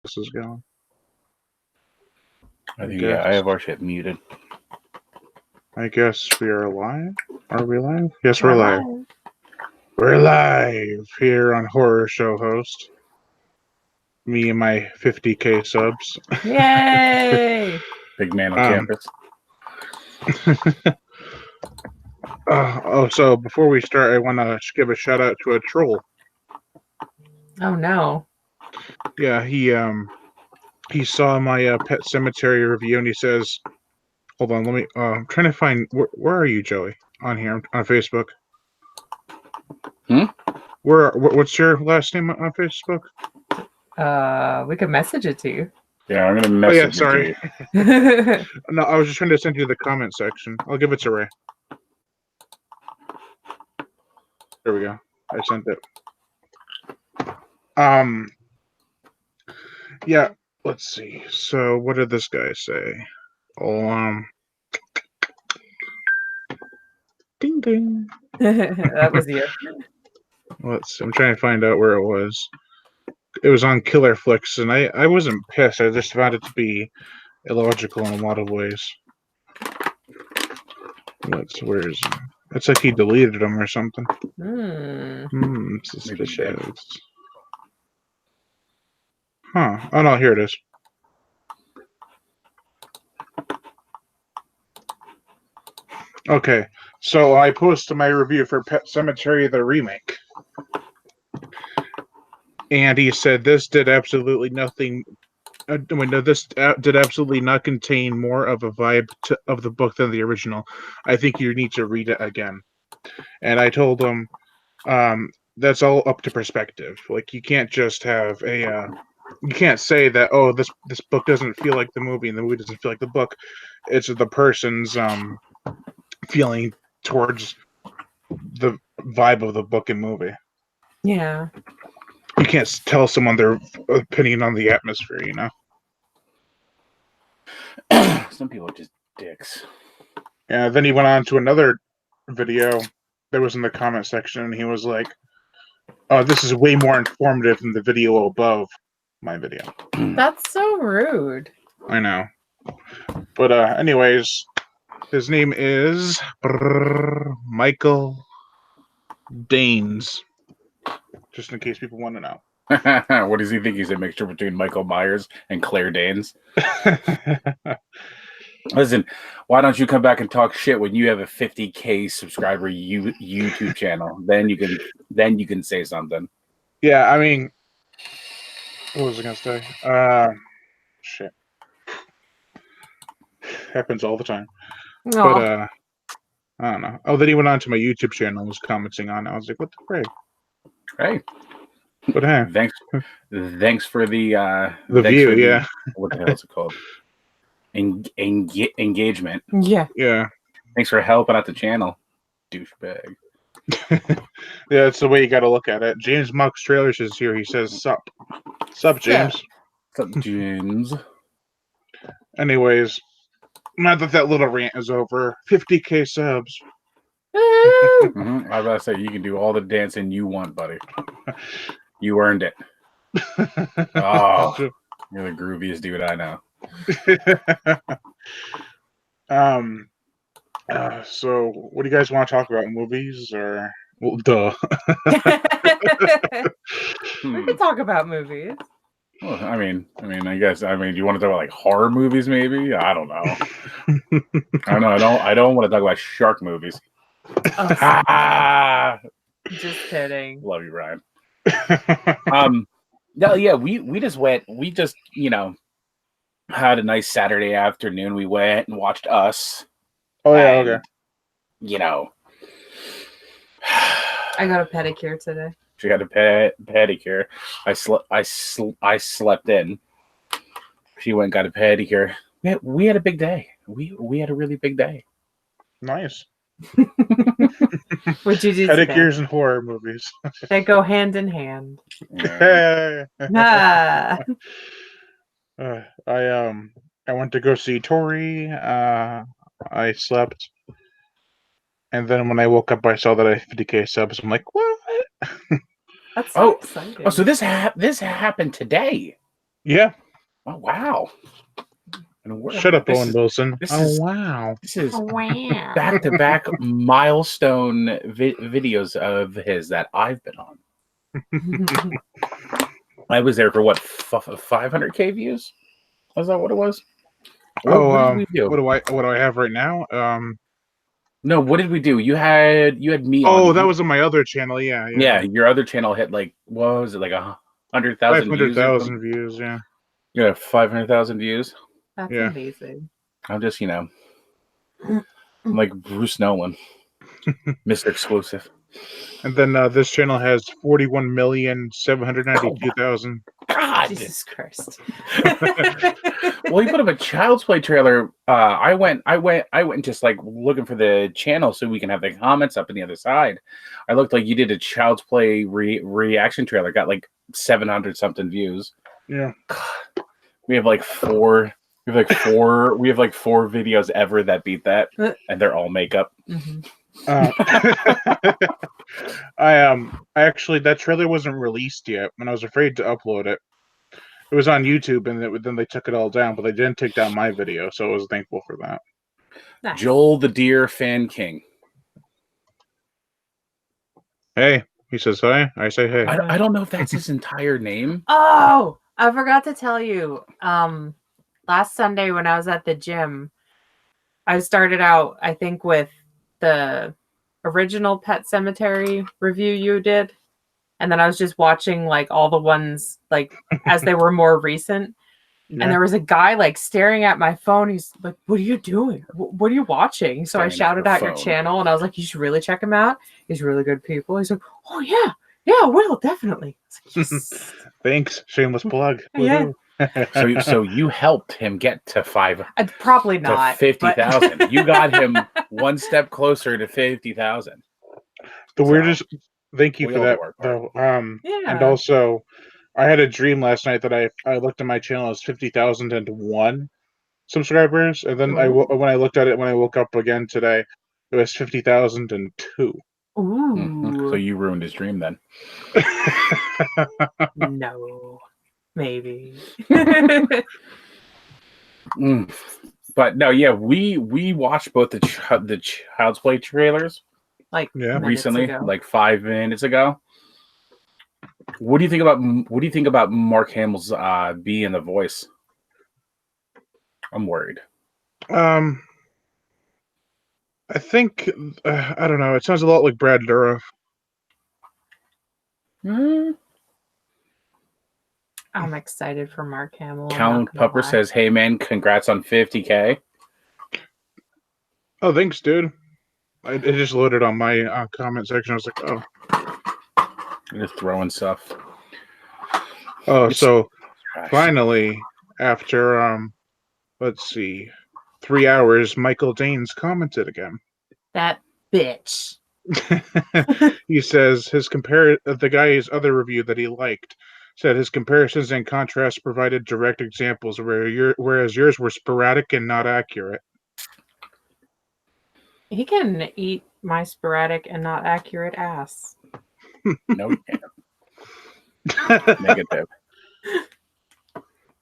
this is going. I think, yeah, I have our shit muted. I guess we are live. Are we live? Yes, we're live. We're live here on Horror Show Host. Me and my 50K subs. Yay! Big man on campus. So before we start, I want to give a shout out to a troll. Oh no. Yeah, he saw my Pet Cemetery review and he says, "Hold on, let me. I'm trying to find where are you, Joey? On here on Facebook? What's your last name on Facebook? We could message it to you. Yeah, I'm gonna message it sorry. To you. No, I was just trying to send you the comment section. I'll give it to Ray. There we go. I sent it. Yeah, let's see. So what did this guy say? Oh, ding ding. That was you. I'm trying to find out where it was. It was on Killer Flicks, and I wasn't pissed. I just found it to be illogical in a lot of ways. Where is it? It's like he deleted them or something. Suspicious. Huh. Oh no, here it is. Okay, so I posted my review for Pet Cemetery, the remake. And he said this did absolutely nothing. This did absolutely not contain more of a vibe of the book than the original. I think you need to read it again. And I told him, that's all up to perspective. Like, you can't just have you can't say that, oh, this book doesn't feel like the movie and the movie doesn't feel like the book. It's the person's feeling towards the vibe of the book and movie. Yeah. You can't tell someone their opinion on the atmosphere, you know? Some people are just dicks. Yeah, then he went on to another video that was in the comment section, and he was like, oh, this is way more informative than the video above my video. That's so rude. I know. But anyways, his name is Michael Danes. Just in case people want to know. What does he think? He's a mixture between Michael Myers and Claire Danes. Listen, why don't you come back and talk shit when you have a 50K subscriber YouTube channel? Then you can say something. Yeah, I mean, what was I gonna say? Shit, happens all the time. Aww. But I don't know. Oh, then he went on to my YouTube channel and was commenting on it. I was like, what the frig? Hey. But hey, thanks for the view. Yeah. What the hell is it called? Engagement. Yeah. Yeah. Thanks for helping out the channel, douchebag. Yeah, it's the way you got to look at it. James Muck's Trailers is here. He says, "Sup, James." Sup, James. Anyways, now that little rant is over, 50K subs. I was about to say, you can do all the dancing you want, buddy. You earned it. Oh, you're the grooviest dude I know. So what do you guys want to talk about? Movies or duh? We can talk about movies. Well, I guess do you want to talk about like horror movies? Maybe I don't know. I don't want to talk about shark movies. Oh, just kidding. Love you, Ryan. No, yeah, we just went. We just had a nice Saturday afternoon. We went and watched Us. Oh yeah, okay. I got a pedicure today. She got a pedicure. I slept in. She went and got a pedicure. We had a big day. We had a really big day. Nice. What'd you do? Pedicures today? and horror movies. They go hand in hand. Yeah. I went to go see Tori. I slept, and then when I woke up, I saw that I had 50K subs. I'm like, what? That's so exciting. Oh, so this happened today. Yeah. Oh wow. And Shut up, Owen Wilson. This Oh is wow. this is Wow. back-to-back milestone videos of his that I've been on. I was there for what 500K views? Was that what it was? What did we do? What do I have right now? No, what did we do? You had me on. Oh, that was on my other channel. Yeah. Yeah, your other channel hit like what was it, like 100,000 views? 500,000 views. Yeah. Yeah, 500,000 views. That's Yeah. amazing. I'm just, I'm like Bruce Nolan, Mr. Exclusive. And then this channel has 41,792,000. God, Jesus Christ. Well, he put up a Child's Play trailer. I went just like looking for the channel so we can have the comments up on the other side. I looked like you did a Child's Play reaction trailer. Got like 700 something views. Yeah. God, we have like four. We have like four videos ever that beat that, and they're all makeup. Mm-hmm. I actually, that trailer wasn't released yet, and I was afraid to upload it. It was on YouTube, and then they took it all down, but they didn't take down my video, so I was thankful for that. Nice. Joel the Deer Fan King. Hey, he says hi. I say hey. I don't know if that's his entire name. Oh, I forgot to tell you. Last Sunday when I was at the gym, I started out, I think, with the original Pet Cemetery review you did. And then I was just watching like all the ones like as they were more recent. Yeah. And there was a guy like staring at my phone. He's like, "What are you doing? What are you watching?" So I shouted out your channel and I was like, "You should really check him out. He's really good people." He's like, "Oh yeah, I will definitely." I was like, yes. Thanks, shameless plug. Yeah. So you helped him get to Probably not 50,000. But... You got him one step closer to 50,000. The weirdest. Thank you for that, though. Yeah. And also, I had a dream last night that I looked at my channel as 50,001 subscribers, and then when I looked at it when I woke up again today, it was 50,002. Ooh. Mm-hmm. So you ruined his dream then. No, maybe. But no, yeah, we watched both the Child's Play trailers like recently, like 5 minutes ago. What do you think about Mark Hamill's being the voice? I'm worried. I think I don't know. It sounds a lot like Brad Dourif. I'm excited for Mark Hamill. Count Pupper says, "Hey man, congrats on 50K." Oh, thanks, dude. It just loaded on my comment section. I was like, oh. Just throwing stuff. Oh, so finally, after let's see, 3 hours, Michael Danes commented again. That bitch. He says the guy's other review that he liked said his comparisons and contrasts provided direct examples whereas yours were sporadic and not accurate. He can eat my sporadic and not accurate ass. No, you can't. Negative.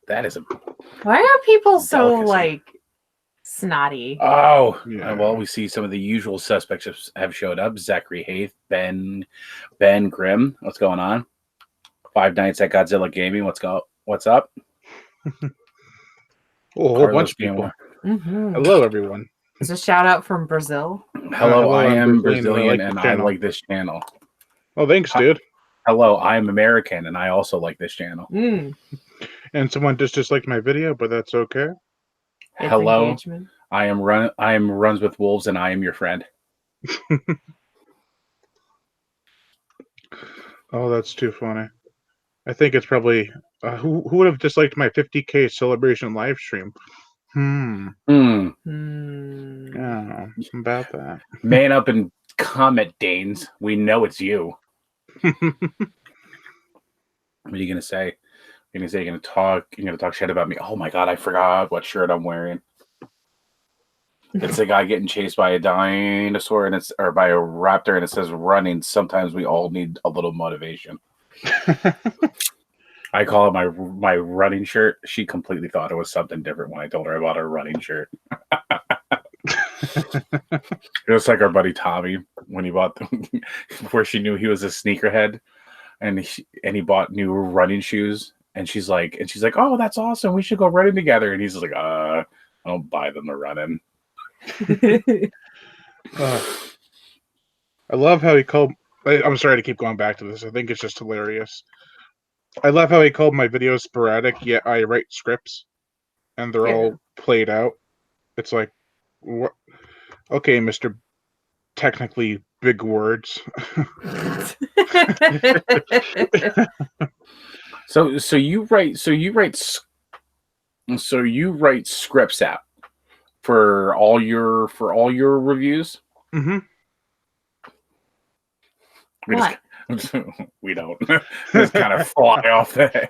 That is a. Why are people so like snotty? Oh, yeah. Well, we see some of the usual suspects have showed up. Zachary Haith, Ben Grimm. What's going on? 5 Nights at Godzilla Gaming. What's up? Oh, a whole bunch of people. Mm-hmm. Hello, everyone. It's a shout out from Brazil. Hello, I am Brazilian and I like this channel. Oh, thanks, dude. Hello, I am American and I also like this channel. And someone just disliked my video, but that's okay. Hello, I am Runs with Wolves and I am your friend. Oh, that's too funny. I think it's probably who would have disliked my 50K celebration live stream. Yeah, about that. Man up and comment, Danes. We know it's you. What are you gonna say? You're gonna talk shit about me. Oh my god, I forgot what shirt I'm wearing. It's a guy getting chased by a dinosaur or by a raptor, and it says running. Sometimes we all need a little motivation. I call it my running shirt. She completely thought it was something different when I told her about her running shirt. It was like our buddy Tommy when he bought before she knew he was a sneakerhead, and he bought new running shoes. And she's like, oh, that's awesome. We should go running together. And he's like, I don't buy them to run in. I love how he called. I'm sorry to keep going back to this. I think it's just hilarious. I love how he called my videos sporadic, yet I write scripts, and they're all played out. It's like, what? Okay, Mr. Technically big words. So you write scripts out for all your reviews. Mm-hmm. We don't just kind of fly off there.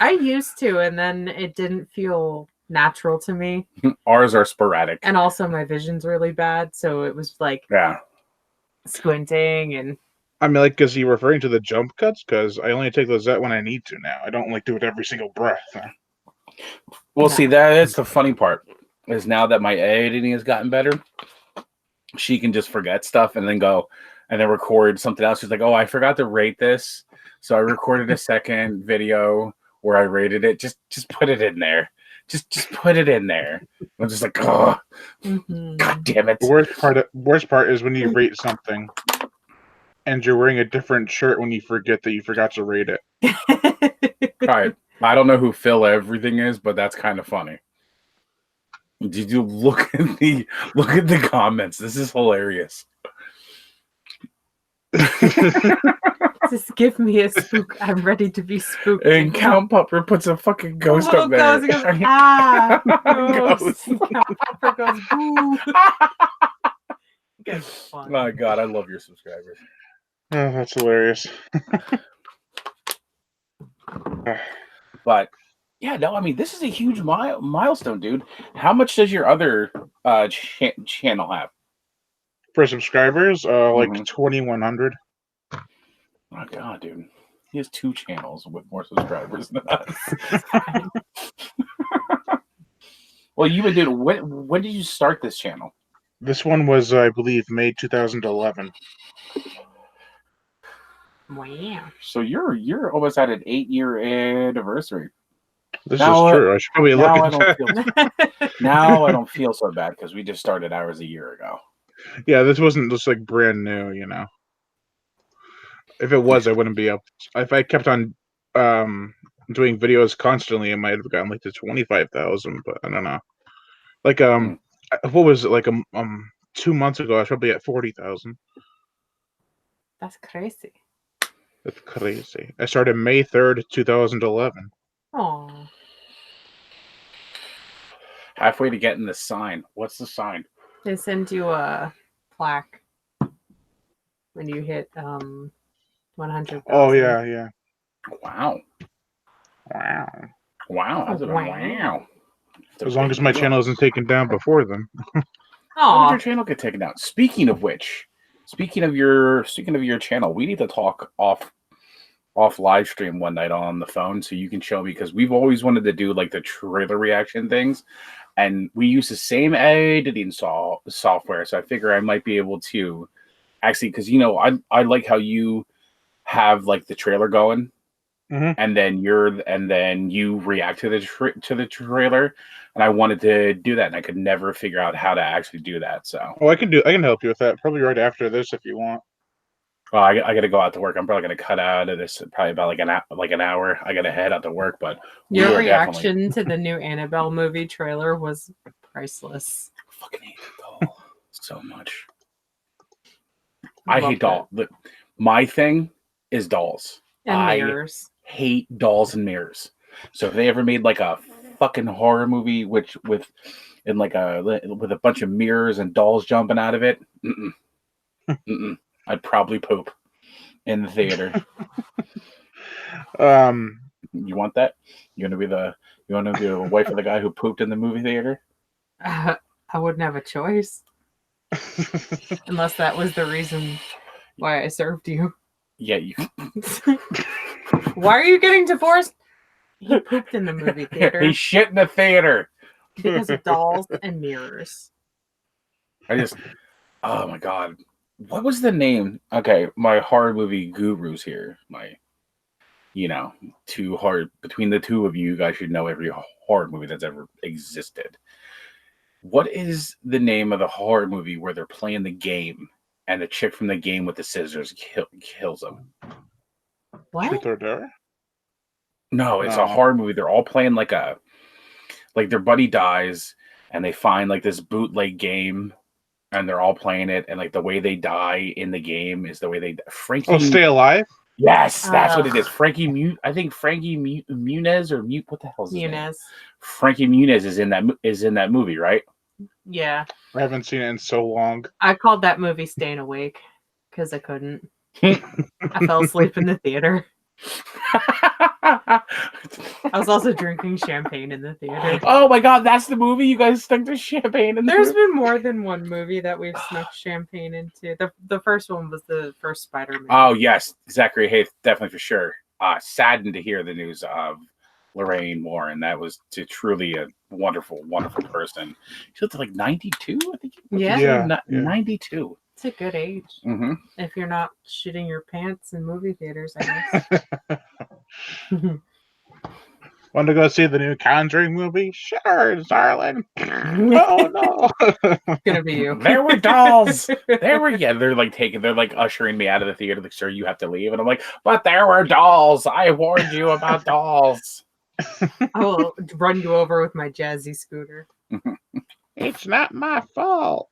I used to, and then it didn't feel natural to me. Ours are sporadic, and also my vision's really bad, so it was like squinting. And I mean, like, is he referring to the jump cuts? Because I only take those out when I need to now. I don't like do it every single breath. Well, see, that's the funny part is now that my editing has gotten better, she can just forget stuff and then go and then record something else. She's like, oh, I forgot to rate this, so I recorded a second video where I rated it. Just put it in there. Just put it in there. I'm just like, oh, God damn it. The worst part is when you rate something and you're wearing a different shirt when you forget that you forgot to rate it. All right. I don't know who Phil Everything is, but that's kind of funny. Did you look at the comments? This is hilarious. Just give me a spook. I'm ready to be spooked. And Count Pupper puts a fucking ghost up there. Goes, ghost. Count Pupper goes, boo. My God, I love your subscribers. Oh, that's hilarious. But yeah, no, I mean, this is a huge milestone, dude. How much does your other channel have? For subscribers, like 2,100. Oh God, dude. He has 2 channels with more subscribers than us. Well, you've been doing. When did you start this channel? This one was, I believe, May 2011. Wow. So you're almost at an 8-year anniversary. This is true. I should probably look at that. Now I don't feel so bad because we just started ours a year ago. Yeah, this wasn't just like brand new, you know. If it was, I wouldn't be up. If I kept on doing videos constantly, I might have gotten like to 25,000, but I don't know. Like what was it, like 2 months ago? I was probably at 40,000. That's crazy. That's crazy. I started May 3rd, 2011. Oh. Halfway to getting the sign. What's the sign? They send you a plaque when you hit 100,000. Oh yeah. Wow. Wow. As long as my channel isn't taken down before then. How did your channel get taken down? Speaking of which, speaking of your channel, we need to talk off live stream one night on the phone so you can show me, because we've always wanted to do like the trailer reaction things, and we use the same editing software. So I figure I might be able to actually, because I like how you have like the trailer going. Mm-hmm. And then you react to the trailer, and I wanted to do that, and I could never figure out how to actually do that. So, I can help you with that. Probably right after this if you want. Well, I got to go out to work. I'm probably going to cut out of this probably about like an hour. I got to head out to work, but your reaction to the new Annabelle movie trailer was priceless. I fucking hate the doll so much. I hate dolls. My thing is dolls. And mirrors. I hate dolls and mirrors. So if they ever made like a fucking horror movie with a bunch of mirrors and dolls jumping out of it, I'd probably poop in the theater. You want that? You want to be the wife of the guy who pooped in the movie theater? I wouldn't have a choice. Unless that was the reason why I served you. Yeah, you. Why are you getting divorced? He pooped in the movie theater He shit in the theater. because of dolls and mirrors. Oh my god. What was the name? Okay, my horror movie gurus here. Too hard between the two of you, you guys should know every horror movie that's ever existed. What is the name of the horror movie where they're playing the game and the chick from the game with the scissors kills them? What? Truth or Dare? No, it's a No. horror movie. They're all playing like their buddy dies and they find like this bootleg game and they're all playing it, and like the way they die in the game is the way they Frankie. Oh, Stay Alive? Yes, that's what it is. Frankie Muniz or Mute. What the hell is his name? Muniz. Frankie Muniz is in that movie, right? Yeah. I haven't seen it in so long. I called that movie Staying Awake because I couldn't. I fell asleep in the theater. I was also drinking champagne in the theater. Oh my god, that's the movie you guys stuck the champagne in. There's been more than one movie that we've snuck champagne into. The first one was the first Spider-Man. Oh yes, Zachary Hayes, definitely for sure. Saddened to hear the news of Lorraine Warren. That was truly a wonderful, wonderful person. She lived to like 92, I think. Yeah. 92. It's a good age if you're not shitting your pants in movie theaters, I guess. Want to go see the new Conjuring movie? Sure, darling. Oh no. It's gonna be you. There were dolls. They're like ushering me out of the theater. Like, sir, you have to leave. And I'm like, but there were dolls. I warned you about dolls. I will run you over with my jazzy scooter. It's not my fault.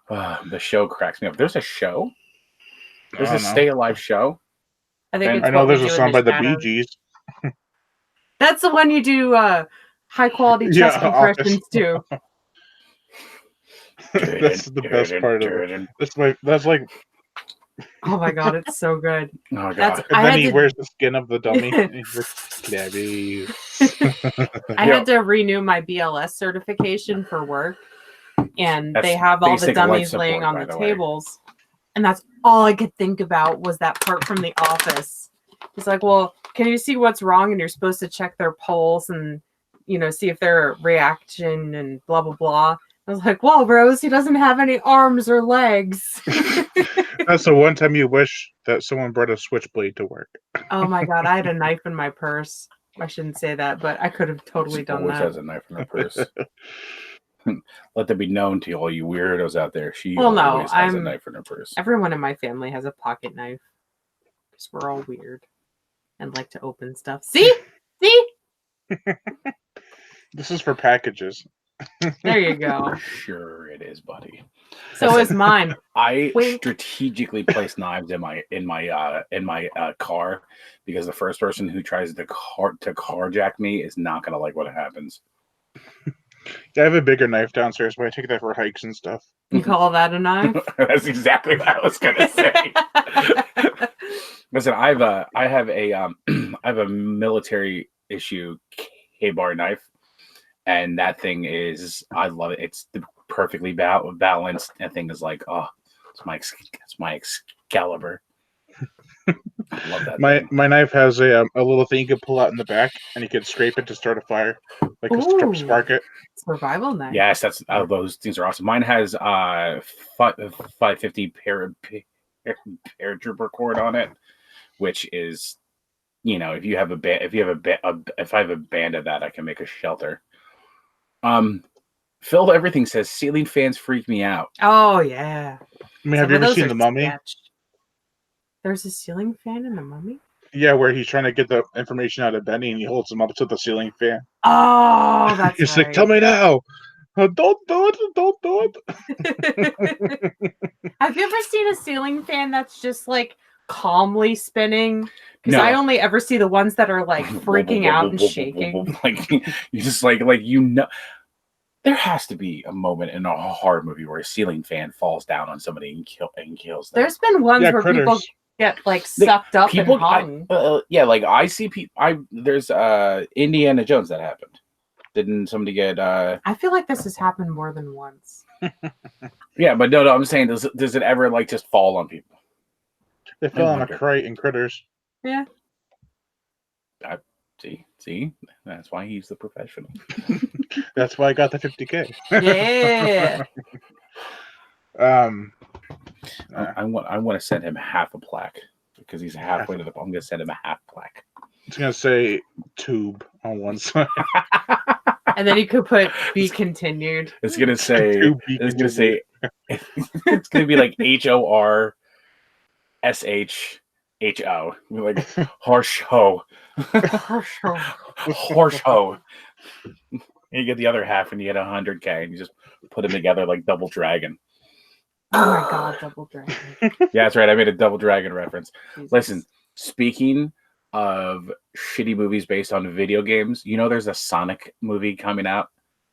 The show cracks me up. There's a show. There's I a don't know. Stay Alive show. I think I it's know what we there's a do in song by the shadows. Bee Gees. That's the one you do high quality chest compressions to. That's the best part of it. That's like. Oh my god, it's so good. Oh That's god. And then he wears the skin of the dummy. And he's like, Gabby. I had to renew my BLS certification for work, and That's they have all the basic life dummies support, laying on by the the way. tables, and that's all I could think about was that part from The Office. It's like, well, can you see what's wrong? And you're supposed to check their pulse and see if they're a reaction and blah blah blah. I was like, well, Rose, he doesn't have any arms or legs. That's the one time you wish that someone brought a switchblade to work. Oh my god, I had a knife in my purse. I shouldn't say that, but I could have totally done Always that. has a knife in her purse. Let that be known to all you weirdos out there. She Well, no, always has a I'm- knife in her purse. Everyone in my family has a pocket knife because we're all weird and like to open stuff. See? This is for packages. There you go. Sure it is, buddy. So is mine. I Wink. strategically place knives in my car because the first person who tries to carjack me is not gonna like what happens. Yeah, I have a bigger knife downstairs, but I take that for hikes and stuff. You call that a knife? That's exactly what I was gonna say. Listen, I have a military issue K-bar knife, and that thing is, I love it. It's the perfectly balanced. That thing is like, oh, it's my Excalibur. I love that. My knife has a little thing you can pull out in the back, and you can scrape it to start a fire, like Ooh. spark it. Survival knife. Yes, that's those things are awesome. Mine has 550 paratrooper cord on it, which is, if I have a band of that, I can make a shelter. Phil, everything says ceiling fans freak me out. Oh yeah. I mean, have you ever seen The Mummy? Sketch. There's a ceiling fan in The Mummy? Yeah, where he's trying to get the information out of Benny, and he holds him up to the ceiling fan. Oh, that's He's right. like, "Tell me now." Don't do it! Don't do it! Have you ever seen a ceiling fan that's just like calmly spinning? Because No. I only ever see the ones that are like freaking out and shaking. Like you just like there has to be a moment in a horror movie where a ceiling fan falls down on somebody and kills them. There's been ones Yeah, where Critters. people get like sucked up and hung. I see people. There's Indiana Jones that happened. Didn't somebody get? I feel like this has happened more than once. Yeah, but no. I'm saying, does it ever like just fall on people? They fell on a wonder. crate in Critters. Yeah. See, that's why he's the professional. That's why I got the 50K. Yeah. I want to send him half a plaque because he's halfway to the. I'm gonna send him a half plaque. It's gonna say tube on one side. And then you could put "be continued." It's gonna say. To be It's gonna say. It's gonna be like HORSHHO. Like harsh ho. Horse ho. You get the other half and you get 100K and you just put them together like Double Dragon. Oh my god, Double Dragon. Yeah, that's right. I made a Double Dragon reference. Jesus. Listen, speaking of shitty movies based on video games, you know there's a Sonic movie coming out.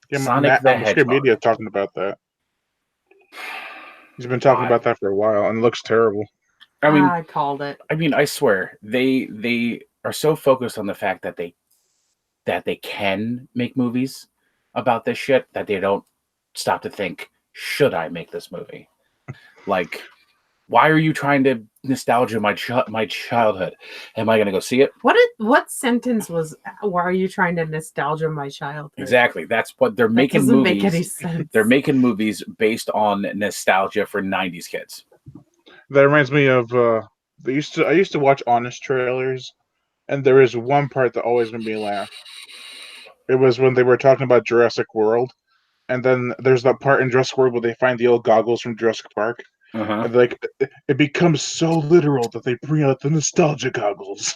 Yeah, Sonic the Hedgehog. Media talking about that. He's been talking about that for a while, and it looks terrible. I mean, I called it. I mean, I swear they are so focused on the fact that they can make movies about this shit that they don't stop to think, should I make this movie? Like, why are you trying to nostalgia my childhood? Am I going to go see it? What sentence was? Why are you trying to nostalgia my childhood? Exactly. That's what they're making doesn't movies. make any sense. They're making movies based on nostalgia for 90s kids. That reminds me of I used to watch Honest trailers, and there is one part that always made me laugh. It was when they were talking about Jurassic World, and then there's that part in Jurassic World where they find the old goggles from Jurassic Park. Uh-huh. And like it becomes so literal that they bring out the nostalgia goggles.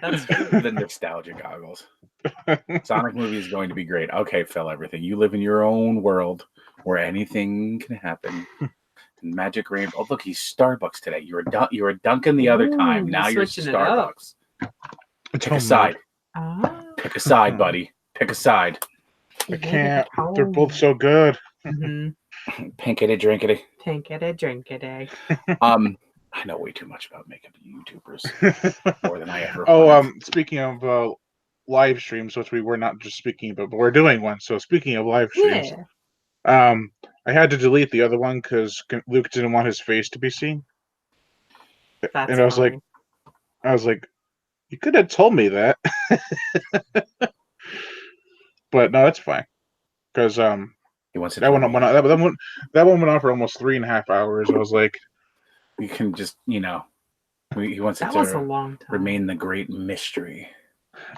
That's The nostalgia goggles. Sonic movie is going to be great. Okay, Phil, everything. You live in your own world where anything can happen. Magic Rainbow. Oh, look, he's Starbucks today. You were Dunkin' the other time. Now you're switching it up. Starbucks. Pick a side. Oh. Pick a side, buddy. Pick a side. I can't. They're both so good. Mm-hmm. Pinkity drinkity. Pinkity drinkity. I know way too much about makeup YouTubers. More than I ever. Speaking of live streams, which we were not just speaking about, but we're doing one. So speaking of live streams, I had to delete the other one because Luke didn't want his face to be seen. That's and I was like, you could have told me that. But no, it's fine because he wants to that one went on for almost 3.5 hours. I was like, you can just he wants that it was a to long time. remain the great mystery.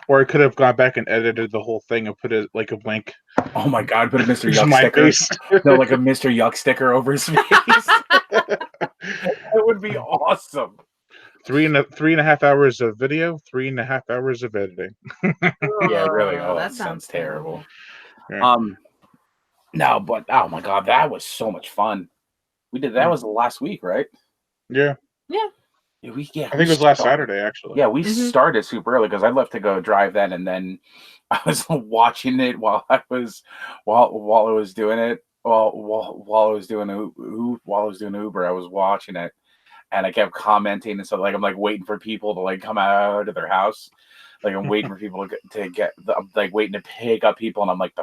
Or I could have gone back and edited the whole thing and put it like a blank. Oh my god, put a Mr. Yuck my sticker. face. No, like a Mr. Yuck sticker over his face. That would be awesome. 3.5 hours of video, 3.5 hours of editing. Yeah, really. Oh, that sounds terrible. Yeah. No, but oh my god, that was so much fun. We did that was last week, right? Yeah. Yeah. I think it was last Saturday, actually. Yeah, we started super early because I left to go drive then, and then I was watching it while I was doing it. While I was doing Uber, I was watching it, and I kept commenting and stuff. Like I'm like waiting for people to like come out of their house. Like I'm waiting for people to get like waiting to pick up people, and I'm like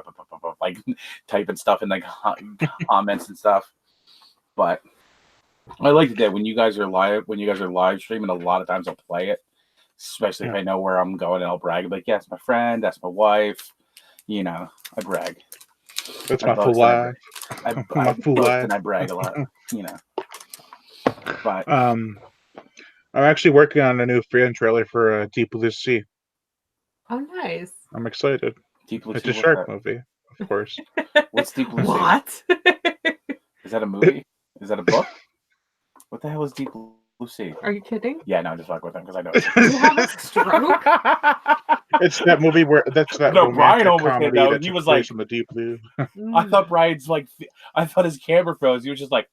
typing stuff in like comments and stuff. But I like that when you guys are live streaming, a lot of times I'll play it, especially if I know where I'm going, and I'll brag. Like, yeah, that's my friend, that's my wife. You know, I brag. That's my full life. My full life, and I brag a lot. You know. But I'm actually working on a new fan trailer for Deep Blue Sea. Oh, nice. I'm excited. Deep Blue It's Sea, a shark movie, of course. What's Deep Blue Sea? What? Is that a movie? Is that a book? What the hell is Deep Blue Sea? Are you kidding? Yeah, no, I'm just fucking with them because I know. Did you have a stroke? It's that movie where that's that. No, Brian almost hit that. That He was place like, in the deep blue. I thought Brian's like, I thought his camera froze. He was just like,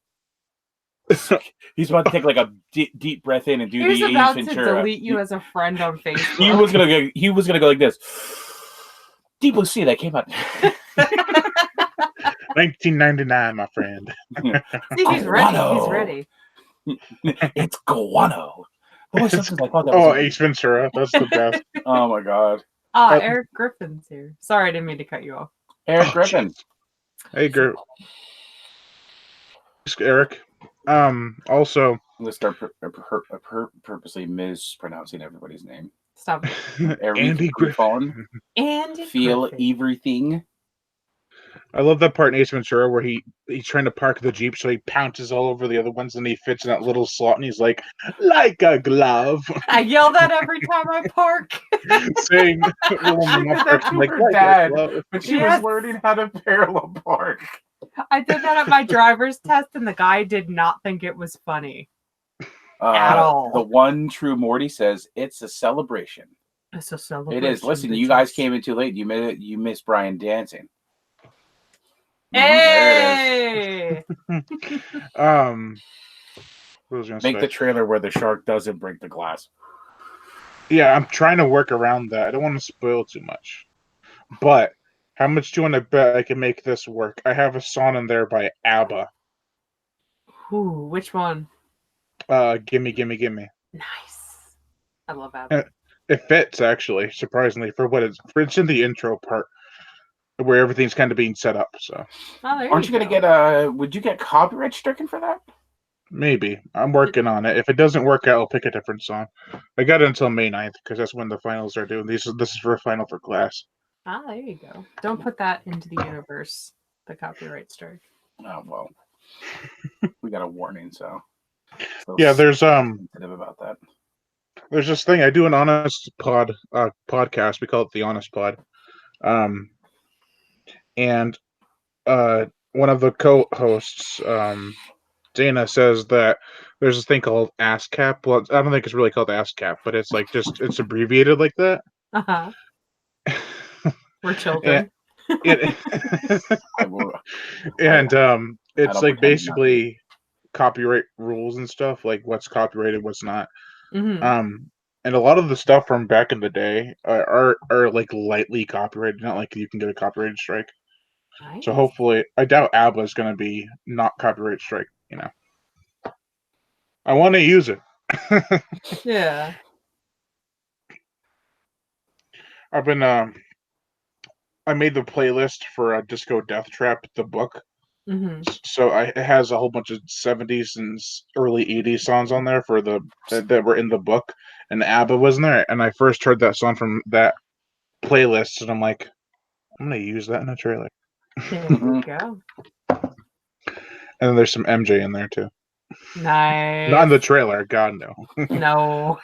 he's about to take like a deep breath in and do He's the about Ace to Ventura. delete you as a friend on Facebook. He was gonna go like this. Deep Blue Sea that came out. 1999, my friend. See, he's ready. He's ready. It's guano. I thought that was Ace Ventura. That's the best. Oh my god. Eric Griffin's here. Sorry, I didn't mean to cut you off. Eric Griffin. Hey, Eric. Also, I'm gonna start purposely mispronouncing everybody's name. Stop. Andy Griffon. Andy Feel Griffin. everything. I love that part in Ace Ventura where he's trying to park the Jeep, so he pounces all over the other ones, and he fits in that little slot, and he's like a glove, I yell that every time I park. saying, "Little She mama did that parks," to I'm like, her "Like a dad, glove." but she Yes. was learning how to parallel park. I did that at my driver's test, and the guy did not think it was funny at all. The one true Morty says it's a celebration. It's a celebration. It is. Listen, you guys came in too late. You missed Brian dancing. Hey! What was I gonna Make say? the trailer where the shark doesn't break the glass. Yeah, I'm trying to work around that. I don't want to spoil too much. But how much do you want to bet I can make this work? I have a song in there by ABBA. Ooh, which one? Gimme, gimme, gimme. Nice. I love that. It fits actually, surprisingly, for what it's in the intro part where everything's kind of being set up. So Aren't you gonna get would you get copyright stricken for that? maybe I'm working on it. If it doesn't work out, I'll pick a different song. I got it until May 9th because that's when the finals are due. This is for a final for class. Ah, there you go. Don't put that into the universe. The copyright strike. Oh well, we got a warning, so yeah. There's sensitive about that. There's this thing I do an honest podcast. We call it the Honest Pod. And one of the co-hosts, Dana, says that there's this thing called ASCAP. Well, I don't think it's really called ASCAP, but it's like it's abbreviated like that. Uh-huh. We're children. And it's like basically copyright rules and stuff, like what's copyrighted, what's not. Mm-hmm. And a lot of the stuff from back in the day are like lightly copyrighted, not like you can get a copyrighted strike. Nice. So hopefully, I doubt ABBA is going to be not copyright strike. I want to use it. Yeah. I've been I made the playlist for Disco Death Trap, the book. Mm-hmm. So it has a whole bunch of 70s and early 80s songs on there for that were in the book, and ABBA was in there. And I first heard that song from that playlist, and I'm like, I'm gonna use that in a trailer. There you go. And then there's some MJ in there too. Nice. Not in the trailer, God no. No.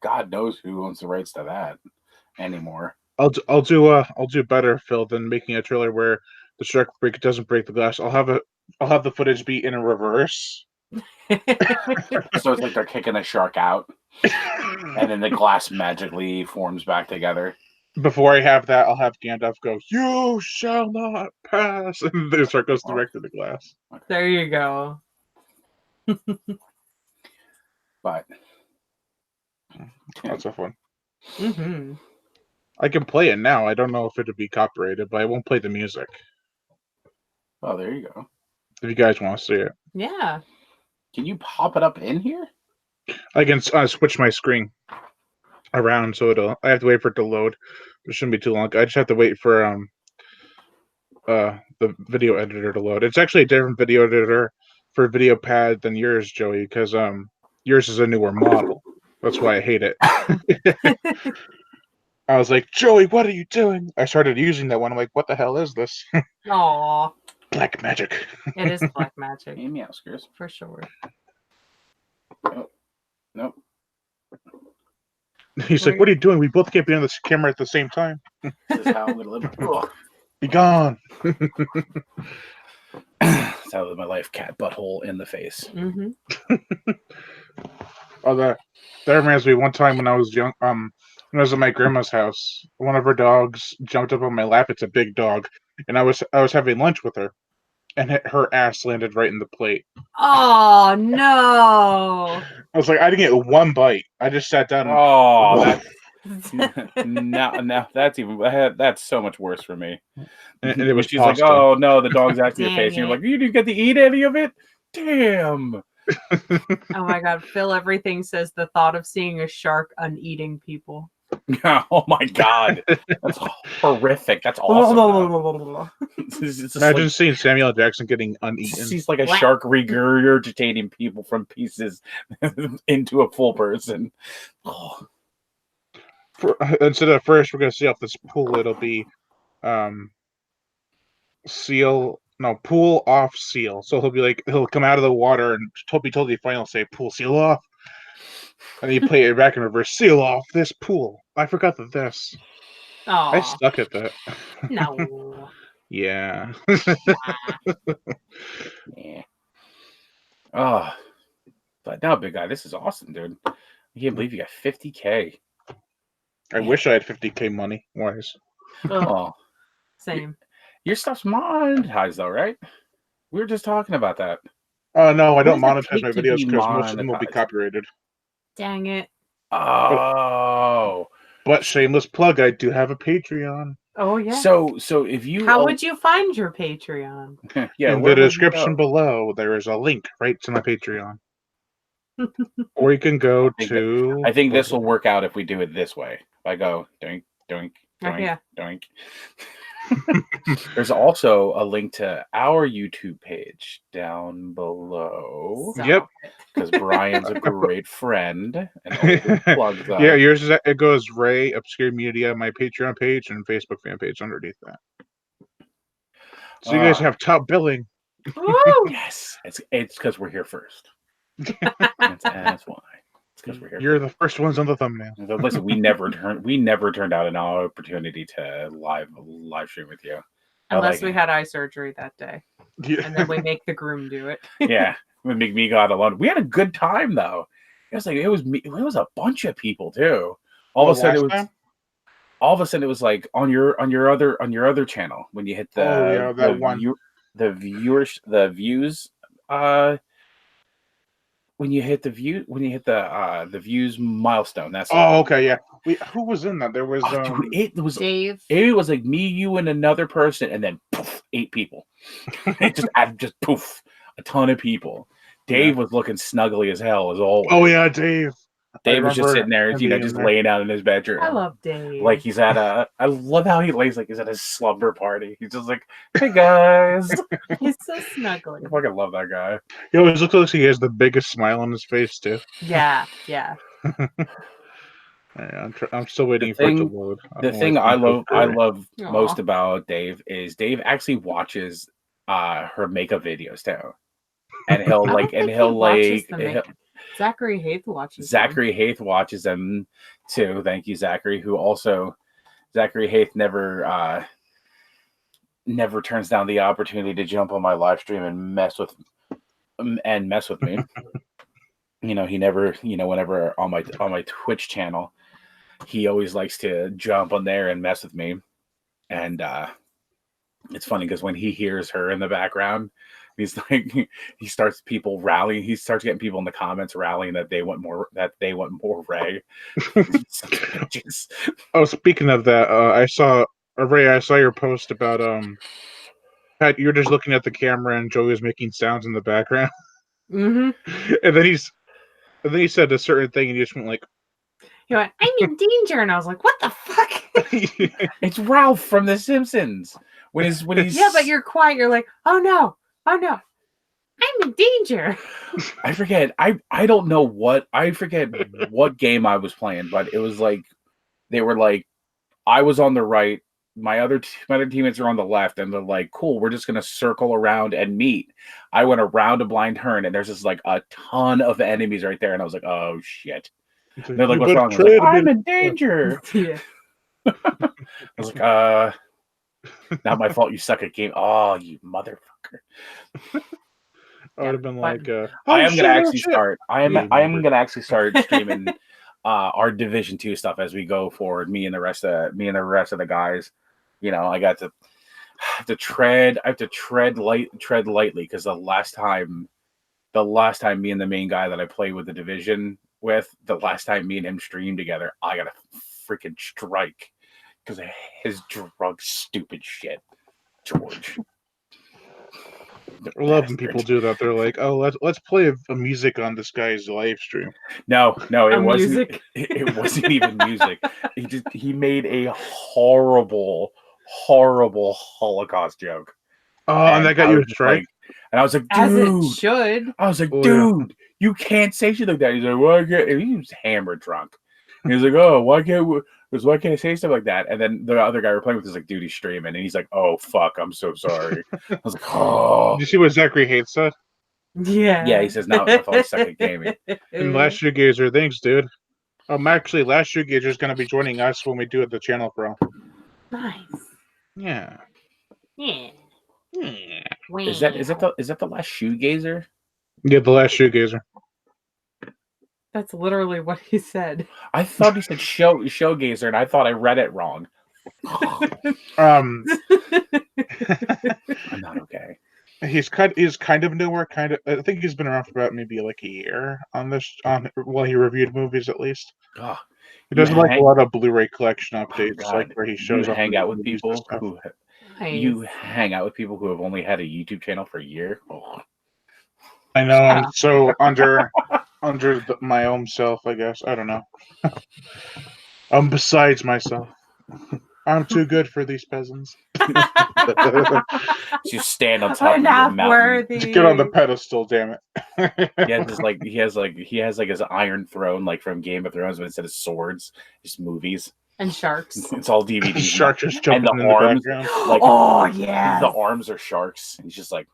God knows who owns the rights to that anymore. I'll do better, Phil, than making a trailer where the shark doesn't break the glass. I'll have the footage be in a reverse. So it's like they're kicking a shark out, and then the glass magically forms back together. Before I have that, I'll have Gandalf go, "You shall not pass," and the shark goes direct to the glass. There you go. But that's so fun. Mm-hmm. I can play it now. I don't know if it'll be copyrighted, but I won't play the music. Oh, there you go. If you guys want to see it, Yeah. Can you pop it up in here? I can switch my screen around, so I have to wait for it to load. It shouldn't be too long. I just have to wait for the video editor to load. It's actually a different video editor for Video Pad than yours, Joey, because yours is a newer model. That's why I hate it. I was like, Joey, what are you doing? I started using that one. I'm like, what the hell is this? Aw. Black magic. It is black magic. Hey, meowskers. For sure. Nope. He's like, what are you doing? We both can't be on this camera at the same time. This is how I'm going to live. Be gone. That's how I live my life. Cat butthole in the face. Mm-hmm. Oh, that reminds me. One time when I was young, when I was at my grandma's house, one of her dogs jumped up on my lap. It's a big dog, and I was having lunch with her, and her ass landed right in the plate. Oh no! I was like, I didn't get one bite. I just sat down. And, oh, now that's so much worse for me. And it was she's pasta. like, oh no, the dog's acting your face. Dang And you're like, you didn't get to eat any of it? Damn. Oh my god, Phil, everything says the thought of seeing a shark uneating people. Oh my god, that's horrific. That's awesome. though. It's just Imagine like, seeing Samuel L. Jackson getting uneaten. he's like a shark regurgitating people from pieces into a full person. Oh. Instead of first, we're gonna see off this pool. It'll be pool off seal. So he'll come out of the water and be totally fine. He'll say pool seal off, and then you play it back in reverse. Seal off this pool. I forgot this. I Oh stuck at that. no. Yeah. Yeah. Oh, but no, big guy, this is awesome, dude. I can't believe you got 50K. I wish I had 50K money wise. Oh, Same. your stuff's monetized though, right? We were just talking about that. Oh no, I What don't does it monetize take my to videos be because most of them will be monetized? copyrighted. Dang it. Oh. But shameless plug, I do have a Patreon. Oh yeah. So if you How would you find your Patreon? yeah, In where the would you description go? below, there is a link right to my Patreon. Or you can go to. I think this will work out if we do it this way. If I go doink, doink, doink, Yeah. doink. There's also a link to our YouTube page down below. Yep. Because Brian's a great friend and always plugs that. Yeah, yours is it goes Ray Obscure Media, my Patreon page, and Facebook fan page underneath that. So you guys have top billing. Woo! Yes, it's because we're here first. That's why. It's because we're here. You're the first ones on the thumbnail. So listen, we never turned out an opportunity to live stream with you. Unless we had eye surgery that day. Yeah. And then we make the groom do it. Yeah, we make me God alone. We had a good time though. It was like it was a bunch of people too. All of a sudden it was like on your other channel when you hit the views when you hit the views milestone. That's okay, yeah. Who was in that? There was dude, it was Dave. It was like me, you, and another person, and then poof, 8 people. It just poof, a ton of people. Dave was looking snuggly as hell as always. Oh yeah, Dave. Dave was just sitting there, just laying out in his bedroom. I love Dave. Like he's at I love how he lays like he's at his slumber party. He's just like, hey guys. He's so snuggly. I fucking love that guy. He always looks like he has the biggest smile on his face too. Yeah. I'm still waiting for it to load. The thing I love most about Dave is Dave actually watches her makeup videos too. And he'll Zachary Haith watches Haith watches them too. Thank you, Zachary, Zachary Haith never turns down the opportunity to jump on my live stream and mess with me. He never, whenever on my Twitch channel, he always likes to jump on there and mess with me. And it's funny because when he hears her in the background, he's like, he starts getting people in the comments rallying that they want more Ray. Oh, speaking of that, I saw your post about Pat, you're just looking at the camera and Joey was making sounds in the background. Mm-hmm. And then he said a certain thing and you just went like, he went, I'm in danger, and I was like, what the fuck? It's Ralph from The Simpsons. When he's yeah, but you're quiet. You're like, oh no, I'm in danger. I forget. I don't know what what game I was playing, but it was like they were like I was on the right, my other teammates are on the left, and they're like, cool, we're just gonna circle around and meet. I went around a blind turn, and there's just like a ton of enemies right there, and I was like, oh shit. And they're like, what's wrong? I was like, I'm in danger. Yeah. I was like, not my fault. You suck at game. Oh, you motherfucker. I would have been like, I am gonna actually start streaming our Division 2 stuff as we go forward. Me and the rest of the guys. I have to tread lightly because the last time me and the main guy that I play with the Division with, the last time me and him streamed together, I got a freaking strike because of his drug stupid shit, George. I love when people do that. They're like, "Oh, let's play a music on this guy's live stream." No, it wasn't. Music. It wasn't even music. He made a horrible Holocaust joke. Oh, and that got you a strike. And I was like, As it dude. should. I was like, Oh, dude, you can't say shit like that. He's like, why can't? He was hammered drunk. He's like, oh, why can't I say stuff like that? And then the other guy we're playing with is like, dude, he's streaming, and he's like, oh fuck, I'm so sorry. I was like, oh. Did you see what Zachary Hates said? Yeah. Yeah, he says now I thought he sucked at gaming. And Last Shoegazer, thanks, dude. Actually, Last Shoegazer is going to be joining us when we do the channel pro. Nice. Yeah. Yeah. Is that the Last Shoegazer? Yeah, the Last Shoegazer. That's literally what he said. I thought he said showgazer, and I thought I read it wrong. I'm not okay. He's kind of newer. I think he's been around for about maybe like a year while he reviewed movies at least. Oh, he does like a lot of Blu-ray collection updates, like where he shows up. Hang out with people who Nice. you hang out with people who have only had a YouTube channel for a year. Oh. I know. I'm so under my own self. I guess I don't know. I'm besides myself. I'm too good for these peasants. Just stand on top of the mountain. Worthy. Just get on the pedestal, damn it. He has his iron throne like from Game of Thrones, but instead of swords, just movies and sharks. It's all DVDs. Sharks just jumping and the in arms, the background. like, oh yeah, the arms are sharks. He's just like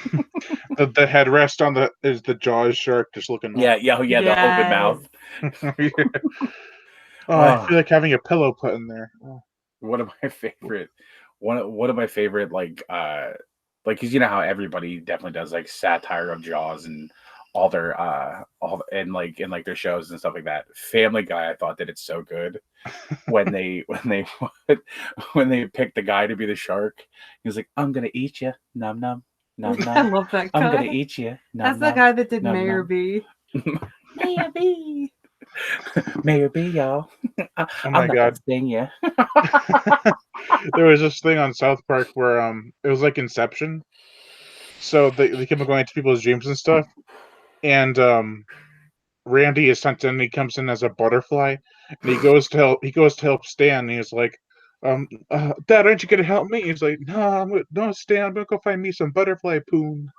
the headrest is the Jaws shark, just looking. Yeah, the open mouth. Yeah. I feel like having a pillow put in there. One of my favorite, like, because you know how everybody definitely does like satire of Jaws and all their in their shows and stuff like that. Family Guy, I thought that it's so good when they picked the guy to be the shark. He was like, "I'm gonna eat you, nom nom nom nom." I love that guy. I'm gonna eat you. That's the guy that did Mayor B. Mayor B. Mayor B, y'all. Oh my god, sting you. There was this thing on South Park where it was like Inception. So they keep going into people's dreams and stuff, and Randy is sent in. And he comes in as a butterfly, and he goes to help Stan. And he's like, "Dad, aren't you gonna help me?" He's like, "No, Stan, I'm gonna go find me some butterfly poon."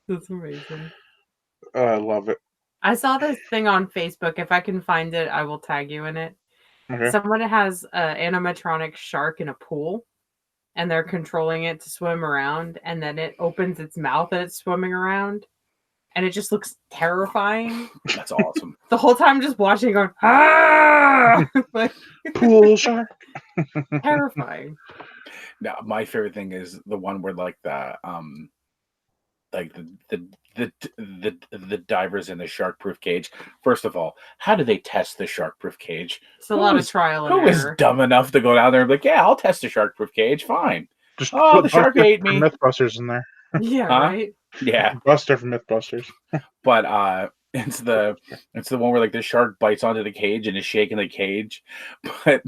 That's amazing. I love it. I saw this thing on Facebook. If I can find it, I will tag you in it. Okay. Someone has an animatronic shark in a pool, and they're controlling it to swim around, and then it opens its mouth and it's swimming around, and it just looks terrifying. That's awesome. The whole time just watching, going, ah! Like, pool shark. Terrifying. Now, my favorite thing is the one where like the divers in the shark-proof cage. First of all, how do they test the shark-proof cage? It's a lot of trial and error. Who is dumb enough to go down there and be like, "Yeah, I'll test the shark-proof cage. Fine." Just the shark ate me. Mythbusters in there. Yeah, right. Yeah, Buster from Mythbusters. But it's the one where like the shark bites onto the cage and is shaking the cage, but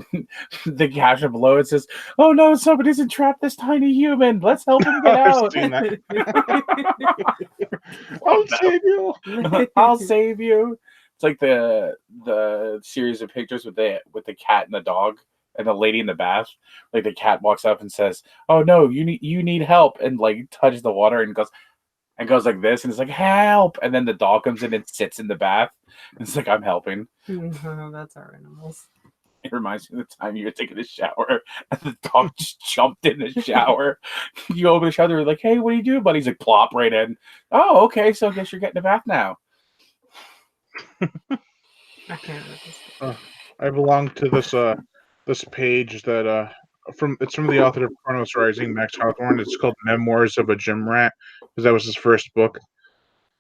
the caption below it says, "Oh no, somebody's entrapped this tiny human. Let's help him get out." I'll save you. I'll save you. It's like the series of pictures with the cat and the dog and the lady in the bath. Like the cat walks up and says, "Oh no, you need help," and like touches the water and goes like this, and it's like, "Help!" And then the dog comes in and sits in the bath, and it's like, "I'm helping." That's our animals. It reminds me of the time you were taking a shower and the dog just jumped in the shower. You open the shower, they're like, "Hey, what are you doing, buddy?" He's like, plop right in. "Oh, okay, so I guess you're getting a bath now." I can't resist. I belong to this page that it's from the author of Chronos Rising, Max Hawthorne. It's called Memoirs of a Gym Rat, because that was his first book.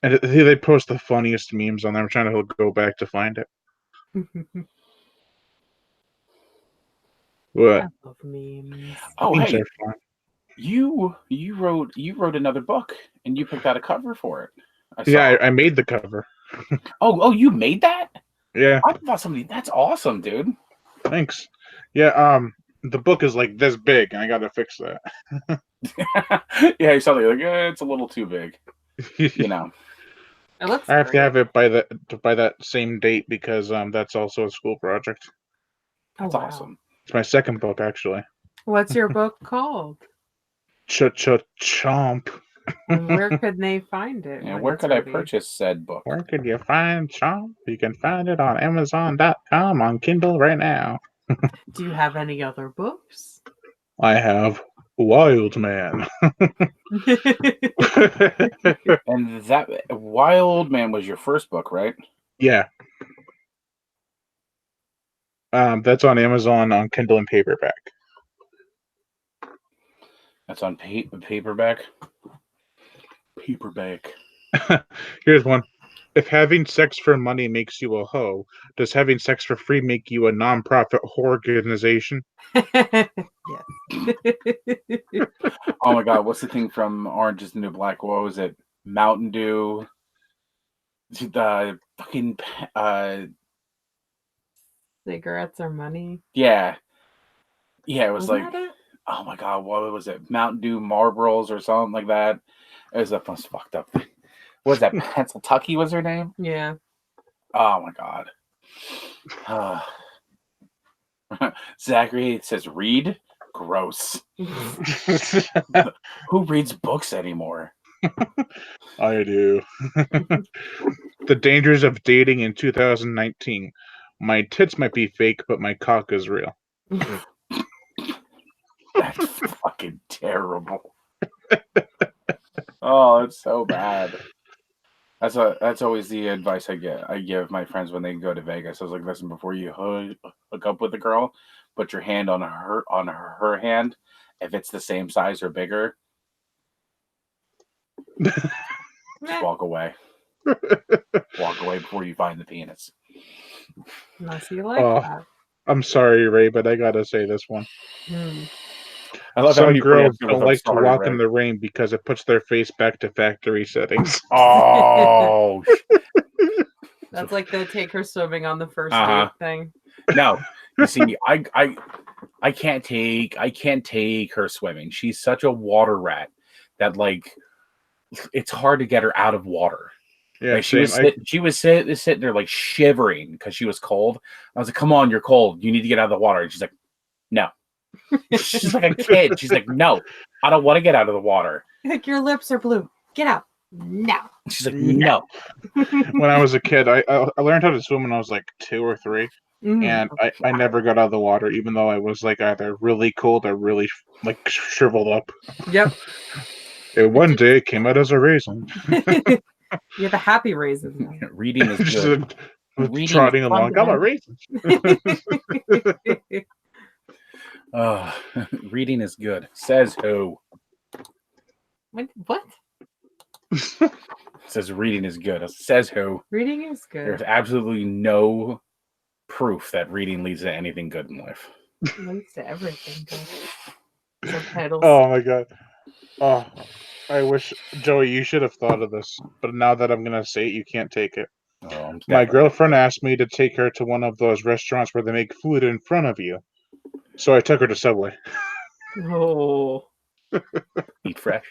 And they post the funniest memes on there. I'm trying to go back to find it. What? I love memes. Oh, memes hey, are fun. you wrote another book and you picked out a cover for it. I made the cover. Oh, you made that? Yeah. I thought somebody. That's awesome, dude. Thanks. Yeah, the book is like this big, and I gotta fix that. Yeah, you sound like it's a little too big. You know. It looks I have to great. have it by that same date because that's also a school project. That's wow. awesome. It's my second book actually. What's your book called? Chomp. And where could they find it? And when where it's could I ready? purchase said book? Where could you find Chomp? You can find it on Amazon.com on Kindle right now. Do you have any other books? I have Wild Man. And that Wild Man was your first book, right? Yeah. That's on Amazon on Kindle and paperback. That's on paperback. Paperback. Here's one. If having sex for money makes you a hoe, does having sex for free make you a non-profit organization? Yes. Oh my God, what's the thing from Orange is the New Black? What was it? Mountain Dew. The fucking Cigarettes or money? yeah. Yeah, it was Wasn't like, that it? oh my God, what was it? Mountain Dew Marlboros or something like that. It was the most fucked up thing. What was that? Pennsyltucky was her name? Yeah. Oh my God. Zachary says, read? Gross. Who reads books anymore? I do. The dangers of dating in 2019. My tits might be fake, but my cock is real. That's fucking terrible. Oh, it's so bad. That's always the advice I give my friends when they go to Vegas. I was like, listen, before you hook up with a girl, put your hand on her hand. If it's the same size or bigger, just walk away. Walk away before you find the penis. Unless you like Oh, that. I'm sorry, Ray, but I gotta say this one. I love how Some you girls preempted don't with, "I'm like to sorry, walk Ray." in the rain because it puts their face back to factory settings. Oh, That's like the take her swimming on the first Uh-huh. date thing. no. You see, I can't take her swimming. She's such a water rat that like it's hard to get her out of water. Yeah, Like she same. was sitting there like shivering because she was cold. I was like, "Come on, you're cold. You need to get out of the water." And she's like, "No." She's like a kid. She's like, "No, I don't want to get out of the water." Like, your lips are blue. Get out. No. She's like, "No." When I was a kid, I learned how to swim when I was like 2 or 3, and I never got out of the water, even though I was like either really cold or really like shriveled up. Yep. And one day it came out as a raisin. You're the happy raisin. Reading is Just good. Reading trotting is along. I'm a raisin. Reading is good. Says who? What? Says reading is good. Says who? Reading is good. There's absolutely no proof that reading leads to anything good in life. Leads to everything good. Subtitles. Oh my god. Oh, I wish, Joey, you should have thought of this, but now that I'm gonna say it, you can't take it. Oh, My girlfriend asked me to take her to one of those restaurants where they make food in front of you, so I took her to Subway. Oh. Eat fresh.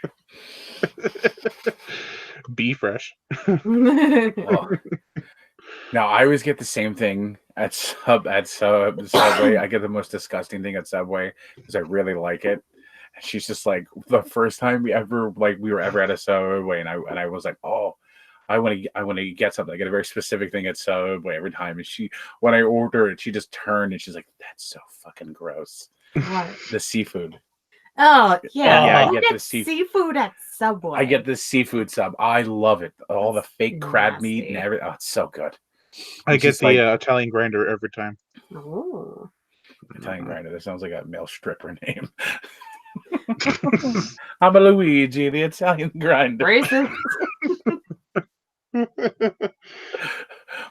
Be fresh. Oh. Now I always get the same thing at Subway. I get the most disgusting thing at Subway because I really like it. And she's just like, the first time we were ever at a Subway, and I was like, oh, I want to get something. I get a very specific thing at Subway every time. And when I order it, she just turned and she's like, that's so fucking gross. What? The seafood. Oh, yeah. Yeah, I You get the seafood at Subway. I get the seafood sub. I love it. All the fake crab meat and nasty. everything. Oh, it's so good. I get the Italian grinder every time. Oh. Italian grinder. That sounds like a male stripper name. I'm a Luigi, the Italian grinder. Racist.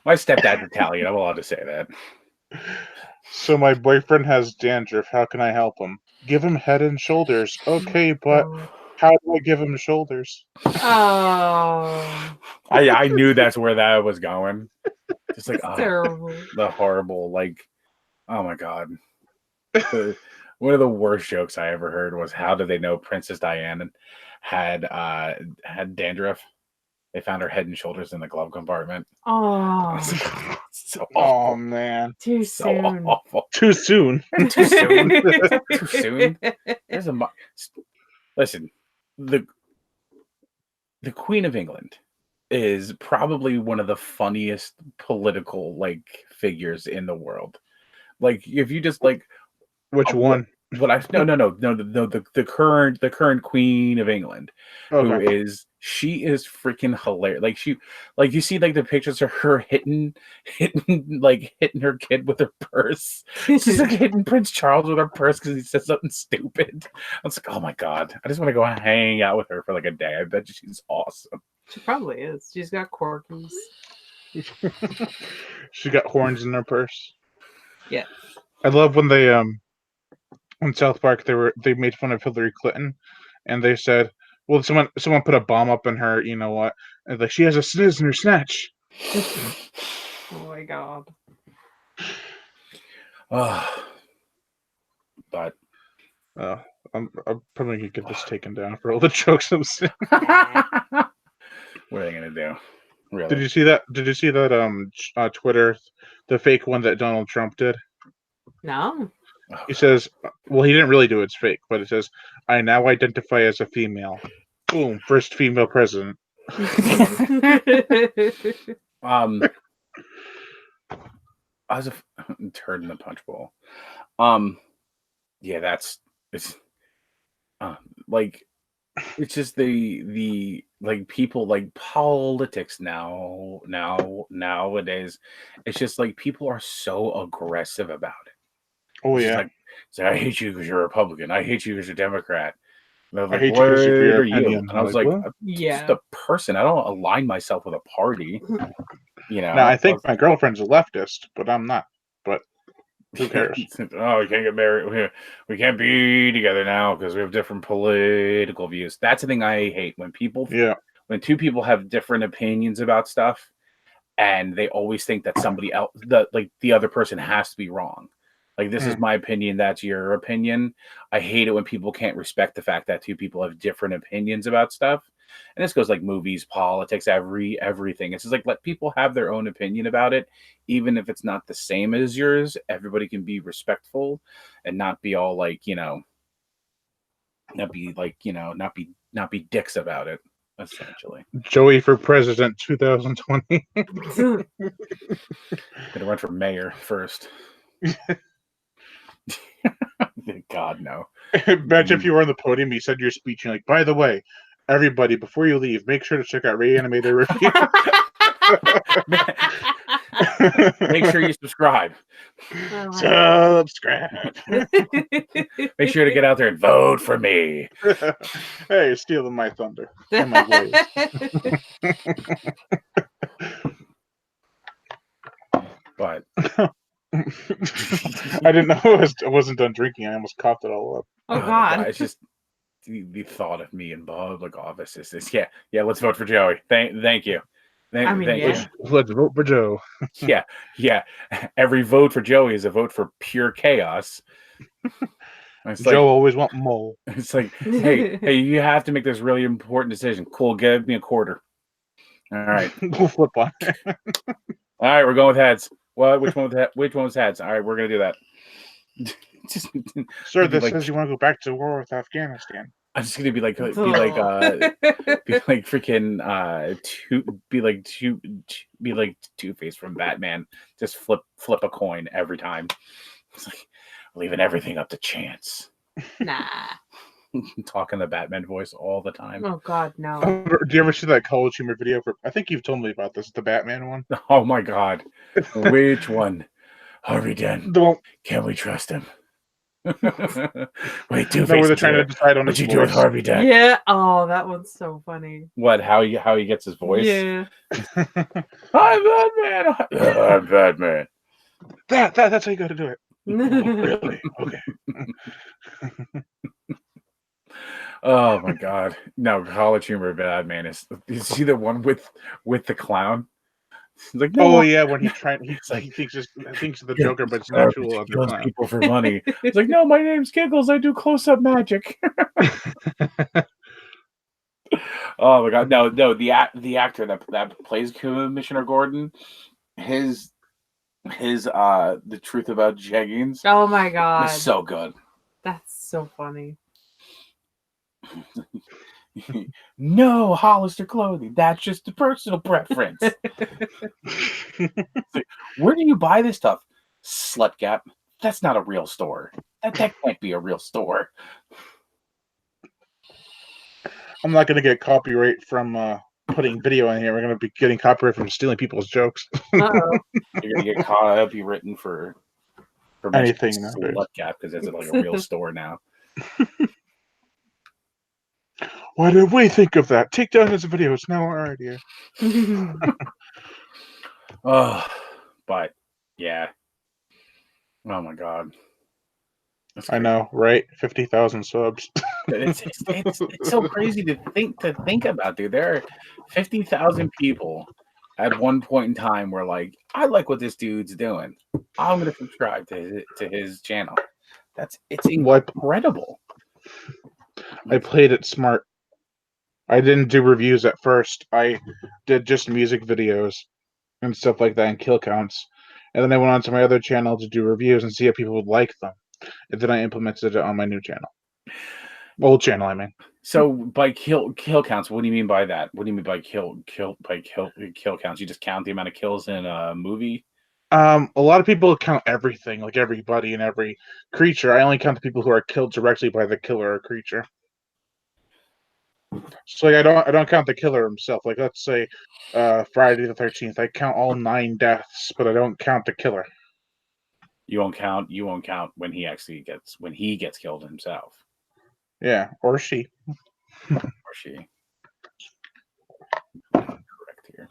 My stepdad's Italian. I'm allowed to say that. So my boyfriend has dandruff. How can I help him? Give him Head and Shoulders. Okay, but how do I give him shoulders? Oh. I knew that's where that was going. Just like That's terrible. the horrible, like Oh my god. One of the worst jokes I ever heard was, how did they know Princess Diana had dandruff? They found her head and shoulders in the glove compartment. Oh, So Oh awful. man, too So soon. awful. too soon. Too soon. Too soon. There's a listen. The Queen of England is probably one of the funniest political figures in the world. Like, if you just Which one? what I no the current Queen of England, who Okay. she is freaking hilarious. Like you see the pictures of her hitting her kid with her purse. She's like hitting Prince Charles with her purse because he said something stupid. I was like, oh my god, I just want to go hang out with her for a day. I bet she's awesome. She probably is. She's got corgis. She got horns in her purse. Yeah. I love when they in South Park they made fun of Hillary Clinton, and they said, "Well, someone put a bomb up in her. You know what? And she has a sniz in her snatch." Oh my god. But I'm probably gonna get this taken down for all the jokes I'm saying. what are they gonna do? Really? Did you see that? Did you see that Twitter, the fake one that Donald Trump did? No. He says, well, he didn't really do it. It's fake, but it says, "I now identify as a female." Boom, first female president. I was a turd in the punch bowl. Yeah, it's it's just the people politics nowadays. It's just people are so aggressive about it. Oh It's yeah. just say, I hate you because you're a Republican. I hate you because you're Democrat. And I hate you because of your what are you? opinion. And I was well, I'm Yeah. just a person. I don't align myself with a party. now I think my girlfriend's a leftist, but I'm not. But who cares? Oh, we can't get married. We can't be together now because we have different political views. That's the thing I hate when when two people have different opinions about stuff, and they always think that somebody else, the other person, has to be wrong. This is my opinion, that's your opinion. I hate it when people can't respect the fact that two people have different opinions about stuff. And this goes movies, politics, everything. It's just let people have their own opinion about it, even if it's not the same as yours. Everybody can be respectful and not be all not be dicks about it. Essentially, Joey for president 2020. Gonna run for mayor first. God, no. Imagine if you were on the podium, you said your speech, and you're like, by the way, everybody, before you leave, make sure to check out Reanimator Review. Make sure you subscribe. Subscribe. Make sure to get out there and vote for me. Hey, stealing my thunder and my voice. But I didn't know I wasn't done drinking. I almost coughed it all up. Oh god. It's just the thought of me and Bob this is yeah. Let's vote for Joey. Thank you. Thank you. Let's vote for Joe. Yeah. Every vote for Joey is a vote for pure chaos. Joe always want mole. It's hey, you have to make this really important decision. Cool, give me a quarter. All right. We'll flip on. All right, we're going with heads. What? Which one was heads? All right, we're gonna do that. Sir, this says you want to go back to war with Afghanistan. I'm just gonna be freaking Two-Face from Batman. Just flip a coin every time. It's leaving everything up to chance. Nah. Talking the Batman voice all the time. Oh god, no. Do you ever see that College Humor video for? I think you've told me about this. The Batman one. Oh my god, which one? Harvey Dent. Can we trust him? Wait, Two-Face. No, where they're trying to decide on what you do with Harvey Dent. Yeah. Oh, that one's so funny. What? How he gets his voice? Yeah. I'm Batman. I'm Batman. That's how you got to do it. Really? Okay. Oh my god! No, College Humor Batman is. You see the one with the clown? He's like, no, Oh yeah, when he thinks it's the Joker, but it's an actual other kills clown. people for money. It's like, no, my name's Giggles. I do close-up magic. Oh my god, no, the actor that plays Commissioner Gordon, his the truth about jeggings Oh my god, is so good. that's so funny. No Hollister clothing. That's just a personal preference. Where do you buy this stuff? Slut Gap. That's not a real store. That can't be a real store. I'm not going to get copyright from putting video in here. We're going to be getting copyright from stealing people's jokes. Uh-oh. You're gonna get copywritten for Anything mentioning nowadays. Slut Gap because it's like a real store now. Why did we think of that? Take down this video. It's now our idea. Oh, but yeah. Oh my god. That's I know, right? 50,000 subs. It's so crazy to think about, dude. There are 50,000 people at one point in time were like, I like what this dude's doing. I'm gonna subscribe to his channel. It's incredible. I played it smart. I didn't do reviews at first. I did just music videos and stuff like that and kill counts. And then I went on to my other channel to do reviews and see if people would like them. And then I implemented it on my new channel. Old channel, I mean. So by kill counts, what do you mean by that? What do you mean by kill counts? You just count the amount of kills in a movie? A lot of people count everything, like everybody and every creature. I only count the people who are killed directly by the killer or creature. So like I don't count the killer himself. Like let's say Friday the 13th, I count all 9 deaths, but I don't count the killer. You won't count when he gets killed himself. Yeah, or she. Or she. Correct here.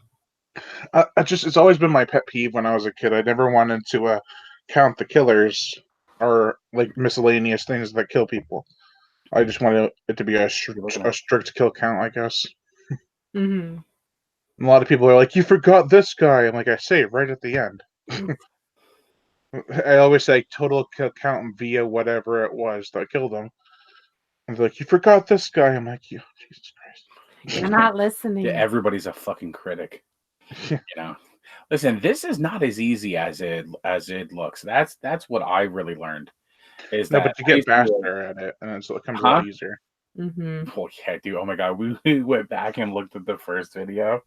It's always been my pet peeve when I was a kid. I never wanted to count the killers or like miscellaneous things that kill people. I just wanted it to be a strict kill count, I guess. Mm-hmm. A lot of people are like, "You forgot this guy." I'm like, I say it right at the end. I always say total kill count via whatever it was that killed him. And they're like, "You forgot this guy." I'm like, "You, Jesus Christ." You're not listening. Yeah, everybody's a fucking critic. You know. Listen, this is not as easy as it looks. That's what I really learned. Is No, that but you get faster at it, and it becomes a lot easier. Mm-hmm. Oh yeah, dude. Oh my god, we went back and looked at the first video.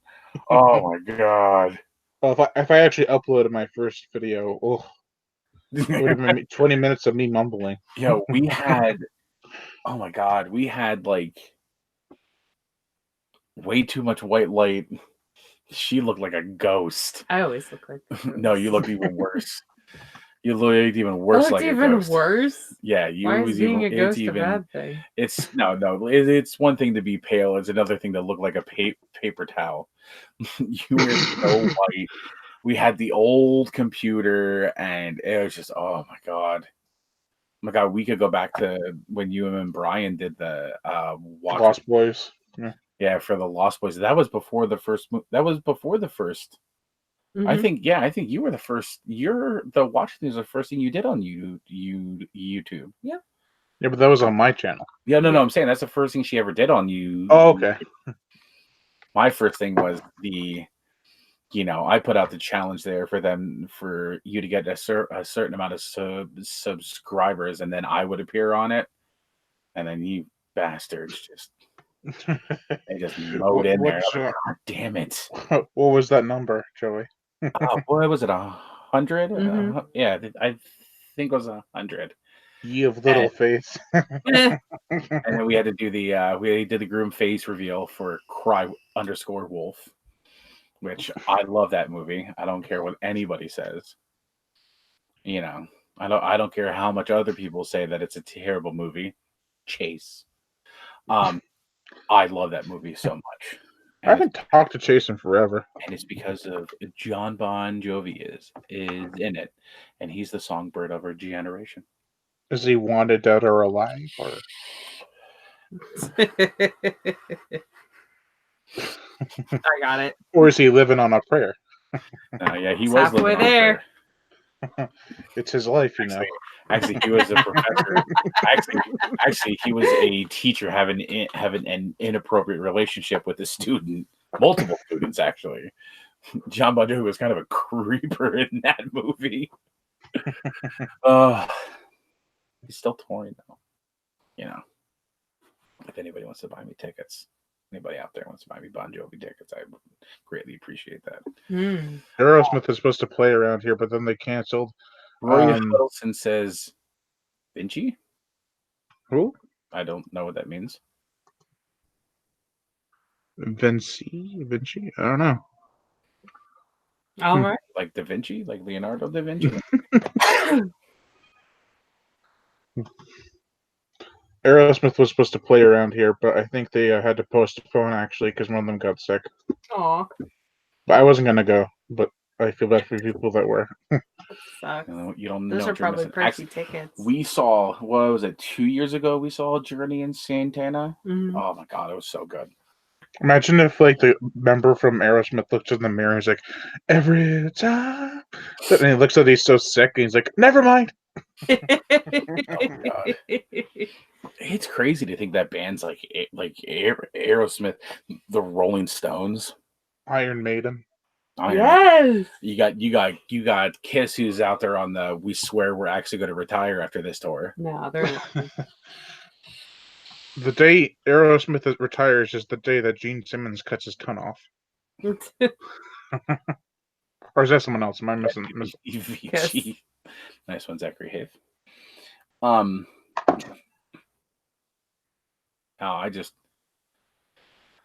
Oh my god. Well, if I actually uploaded my first video, it would have been 20 minutes of me mumbling. Yo, we had, oh my god, we had like way too much white light. She looked like a ghost. I always look like No, you looked even worse. You looked even worse. Like even a ghost. Worse. Yeah, you Why was is being even. a ghost It's even. A bad thing? It's no. It's one thing to be pale. It's another thing to look like a paper towel. You were so white. We had the old computer, and it was just, oh my god. Oh my god, we could go back to when you and Brian did the Lost Boys. Yeah, for the Lost Boys. That was before the first. That was before the first. Mm-hmm. I think you were the first. The watching was the first thing you did on YouTube. Yeah. Yeah, but that was on my channel. Yeah, no. I'm saying that's the first thing she ever did on you. Oh, okay. My first thing was I put out the challenge there for you to get a certain amount of subscribers, and then I would appear on it, and then you bastards just they just mowed in there. God damn it! What was that number, Joey? Boy, was it 100? Mm-hmm. Yeah, I think it was 100. You have little faith. And then we had to do we did the groom face reveal for Cry_Wolf. Which I love that movie. I don't care what anybody says. I don't care how much other people say that it's a terrible movie. Chase. I love that movie so much. I haven't talked to Chase in forever. And it's because of John Bon Jovi is in it. And he's the songbird of our generation. Is he wanted, dead, or alive? Or I got it. or is he living on a prayer? Yeah, he It's was halfway living on there. there. It's his life, you know. Actually, he was a professor. Actually, he was a teacher having an inappropriate relationship with a student, multiple students actually. John Bon Jovi was kind of a creeper in that movie. He's still touring though. You know, if anybody wants to buy me tickets, anybody out there wants to buy me Bon Jovi tickets, I would greatly appreciate that. Aerosmith is supposed to play around here, but then they canceled. Roy Huddleston says, Vinci? Who? I don't know what that means. Vinci? I don't know. All right. Like Da Vinci? Like Leonardo da Vinci? Aerosmith was supposed to play around here, but I think they had to postpone actually because one of them got sick. Aw. But I wasn't gonna go, but I feel bad for people that were. Sucks. You don't Those know are probably pricey tickets. We saw, what was it, 2 years ago? We saw Journey in Santana. Oh my god, it was so good. Imagine if like the member from Aerosmith looks in the mirror and he's like, every time, and he looks at he's so sick and he's like, never mind. Oh god, it's crazy to think that bands like Aerosmith, the Rolling Stones, Iron Maiden. Yes. You got Kiss, who's out there on the we swear we're actually going to retire after this tour. No, they're not. The day Aerosmith retires is the day that Gene Simmons cuts his tongue off. Or is that someone else? Am I missing? Yes. Nice one, Zachary Have. I just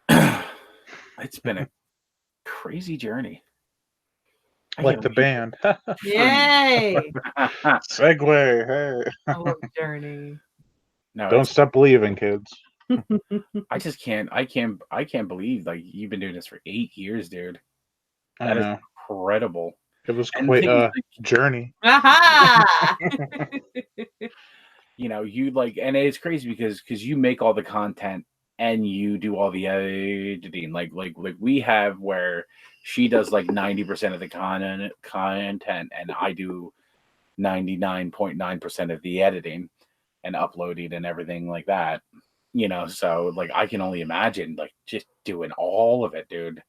it's been a crazy journey. Like the band. Yay! Segway, hey. I love Journey. No, Don't stop believing, kids. I just can't. I can't believe like you've been doing this for 8 years, dude. That is incredible. It was quite a journey. Aha! You know, you like, and it's crazy because you make all the content and you do all the editing. Like we have where she does like 90% of the content, and I do 99.9% of the editing and uploading and everything like that. You know, so like I can only imagine like just doing all of it, dude,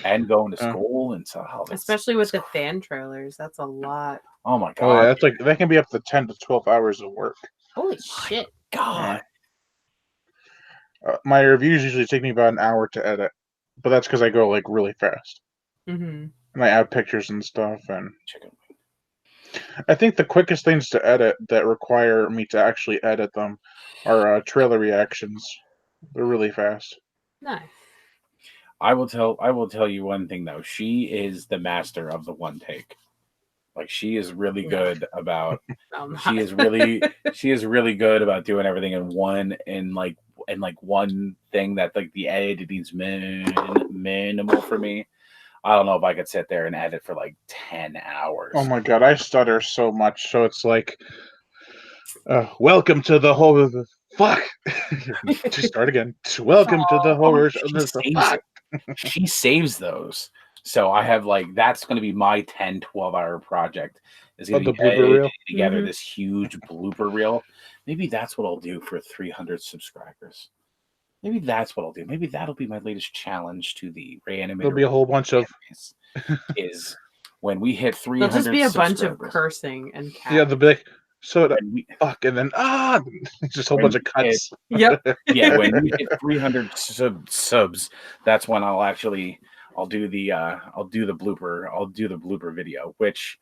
and going to school and so. Especially with the fan trailers, that's a lot. Oh my god! Oh yeah, that's like that can be up to 10 to 12 hours of work. Holy shit! God. My reviews usually take me about an hour to edit, but that's because I go like really fast. Mm-hmm. And I add pictures and stuff, and I think the quickest things to edit that require me to actually edit them are trailer reactions. They're really fast. Nice. I will tell you one thing though. She is the master of the one take. Like she is really good about. She is really good about doing everything in one one thing that like the editing's minimal for me. I don't know if I could sit there and edit for like 10 hours. Oh my god, I stutter so much. So it's like, welcome to the whole fuck. Just start again. Welcome to the horrors of this fuck. She saves those. So I have like that's going to be my 10-12 hour project. Is going to be editing together this huge blooper reel. Maybe that's what I'll do for 300 subscribers. Maybe that's what I'll do. Maybe that'll be my latest challenge to the Reanimator. There'll be a whole bunch of is when we hit 300. There'll just be a bunch of cursing and cat. Yeah, they'll be like, so fuck, and then just a whole bunch of cuts. Yep. Yeah, when we hit 300 subs, that's when I'll do the blooper. I'll do the blooper video, which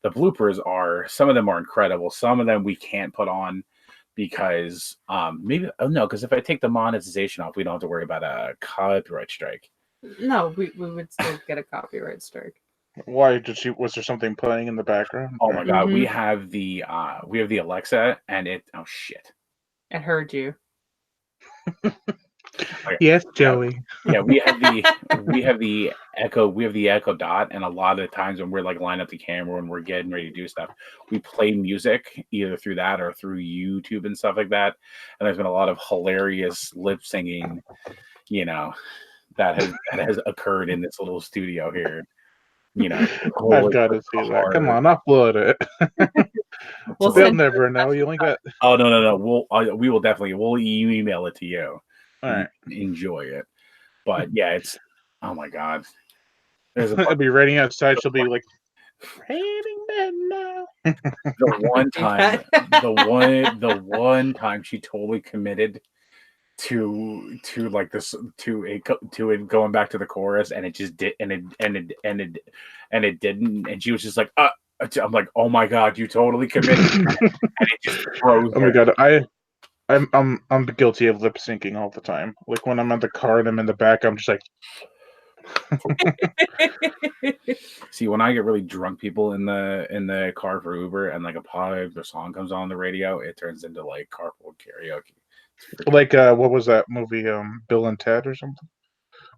the bloopers are, some of them are incredible. Some of them we can't put on because because if I take the monetization off, we don't have to worry about a copyright strike. No, we would still get a copyright strike. Why was there something playing in the background? Oh my god, we have the Alexa and it shit. It heard you. Yes, Joey. Yeah, we have the Echo Dot, and a lot of the times when we're like lining up the camera and we're getting ready to do stuff, we play music either through that or through YouTube and stuff like that. And there's been a lot of hilarious lip singing, that has occurred in this little studio here. You know, I've got to see that. Come on, upload it. We'll They'll send never know. You only got. Oh no! We will definitely email it to you. All right. Enjoy it. But yeah, it's oh my god. There's I'll be writing outside. She'll be like, "Raining men now." the one time she totally committed to like this to it going back to the chorus, and it just did, and it didn't, and she was just like, I'm like, oh my god, you totally committed, and it just froze. Oh my god, I'm guilty of lip syncing all the time. Like when I'm in the car and I'm in the back, I'm just like. See, when I get really drunk, people in the car for Uber, and like a song comes on the radio, it turns into like carpool karaoke. Like what was that movie? Bill and Ted or something?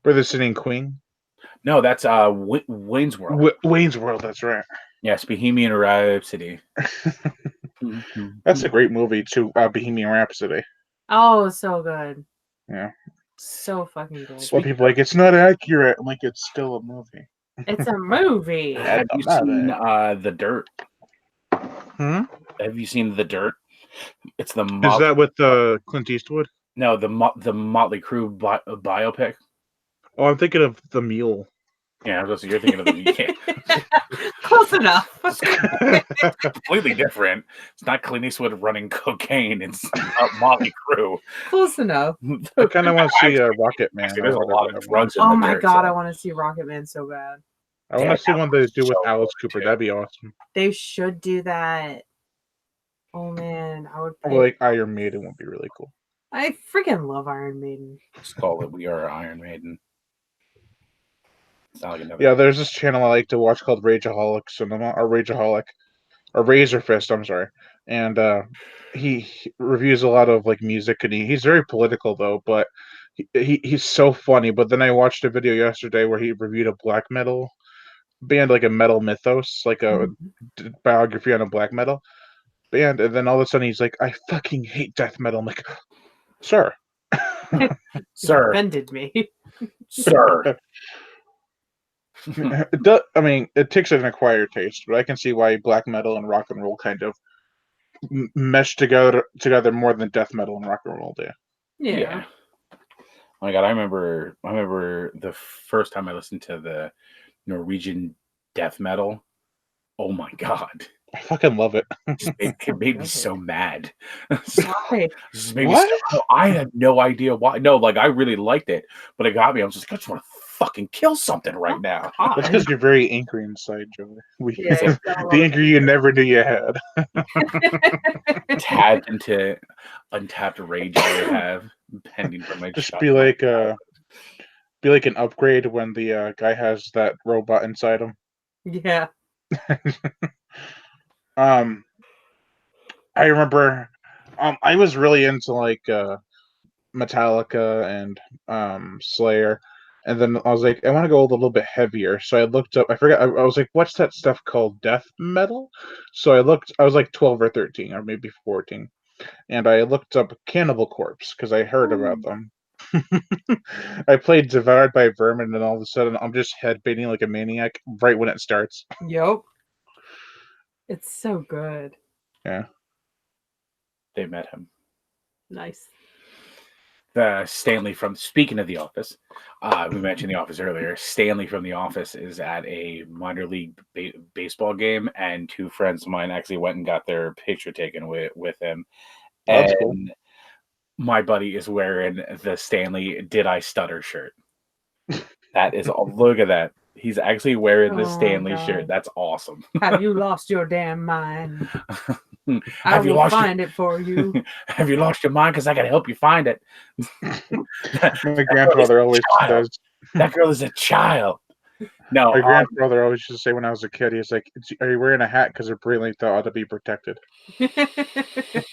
Where they're singing Queen? No, that's Wayne's World. Wayne's World. That's right. Yes, Bohemian Rhapsody. That's a great movie too. Bohemian Rhapsody. Oh, so good. Yeah. So fucking good. Well, people are like it's not accurate. I'm like it's still a movie. It's a movie. Have you seen The Dirt? Have you seen The Dirt? It's the Is that with Clint Eastwood? No, the Motley Crue biopic. Oh, I'm thinking of The Mule. Yeah, you're thinking of the Mule. Close enough. It's completely different. It's not Clint Eastwood running cocaine. It's Motley Crue. Close enough. I kind of want to see Rocket Man. There's a lot of drugs. Oh my god, I want to see Rocket Man so bad. I want to see one they do with Alice Cooper. That'd be awesome. They should do that. Oh man, I would. Like Iron Maiden would be really cool. I freaking love Iron Maiden. Just call it We Are Iron Maiden. It's not like another. Yeah, there's this channel I like to watch called Rageaholic Cinema or Rageaholic or Razor Fist. I'm sorry, and he reviews a lot of like music, and he's very political though, but he's so funny. But then I watched a video yesterday where he reviewed a black metal band, like a metal mythos, like a biography on a black metal band, and then all of a sudden he's like, I fucking hate death metal. I'm like, sir. Sir. Offended me. Sir. I mean, it takes an acquired taste, but I can see why black metal and rock and roll kind of mesh together more than death metal and rock and roll do. Yeah. Oh my god, I remember the first time I listened to the Norwegian death metal. Oh my god. I fucking love it. It made me so mad. Why? I had no idea why. No, like I really liked it, but it got me. I was just like, I just want to fucking kill something right now. That's because you're very angry inside, Joey. Yeah, the anger you never knew you had. Tapped into untapped rage I would have pending from my just be like an upgrade when the guy has that robot inside him. Yeah. I remember I was really into like Metallica and Slayer, and then I was like, I want to go a little bit heavier, so I looked up. I forgot. I was like, what's that stuff called? Death metal. So I was like 12 or 13 or maybe 14, and I looked up Cannibal Corpse because I heard about them. I played Devoured by Vermin, and all of a sudden I'm just headbanging like a maniac right when it starts. Yep. It's so good. Yeah. They met him. Nice. Stanley from, speaking of The Office, we mentioned The Office earlier. Stanley from The Office is at a minor league baseball game, and two friends of mine actually went and got their picture taken with him. That's and cool. My buddy is wearing the Stanley Did I Stutter shirt. That is, look at that. He's actually wearing the Stanley shirt. That's awesome. Have you lost your damn mind? Have you lost find it for you. Have you lost your mind? Because I can help you find it. My grandfather always says that girl is a child. No, my grandfather always used to say when I was a kid, he's like, "Are you wearing a hat? Because they're brilliant, they ought to be protected."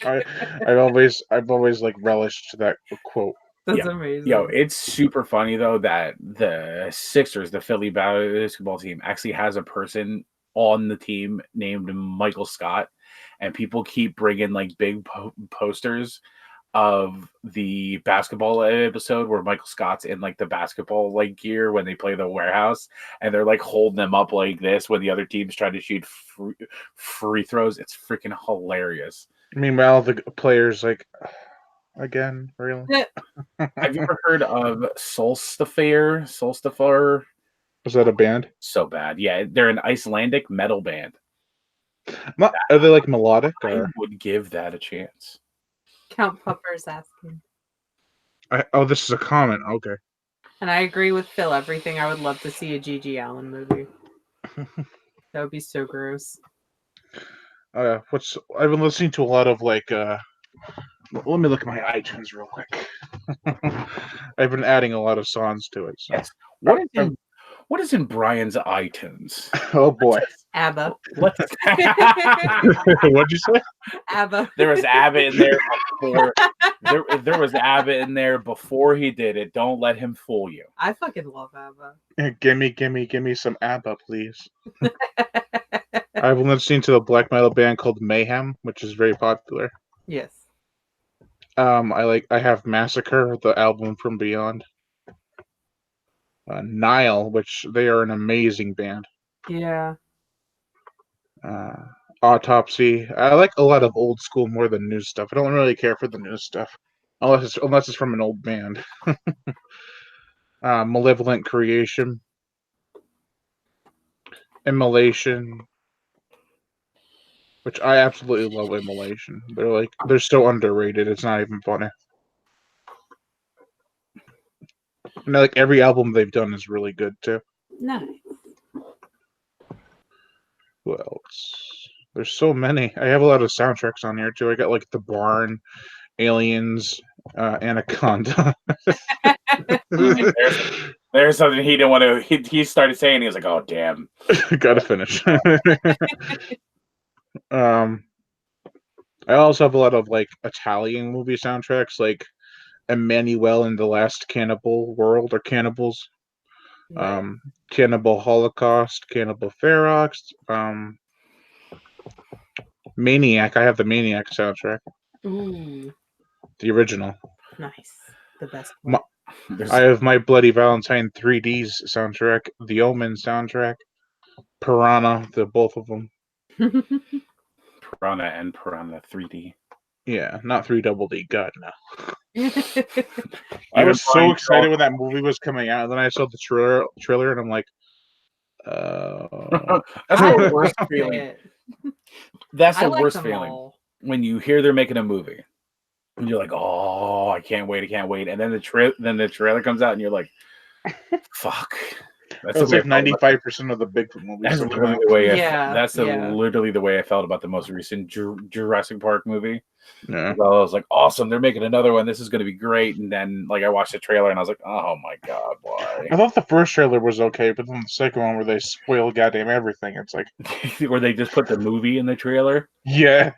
I've always like relished that quote. That's amazing. Yo, it's super funny though that the Sixers, the Philly basketball team, actually has a person on the team named Michael Scott, and people keep bringing like big posters of the basketball episode where Michael Scott's in like the basketball like gear when they play the warehouse, and they're like holding them up like this when the other team's trying to shoot free throws. It's freaking hilarious. Meanwhile, the players like, again, really? Have you ever heard of Solstifair? Solstifair? Was that a band? So bad. Yeah, they're an Icelandic metal band. Are they like melodic? I Or? would give that a chance. Count Pupper's asking. Oh, this is a comment. Okay. And I agree with Phil. Everything. I would love to see a G.G. Allen movie. That would be so gross. I've been listening to a lot of like. Let me look at my iTunes real quick. I've been adding a lot of songs to it. So. Yes. What is in Brian's iTunes? Oh boy. ABBA. What'd you say? ABBA. There was ABBA in there before. There was ABBA in there before he did it. Don't let him fool you. I fucking love ABBA. Gimme some ABBA, please. I've been listening to a black metal band called Mayhem, which is very popular. Yes. I have Massacre, the album from Beyond. Nile, which they are an amazing band. Yeah. Autopsy. I like a lot of old school more than new stuff. I don't really care for the new stuff, unless it's from an old band. Malevolent Creation, Immolation, which I absolutely love. Immolation. They're so underrated. It's not even funny. And like every album they've done is really good too. Nice. Who else? There's so many. I have a lot of soundtracks on here too. I got like The Barn, Aliens, Anaconda. There's something he didn't want to. He started saying, he was like, "Oh damn, gotta finish." I also have a lot of like Italian movie soundtracks, like Emmanuel and the Last Cannibal World, or Cannibals. Cannibal Holocaust, Cannibal Ferox, Maniac. I have the Maniac soundtrack. Ooh. The original. Nice. The best one. I have My Bloody Valentine 3D's soundtrack, the Omen soundtrack, Piranha, both of them. Piranha and Piranha 3D. Yeah, not 3DD. God, no. I was so excited when that movie was coming out, and then I saw the trailer, and I'm like, That's the worst feeling. That's the worst feeling all. when you hear they're making a movie, and you're like, "Oh, I can't wait! And then the trailer comes out, and you're like, "Fuck." That's like 95% of the big movies. That's literally the way. That's literally the way I felt about the most recent Jurassic Park movie. Yeah. I was like, awesome, they're making another one. This is going to be great. And then, like, I watched the trailer and I was like, oh my god, why? I thought the first trailer was okay, but then the second one where they spoil goddamn everything, it's like, where they just put the movie in the trailer. Yeah.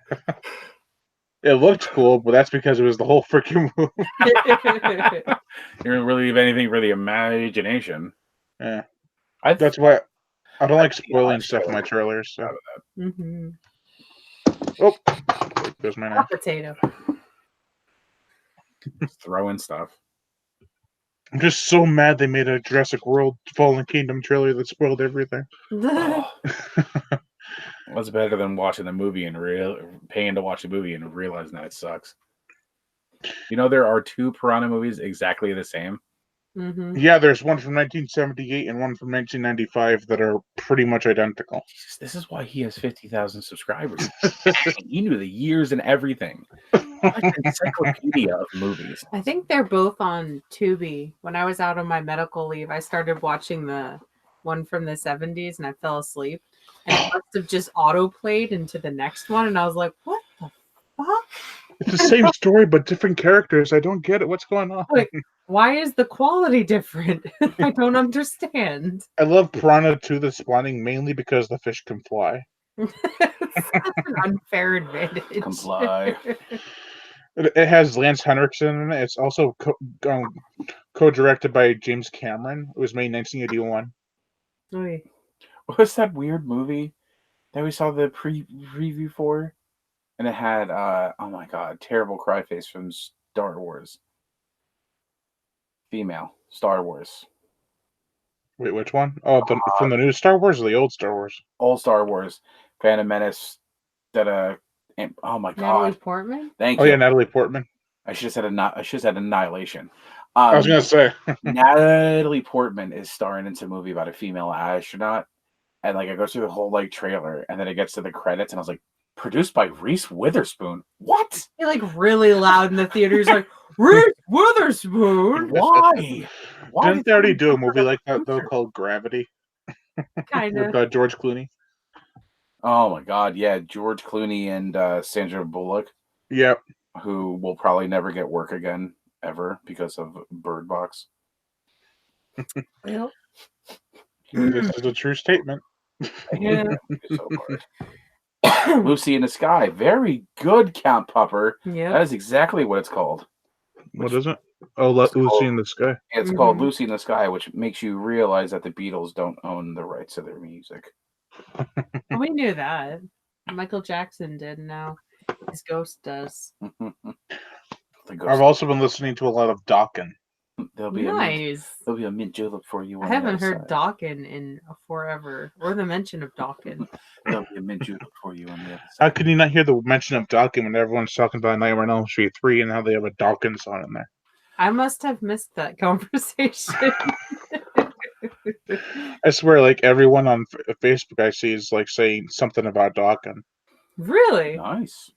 It looked cool, but that's because it was the whole freaking movie. You didn't really leave anything for the imagination. Yeah. That's why I don't like spoiling stuff in my trailers. So. Mm-hmm. Oh, there's my knife. Potato. Throwing stuff. I'm just so mad they made a Jurassic World Fallen Kingdom trailer that spoiled everything. What's better than watching the movie and paying to watch a movie and realizing that it sucks? You know, there are 2 Piranha movies exactly the same. Mm-hmm. Yeah, there's one from 1978 and one from 1995 that are pretty much identical. Jesus, this is why he has 50,000 subscribers. He knew the years and everything. Like an encyclopedia of movies. I think they're both on Tubi. When I was out on my medical leave, I started watching the one from the 70s and I fell asleep. And it must have just auto-played into the next one. And I was like, what the fuck? It's the same story, but different characters. I don't get it. What's going on? Like, why is the quality different? I don't understand. I love Piranha 2 the spawning mainly because the fish can fly. That's an unfair advantage. Comply. It has Lance Henriksen in it. It's also co-directed by James Cameron. It was made in 1981. Oy. What was that weird movie that we saw the preview for? And it had, oh my god, terrible cry face from Star Wars. Female Star Wars. Wait, which one? Oh, from the new Star Wars or the old Star Wars? Old Star Wars. Phantom Menace. Oh my Natalie god! Portman. Thank Oh you. yeah, Natalie Portman. I should have said Annihilation. I was gonna say. Natalie Portman is starring into a movie about a female astronaut, and like it goes through the whole like trailer, and then it gets to the credits, and I was like, produced by Reese Witherspoon. What? You're like really loud in the theater. He's like, Reese Witherspoon. Why? Didn't they already do a movie like that though called Gravity Kind of. with George Clooney? Oh my god, yeah, George Clooney and Sandra Bullock, Yep. who will probably never get work again ever because of Bird Box. Yep. This is a true statement. Yeah. So hard. Lucy in the Sky. Very good, Count Pupper. Yep. That is exactly what it's called. What is it? Oh, Lucy in the Sky. It's called Lucy in the Sky, which makes you realize that the Beatles don't own the rights to their music. Well, we knew that. Michael Jackson did now. His ghost does. I've also been listening to a lot of Dokken. There'll be a mint julep for you. I haven't heard Dokken in forever, or the mention of Dokken. There'll be a mint julep for you on the other side. How could you not hear the mention of Dokken when everyone's talking about Nightmare on Elm Street 3 and how they have a Dokken song in there? I must have missed that conversation. I swear, like everyone on Facebook I see is like saying something about Dokken. Really? Nice.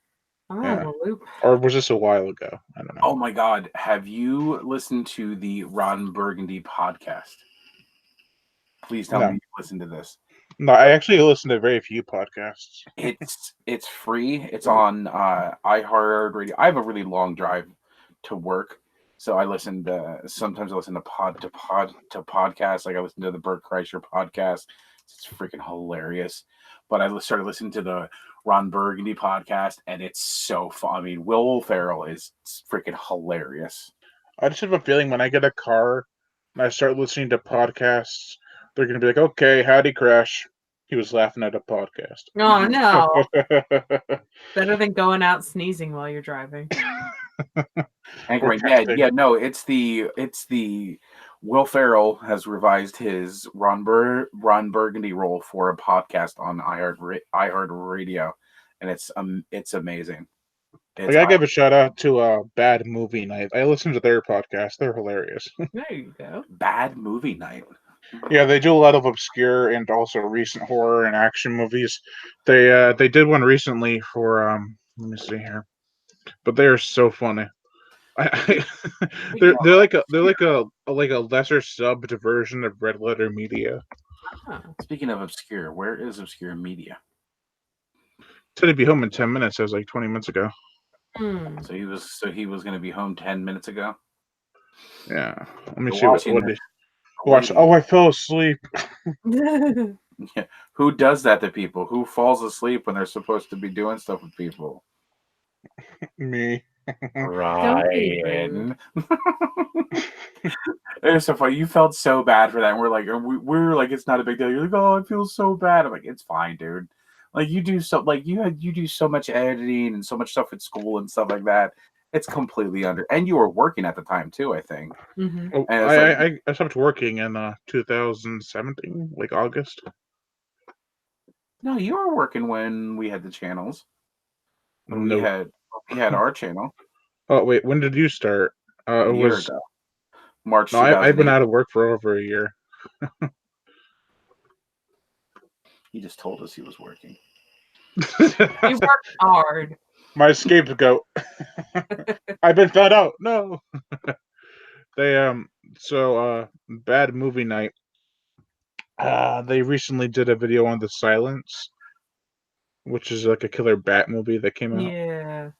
I'm out of the loop. Or was this a while ago? I don't know. Oh my god. Have you listened to the Ron Burgundy podcast? Please tell me you listened to this. No, I actually listen to very few podcasts. It's free. It's on iHeartRadio. I have a really long drive to work, so I sometimes I listen to podcasts. Like I listen to the Bert Kreischer podcast. It's freaking hilarious. But I started listening to the Ron Burgundy podcast, and it's so fun. I mean, Will Ferrell is freaking hilarious. I just have a feeling when I get a car and I start listening to podcasts, they're going to be like, okay, howdy, Crash. He was laughing at a podcast. Oh, no. Better than going out sneezing while you're driving. Anyway, no, it's the Will Ferrell has revised his Ron Burgundy role for a podcast on iHeartRadio, and it's amazing. I gotta give a shout out to Bad Movie Night. I listen to their podcast; they're hilarious. There you go. Bad Movie Night. Yeah, they do a lot of obscure and also recent horror and action movies. They did one recently for let me see here, but they are so funny. They're like a lesser subbed version of Red Letter Media. Huh. Speaking of obscure, where is Obscure Media? Said he'd be home in 10 minutes. That was like 20 minutes ago. So he was going to be home 10 minutes ago. Yeah. Let me see what did watch. Oh, I fell asleep. Yeah. Who does that to people? Who falls asleep when they're supposed to be doing stuff with people? Me. Ryan. It was so funny. You felt so bad for that. And we're like, it's not a big deal. You're like, oh, I feel so bad. I'm like, it's fine, dude. Like you do you do so much editing and so much stuff at school and stuff like that. It's completely and you were working at the time too, I think. Mm-hmm. Oh, I stopped working in 2017, like August. No, you were working when we had the channels. When no. we had our channel. Oh wait, when did you start? A year ago. March. No, I've been out of work for over a year. He just told us he was working. He worked hard. My scapegoat. I've been found out. No. They Bad Movie Night. They recently did a video on The Silence, which is like a killer bat movie that came out. Yeah.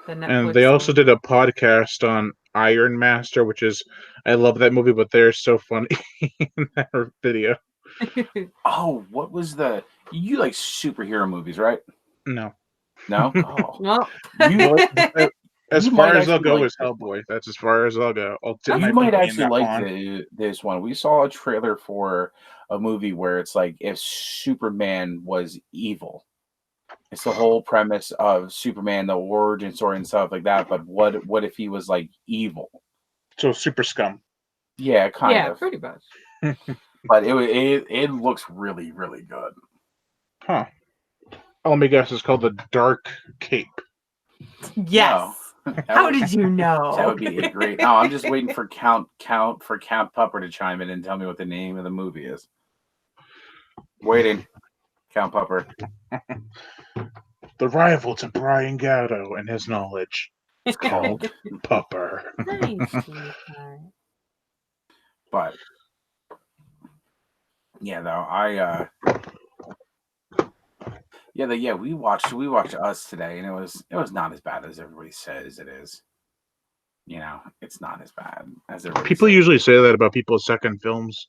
And they also did a podcast on Iron Master, which is, I love that movie, but they're so funny in that video. Oh, what was you like superhero movies, right? No. No? Oh. Well, as far as I'll go is Hellboy. That's as far as I'll go. You might actually like this one. We saw a trailer for a movie where it's like if Superman was evil. It's the whole premise of Superman, the origin story and stuff like that. But what if he was like evil? So super scum. Yeah, kind of. pretty much. But it looks really, really good. Huh. Let me guess. It's called the Dark Cape. Yes. No. How did you know? That would be great. Oh, I'm just waiting for Count Pupper to chime in and tell me what the name of the movie is. Waiting, Count Pupper. The rival to Brian Gatto and his knowledge. It's called Pupper. Nice, sweetheart. But yeah, though we watched Us today, and it was not as bad as everybody says it is. You know, it's not as bad as everybody People says. usually say that about people's second films.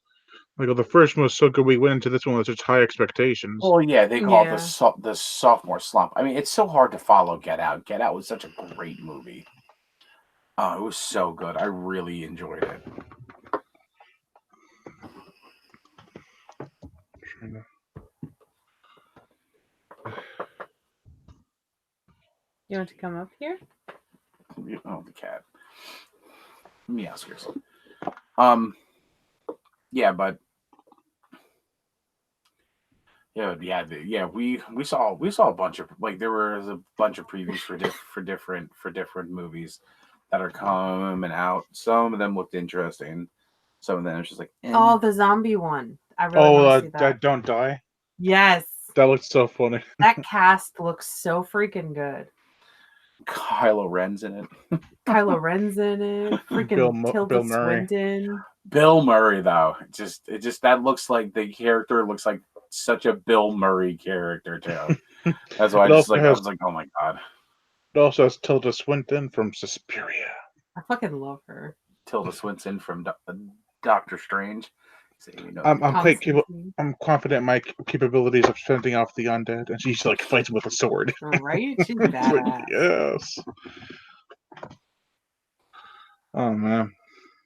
Like, oh, the first one was so good, we went into this one with such high expectations. Well, yeah, they call it the sophomore slump. I mean, it's so hard to follow Get Out. Get Out was such a great movie. Oh, it was so good. I really enjoyed it. You want to come up here? Oh, the cat. Meowskers. Yeah, but we saw a bunch of, like, there was a bunch of previews for different movies that are coming out. Some of them looked interesting. Some of them it's just like, Oh, the zombie one. I really want to see that. Don't Die. Yes. That looks so funny. That cast looks so freaking good. Kylo Ren's in it. Kylo Ren's in it. Freaking Tilda Bill Murray. Swinton. Bill Murray, though, it just that looks like the character looks like such a Bill Murray character too. That's why I was like, oh my god. It also has Tilda Swinton from Suspiria. I fucking love her. Tilda Swinton from Doctor Strange. So, you know, I'm confident in my capabilities of fending off the undead, and she's like fights with a sword. Right? She's badass. Yes. Oh man.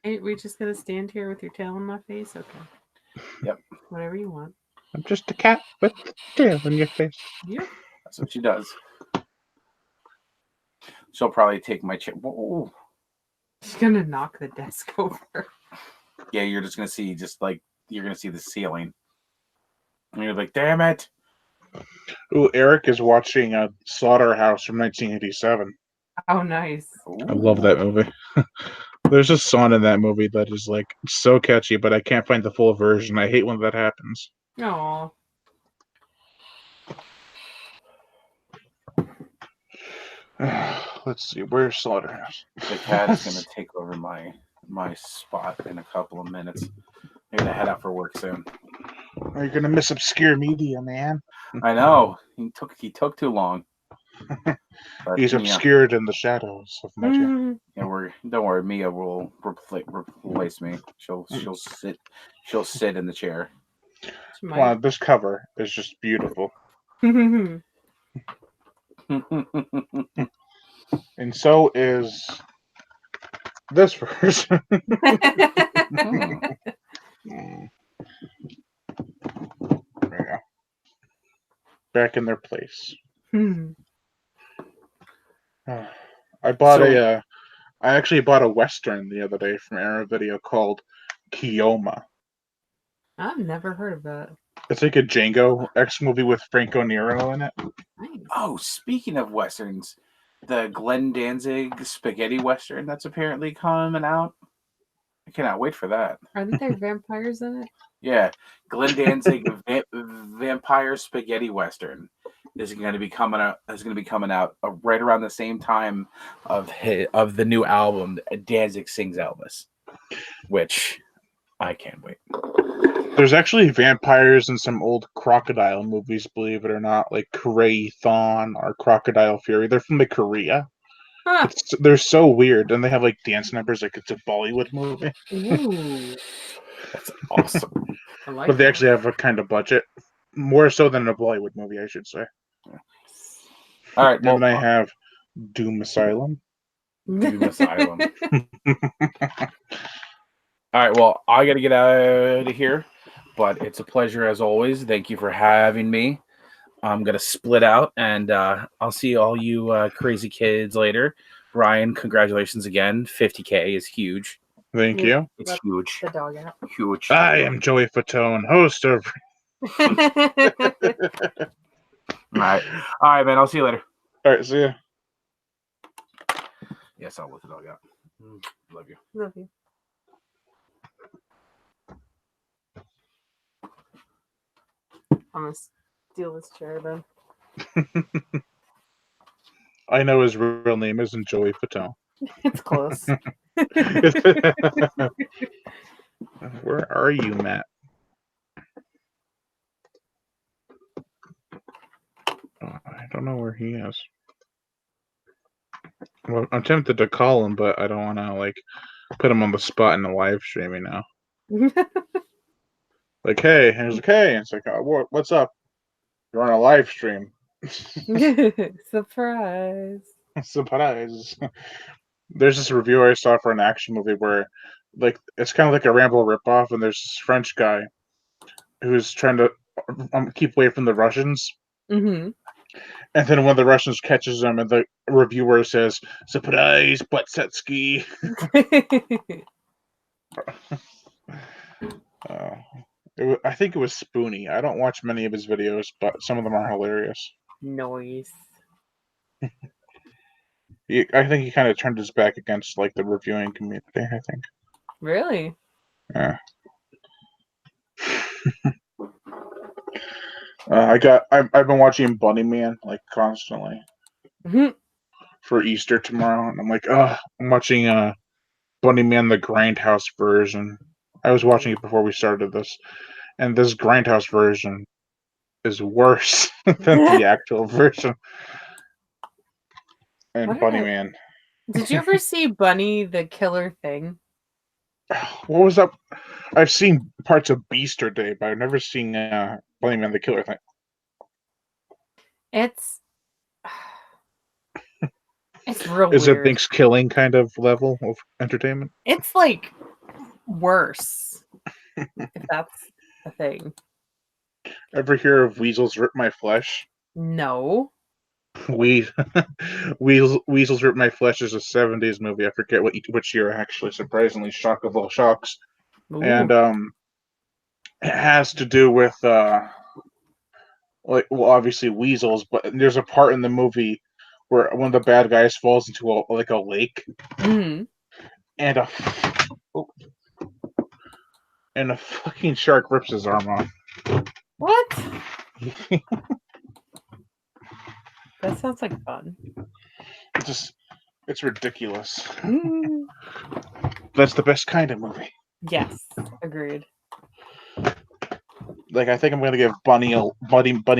Are we just gonna stand here with your tail in my face? Okay. Yep. Whatever you want. I'm just a cat with a tail in your face. Yeah. That's what she does. She'll probably take my chair. Whoa. She's gonna knock the desk over. Yeah, you're just gonna see the ceiling. And you're like, damn it. Ooh, Eric is watching Slaughterhouse from 1987. Oh, nice. Ooh. I love that movie. There's a song in that movie that is like so catchy, but I can't find the full version. I hate when that happens. Aw. Let's see, where's Slaughterhouse? The cat is gonna take over my spot in a couple of minutes. I'm gonna head out for work soon. Are you gonna miss obscure media, man? I know. He took too long. But, He's obscured in the shadows of magic. Yeah, don't worry. Mia will replace me. She'll sit in the chair. Wow, this cover is just beautiful. Hmm. And so is this version. There you go. Back in their place. I actually bought a Western the other day from Arrow Video called Keoma. I've never heard of that. It's like a Django X movie with Franco Nero in it. Nice. Oh, speaking of Westerns, the Glenn Danzig spaghetti Western that's apparently coming out. I cannot wait for that. Aren't there vampires in it? Yeah, Glenn Danzig vampire spaghetti Western is going to be coming out right around the same time of the new album Danzig Sings Elvis, which I can't wait. There's actually vampires in some old crocodile movies, believe it or not, like Ray Thon or Crocodile Fury. They're from Korea. Huh. They're so weird, and they have like dance numbers like it's a Bollywood movie. Ooh. That's awesome. I like But they that. actually have a kind of budget, more so than a Bollywood movie, I should say. All right, And then I have Doom Asylum. Doom Asylum. All right, well, I got to get out of here, but it's a pleasure as always. Thank you for having me. I'm gonna split out, and I'll see all you crazy kids later. Ryan, congratulations again. 50K is huge. Thank you. It's Let huge. the dog out. Huge. I am Joey Fatone, host of. All right, man. I'll see you later. All right, see ya. Yes, I'll let the dog out. Love you. Love you. I'm gonna steal this chair then. I know his real name isn't Joey Fatone. It's close. Where are you, Matt? Oh, I don't know where he is. Well, I'm tempted to call him, but I don't want to like put him on the spot in the live streaming now. Like, hey, and he's like, hey, and it's like, oh, what's up? You're on a live stream. Surprise. Surprise. There's this review I saw for an action movie where, like, it's kind of like a Rambo ripoff, and there's this French guy who's trying to keep away from the Russians. Mm-hmm. And then one of the Russians catches him, and the reviewer says, "Surprise, Butsetsky." I think it was Spoonie. I don't watch many of his videos, but some of them are hilarious. Noise. I think he kind of turned his back against like the reviewing community. I think. Really? Yeah. I've been watching Bunny Man like constantly Mm-hmm. for Easter tomorrow, and I'm like, I'm watching Bunny Man the Grindhouse version. I was watching it before we started this, and this Grindhouse version is worse than the actual version. And What Bunny are- Man, Did you ever see Bunny the Killer Thing? what was that? I've seen parts of Beaster Day, but I've never seen Bunny Man the Killer Thing. It's real Is it weird. Thanks Killing kind of level of entertainment? It's like worse, if that's a thing. Ever hear of Weasels Rip My Flesh? No. Weasels Rip My Flesh is a 70s movie. I forget which year, actually, surprisingly. Shock of all shocks. Ooh. And it has to do with obviously weasels, but there's a part in the movie where one of the bad guys falls into a lake, Mm-hmm. and a fucking shark rips his arm off. What? That sounds like fun. It's ridiculous. Mm. That's the best kind of movie. Yes, agreed. Like, I think I'm gonna give Bunny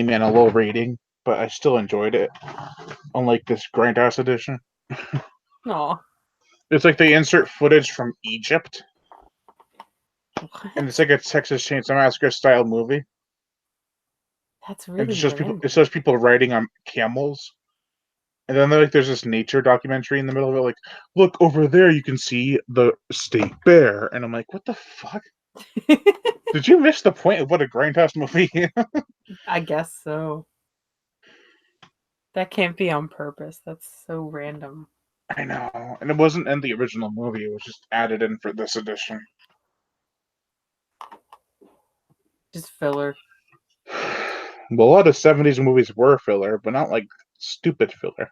Man a low rating, but I still enjoyed it. Unlike this Grindhouse edition. Aw. It's like they insert footage from Egypt, What? and it's like a Texas Chainsaw Massacre style movie. That's And really it shows random. people riding on camels. And then there's this nature documentary in the middle of it, like, look over there, you can see the state bear. And I'm like, what the fuck? Did you miss the point of what a Grindhouse movie is? I guess so. That can't be on purpose. That's so random. I know. And it wasn't in the original movie, it was just added in for this edition. Just filler. Well, a lot of 70s movies were filler, but not like stupid filler.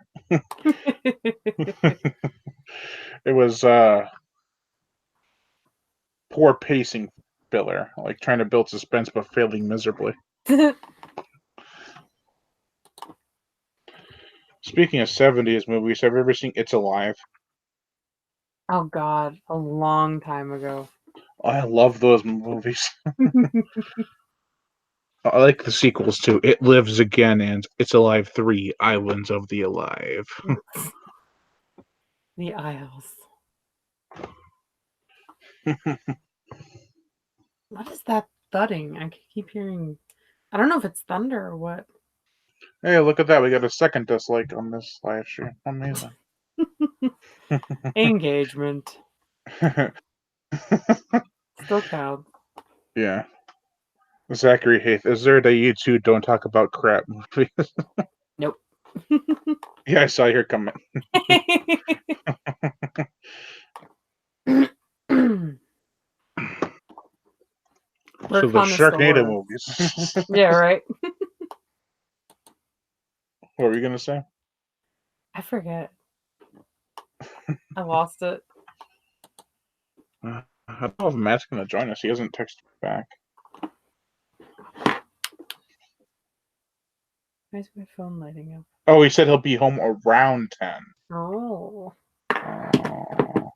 It was poor pacing filler, like trying to build suspense but failing miserably. Speaking of 70s movies, have you ever seen It's Alive? Oh God, a long time ago. I love those movies. I like the sequels too. It Lives Again and It's Alive 3, Islands of the Alive. The Isles. What is that thudding? I keep hearing. I don't know if it's thunder or what. Hey, look at that. We got a second dislike on this live stream. Amazing. Engagement. Still counts. Yeah. Zachary Haith, is there a day you two don't talk about crap movies? Nope. Yeah, I saw your comment. We're So the Sharknado connoisseurs. movies. Yeah, right. What were you gonna say? I forget. I lost it. I don't know if Matt's gonna join us. He hasn't texted back. Why is my phone lighting up? Oh, he said he'll be home around 10. Oh. Oh.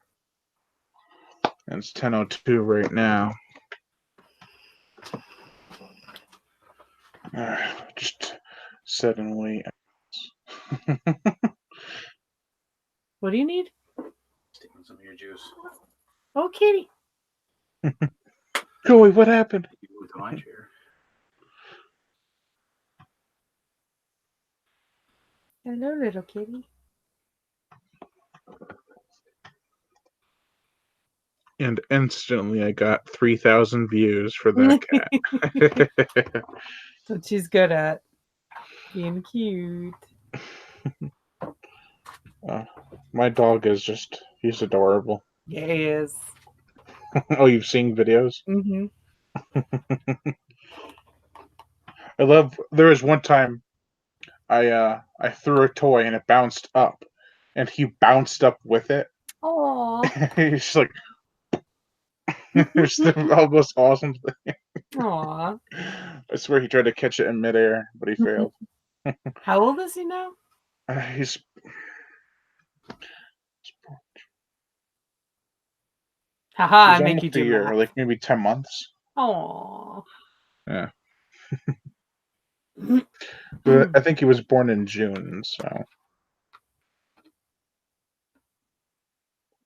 And it's 10:02 right now. Just sit and wait. What do you need? Stealing some of your juice. Oh, kitty. Joey, what happened? You moved to my chair. Hello, little kitty. And instantly I got 3,000 views for that cat. That's what she's good at. Being cute. My dog is he's adorable. Yeah, he is. Oh, you've seen videos? Mm-hmm. There was one time I threw a toy and it bounced up. And he bounced up with it. Aww. He's just like it's the most awesome thing. Aww. I swear he tried to catch it in midair, but he failed. How old is he now? He's Haha, I make almost you a do year, math. like maybe 10 months. Aww. Yeah. But I think he was born in June, so.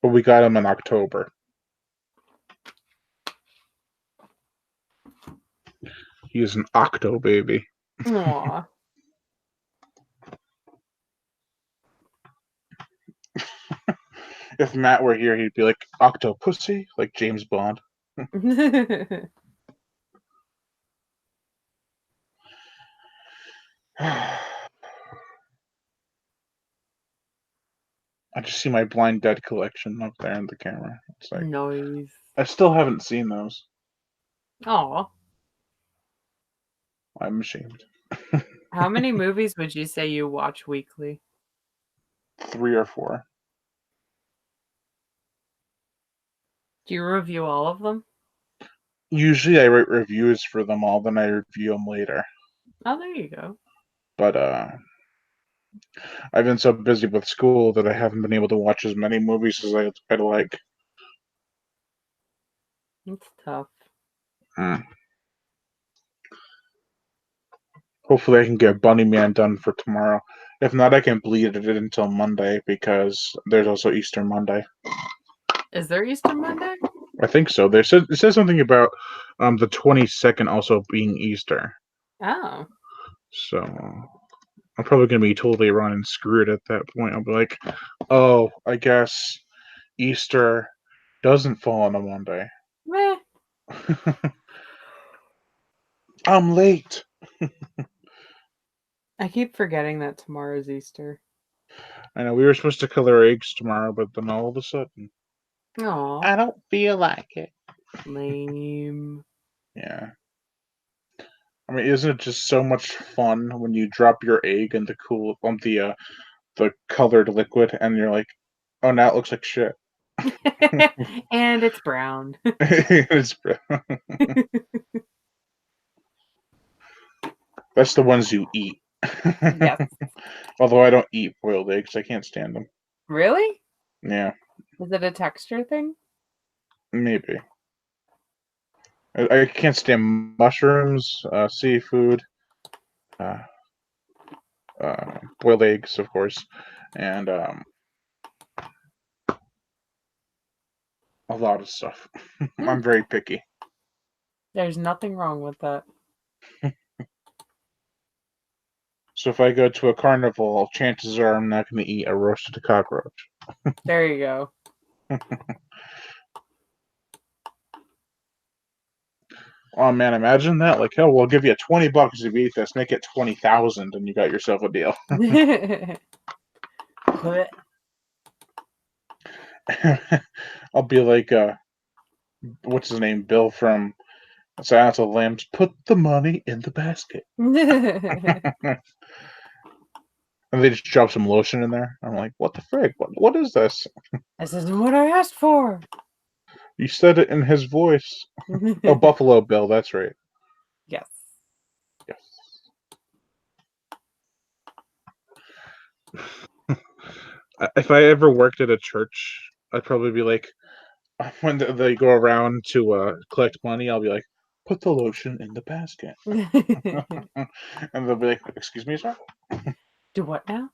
But we got him in October. He's an octo baby. Aww. If Matt were here, he'd be like, Octopussy? Like James Bond. I just see my Blind Dead collection up there in the camera. It's like Noise. I still haven't seen those. Aw. I'm ashamed. How many movies would you say you watch weekly? 3 or 4. Do you review all of them? Usually I write reviews for them all, then I review them later. Oh, there you go. But I've been so busy with school that I haven't been able to watch as many movies as I'd like. It's tough. Hopefully I can get Bunny Man done for tomorrow. If not, I can bleed it until Monday because there's also Easter Monday. Is there Easter Monday? I think so. It says something about the 22nd also being Easter. Oh. So I'm probably going to be totally wrong and screwed at that point. I'll be like, oh, I guess Easter doesn't fall on a Monday. Meh. I'm late. I keep forgetting that tomorrow's Easter. I know we were supposed to color eggs tomorrow, but then all of a sudden, Aw. I don't feel like it. Lame. Yeah. I mean, isn't it just so much fun when you drop your egg in the colored liquid and you're like, oh, now it looks like shit. And it's brown. It's, that's the ones you eat. Yes. Although I don't eat boiled eggs, I can't stand them. Really? Yeah, Is it a texture thing? maybe. I can't stand mushrooms, seafood, boiled eggs, of course, and a lot of stuff. I'm very picky. There's nothing wrong with that. So if I go to a carnival, chances are I'm not going to eat a roasted cockroach. There you go. Oh man, imagine that! Like, hell, we'll give you $20 if you eat this. Make it 20,000, and you got yourself a deal. I'll be like, what's his name? Bill from Silence of the Lambs. Put the money in the basket, and they just drop some lotion in there. I'm like, what the frig? What is this? This isn't what I asked for. You said it in his voice. Oh, Buffalo Bill. That's right. Yes. Yes. If I ever worked at a church, I'd probably be like, when they go around to collect money, I'll be like, put the lotion in the basket. And they'll be like, excuse me, sir? Do what now?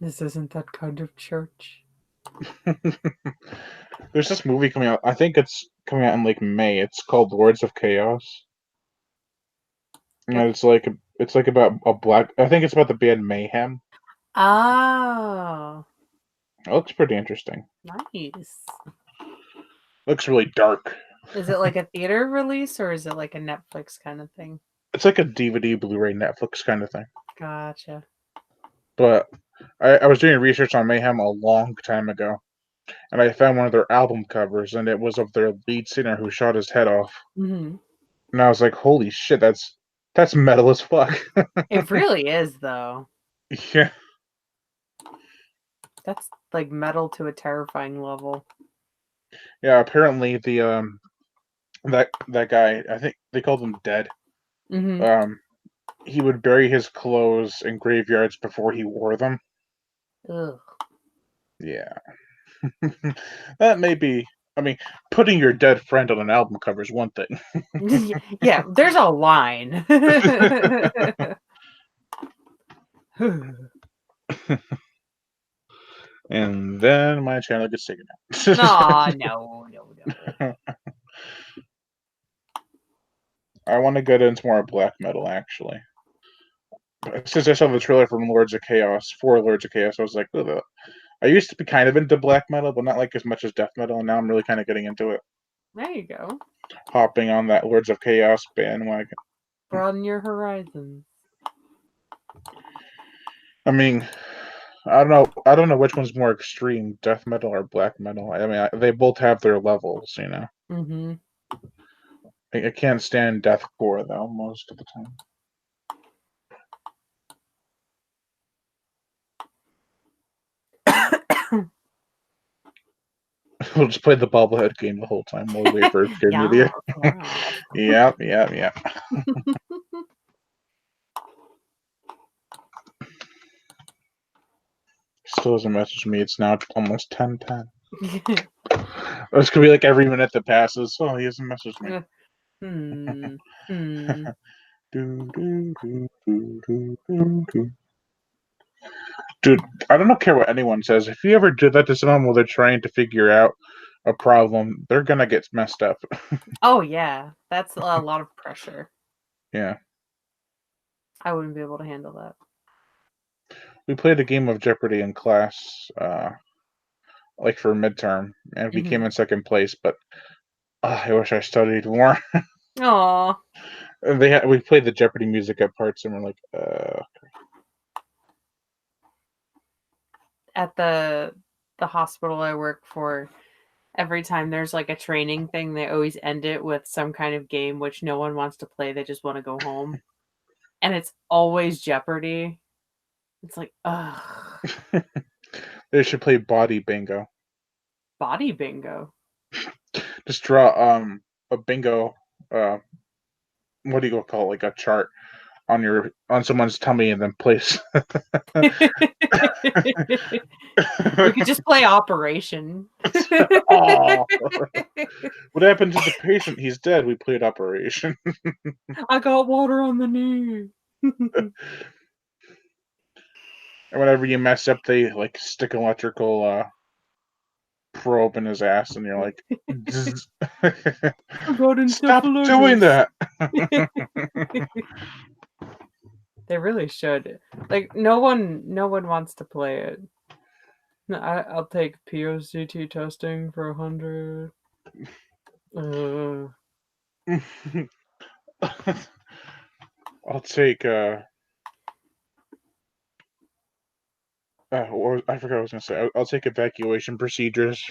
This isn't that kind of church. There's this movie coming out. I think it's coming out in like May. It's called Lords of Chaos. And it's like about a black. I think it's about the band Mayhem. Oh, It looks pretty interesting. nice. Looks really dark. Is it like a theater release or is it like a Netflix kind of thing? It's like a DVD, Blu-ray, Netflix kind of thing. Gotcha. But I was doing research on Mayhem a long time ago, and I found one of their album covers, and it was of their lead singer who shot his head off. Mm-hmm. And I was like, "Holy shit, that's metal as fuck." It really is, though. Yeah, That's like metal to a terrifying level. yeah. Apparently, the that guy, I think they called him Dead. Mm-hmm. He would bury his clothes in graveyards before he wore them. Ugh. Yeah, that may be. I mean, putting your dead friend on an album cover is one thing. Yeah, there's a line. And then my channel gets taken out. Aw, no. I want to get into more black metal, actually. Since I saw the trailer from Lords of Chaos, for Lords of Chaos, I was like, ugh. I used to be kind of into black metal, but not like as much as death metal, and now I'm really kind of getting into it. There you go. Hopping on that Lords of Chaos bandwagon. Broaden your horizons. I mean, I don't know which one's more extreme, death metal or black metal. I mean, they both have their levels, you know. Mm-hmm. I can't stand deathcore though most of the time. We'll just play the bobblehead game the whole time while we wait for good media. Yeah. Still doesn't message me. It's now almost 10:10. It's gonna be like every minute that passes. Oh, he hasn't messaged me. Dude, I don't care what anyone says. If you ever do that to someone while they're trying to figure out a problem, they're gonna get messed up. Oh yeah, that's a lot of pressure. Yeah. I wouldn't be able to handle that. We played a game of Jeopardy in class, like for midterm, and we came in second place. But I wish I studied more. Aw. We played the Jeopardy music at parts, and we're like, At the hospital I work for, every time there's like a training thing, they always end it with some kind of game which no one wants to play. They just want to go home. And it's always Jeopardy. It's like, ugh. They should play Body Bingo. Body bingo. Just draw a bingo. What do you call it? Like a chart on someone's tummy, and then place. We could just play Operation. Oh. What happened to the patient? He's dead. We played Operation. I got water on the knee. And whenever you mess up, they like stick an electrical probe in his ass, and you're like, stop doing that. They really should. Like no one wants to play it. I'll take POCT testing for 100. I'll take I forgot what I was gonna say. I'll take evacuation procedures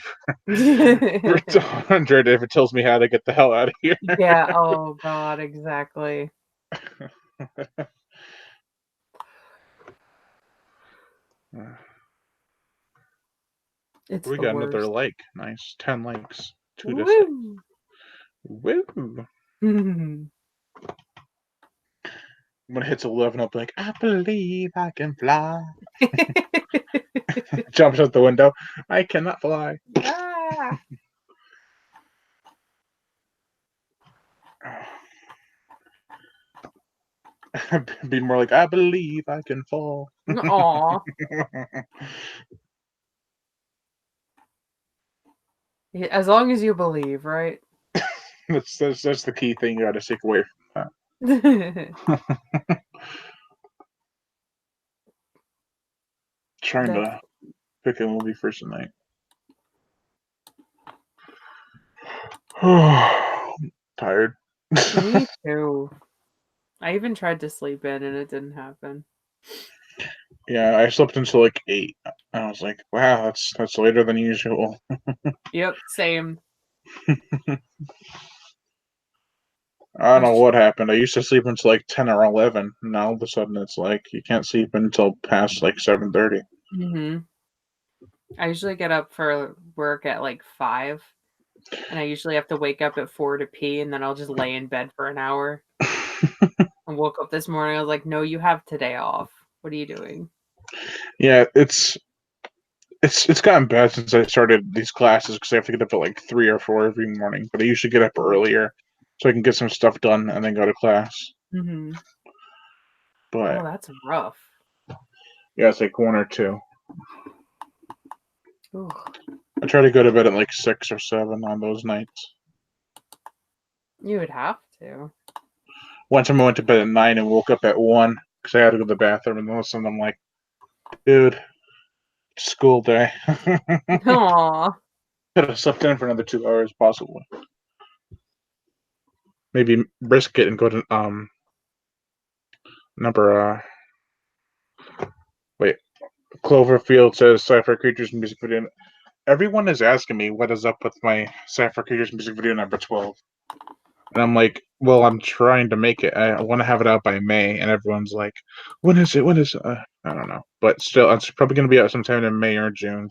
for 200 if it tells me how to get the hell out of here. Yeah. Oh God. Exactly. It's We the got another worst. like. Nice. 10 likes. 2 to 6. Woo. Woo! When it hits 11, I'll be like, I believe I can fly. Jumps out the window. I cannot fly. Ah. Be more like, I believe I can fall. Aw. As long as you believe, right? That's the key thing you got to take away from that. Trying to pick a movie for tonight. Tired. Me too. I even tried to sleep in and it didn't happen. Yeah, I slept until like 8. I was like, wow, that's later than usual. Yep, same. I don't know what happened. I used to sleep until like 10 or 11. Now all of a sudden it's like you can't sleep until past like 7:30. Mm-hmm. I usually get up for work at like 5, and I usually have to wake up at 4 to pee, and then I'll just lay in bed for an hour. I woke up this morning, I was like, no, you have today off. What are you doing? Yeah, it's gotten bad since I started these classes because I have to get up at like 3 or 4 every morning. But I usually get up earlier so I can get some stuff done and then go to class. Mm-hmm. But Oh, that's rough. yeah, it's like 1 or 2. Ooh. I try to go to bed at like 6 or 7 on those nights. You would have to. One time I went to bed at 9 and woke up at 1 because I had to go to the bathroom, and all of a sudden I'm like, dude, school day. Aw. Could have slept in for another 2 hours, possibly. Maybe risk it and go to number wait. Cloverfield says Cypher Creatures music video. Everyone is asking me what is up with my Cypher Creatures music video number 12. And I'm like, well, I'm trying to make it. I want to have it out by May, and everyone's like, when is it? When is it? I don't know. But still, it's probably going to be out sometime in May or June.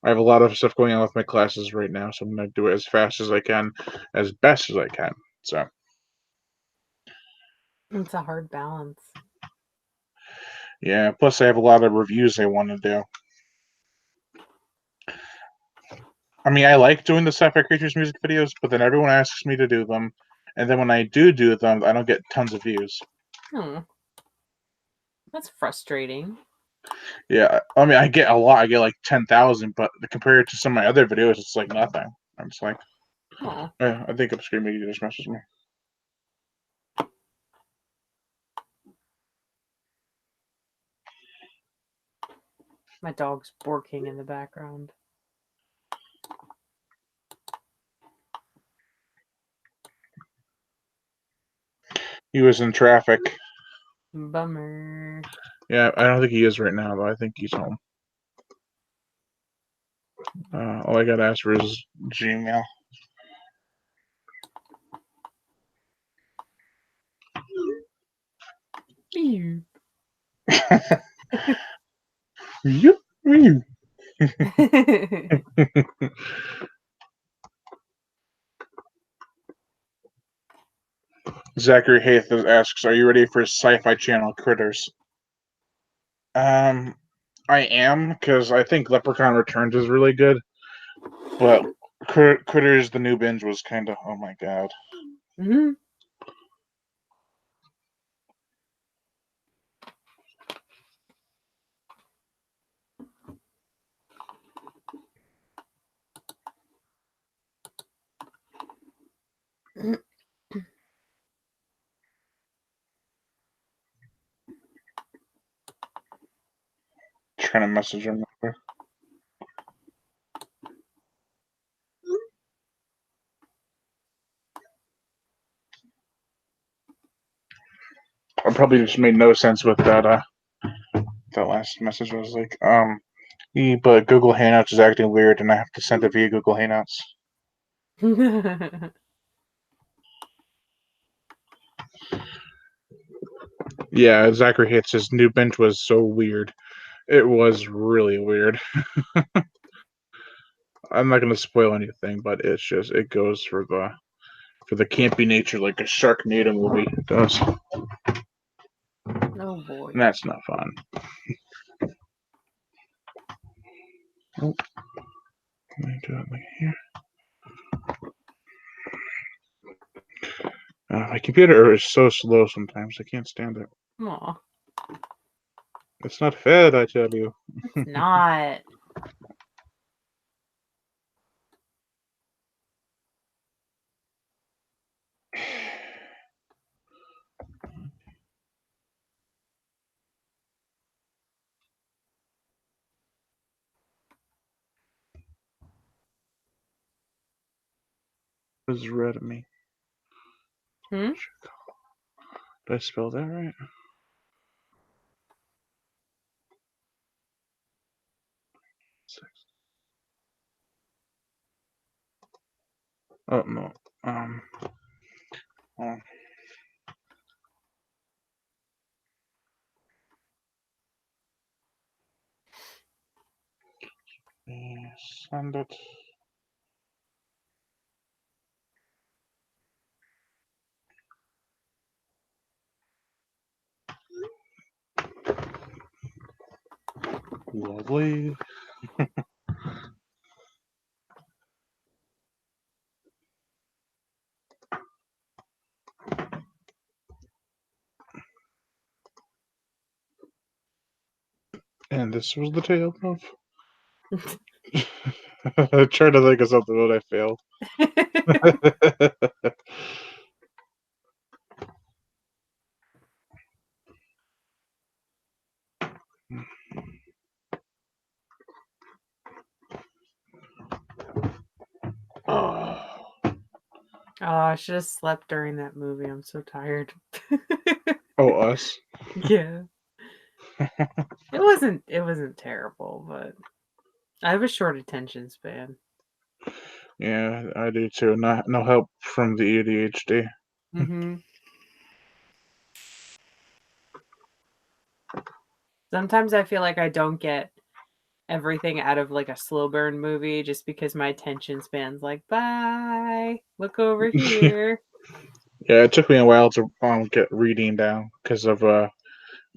I have a lot of stuff going on with my classes right now, so I'm going to do it as fast as I can, as best as I can. So, It's a hard balance. yeah. Plus, I have a lot of reviews I want to do. I mean, I like doing the Sci-Fi Creatures music videos, but then everyone asks me to do them, and then when I do them, I don't get tons of views. That's frustrating. Yeah, I mean, I get a lot. I get like 10,000, but compared to some of my other videos, it's like nothing. I'm just like, Oh. I think Upscreen Media just messaged me. My dog's barking in the background. He was in traffic. Bummer. Yeah, I don't think he is right now, though. I think he's home. All I got to ask for is Gmail. Ew. Zachary Haith asks, "Are you ready for Sci-Fi Channel Critters?" I am, because I think Leprechaun Returns is really good, but Critters: The New Binge was kind of, oh my god. Mm-hmm. Trying to message him. probably just made no sense with that that last message. I was like, but Google Hangouts is acting weird, and I have to send it via Google Hangouts. Yeah, Zachary Hits his new bench was so weird. It was really weird. I'm not going to spoil anything, but it's just it goes for the campy nature like a Sharknado movie does. Oh boy. And that's not fun. Oh, let me do it like here. My computer is so slow sometimes. I can't stand it. Aw, It's not fair, I tell you. it's not. What is red of me? Hmm? Did I spell that right? Oh no. Oh. Send it. Lovely. And this was the tale of. I tried to think of something, but I failed. Oh. Oh, I should have slept during that movie. I'm so tired. Oh, us. Yeah. It wasn't terrible, but I have a short attention span. Yeah, I do too. No help from the ADHD. Mm-hmm. Sometimes I feel like I don't get everything out of like a slow burn movie just because my attention span's like, bye, look over here. Yeah, it took me a while to get reading down because of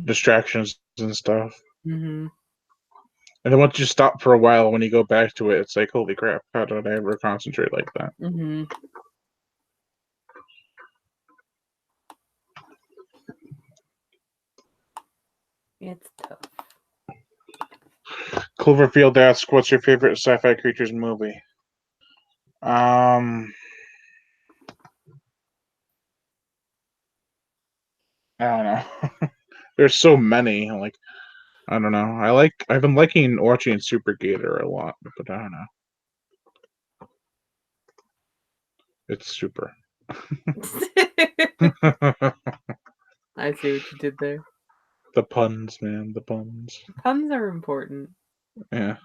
distractions and stuff. Mm-hmm. And then once you stop for a while, when you go back to it, it's like, holy crap! How did I ever concentrate like that? Mm-hmm. It's tough. Cloverfield asks, "What's your favorite sci-fi creatures movie?" I don't know. There's so many. Like, I don't know. I've been liking watching Super Gator a lot, but I don't know. It's super. I see what you did there. The puns, man. The puns. Puns are important. Yeah.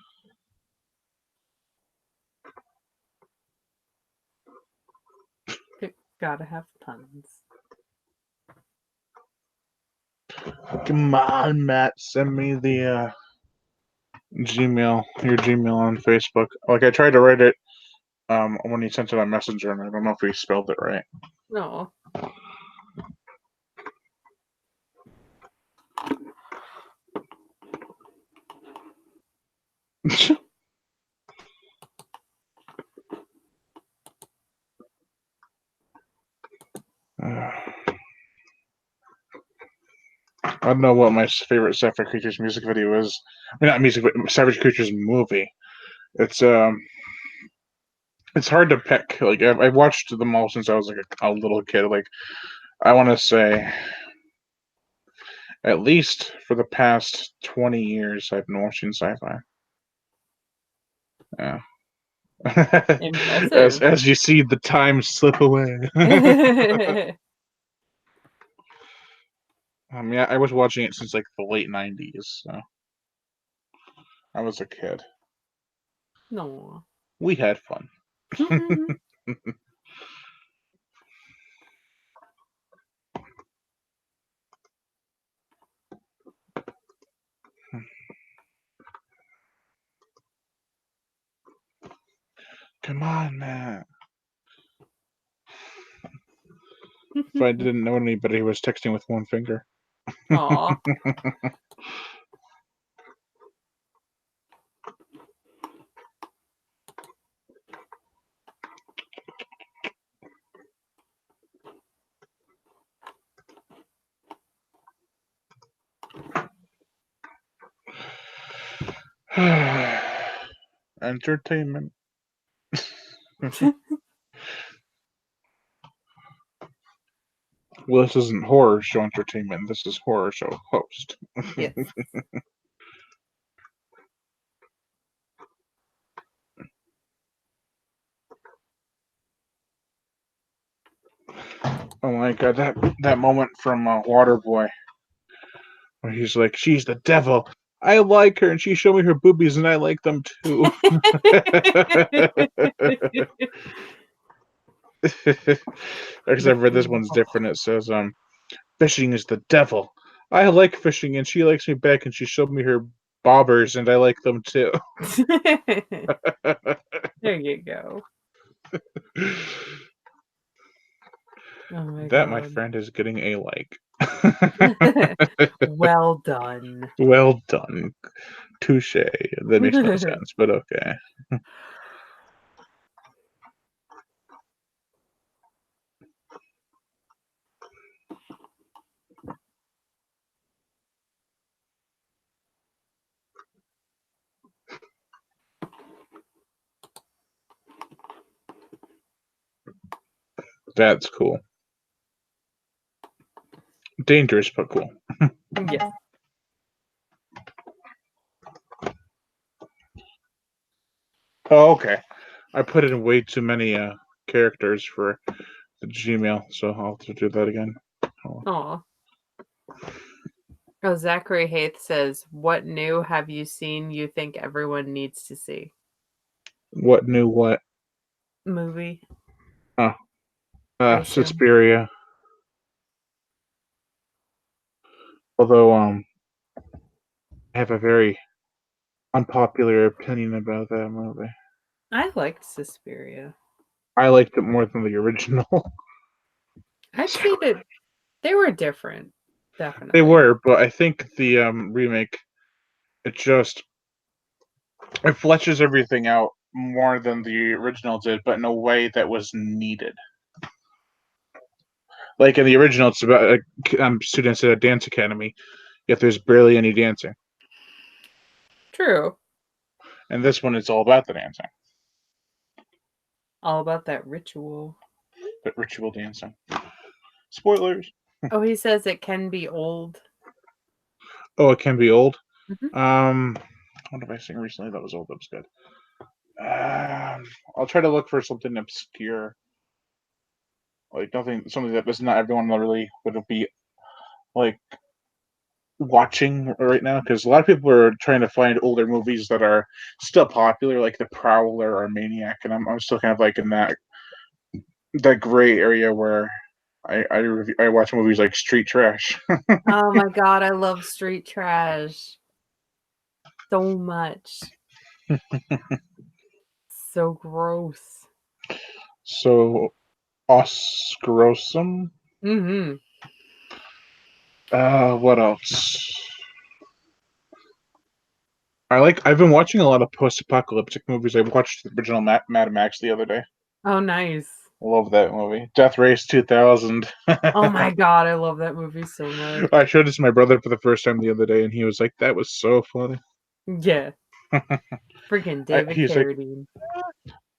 Gotta have puns. Come on, Matt. Send me the your Gmail on Facebook. Like I tried to write it when you sent it on Messenger, and I don't know if we spelled it right. No. I don't know what my favorite Savage Creatures music video is. I mean, not music, but Savage Creatures movie. It's hard to pick. Like I've watched them all since I was like a little kid. Like I want to say, at least for the past 20 years, I've been watching sci-fi. Yeah. Impressive. as you see the time slip away. Yeah, I was watching it since like the late '90s. So I was a kid. No. We had fun. Come on, man. If I didn't know anybody who was texting with one finger. Aw. Entertainment. Well, this isn't horror show entertainment. This is horror show host. Yes. Oh my god, that moment from Waterboy, where he's like, "She's the devil. I like her, and she showed me her boobies, and I like them too." Because I've read this one's different. It says, "Fishing is the devil. I like fishing, and she likes me back, and she showed me her bobbers, and I like them too." There you go. Oh my That, my god. friend, is getting a like. Well done. Well done. Touche. That makes no sense, but okay. That's cool. Dangerous, but cool. Yeah. Oh, okay. I put in way too many characters for the Gmail, so I'll have to do that again. Aw. Oh, Zachary Haith says, "What new have you seen you think everyone needs to see?" What new what? Movie. Oh, I assume. Suspiria. Although, I have a very unpopular opinion about that movie. I liked Suspiria. I liked it more than the original. I'd say that they were different. Definitely. They were, but I think the remake, it fleshes everything out more than the original did, but in a way that was needed. Like in the original, it's about students at a dance academy, yet there's barely any dancing. True. And this one, it's all about the dancing. All about that ritual. But ritual dancing. Spoilers. Oh, he says it can be old. Oh, it can be old. Mhm. What have I seen recently that was old? That was good. I'll try to look for something obscure, like something that is not everyone really would be like watching right now, because a lot of people are trying to find older movies that are still popular, like The Prowler or Maniac, and I'm still kind of like in that gray area where I watch movies like Street Trash. Oh my god, I love street trash so much. So gross. So Oscarosum. Mm-hmm. What else? I've been watching a lot of post-apocalyptic movies. I watched the original Mad Max the other day. Oh, nice. Love that movie. Death Race 2000. Oh my god, I love that movie so much. I showed this to my brother for the first time the other day, and he was like, "That was so funny." Yeah. Freaking David He's like, Carradine.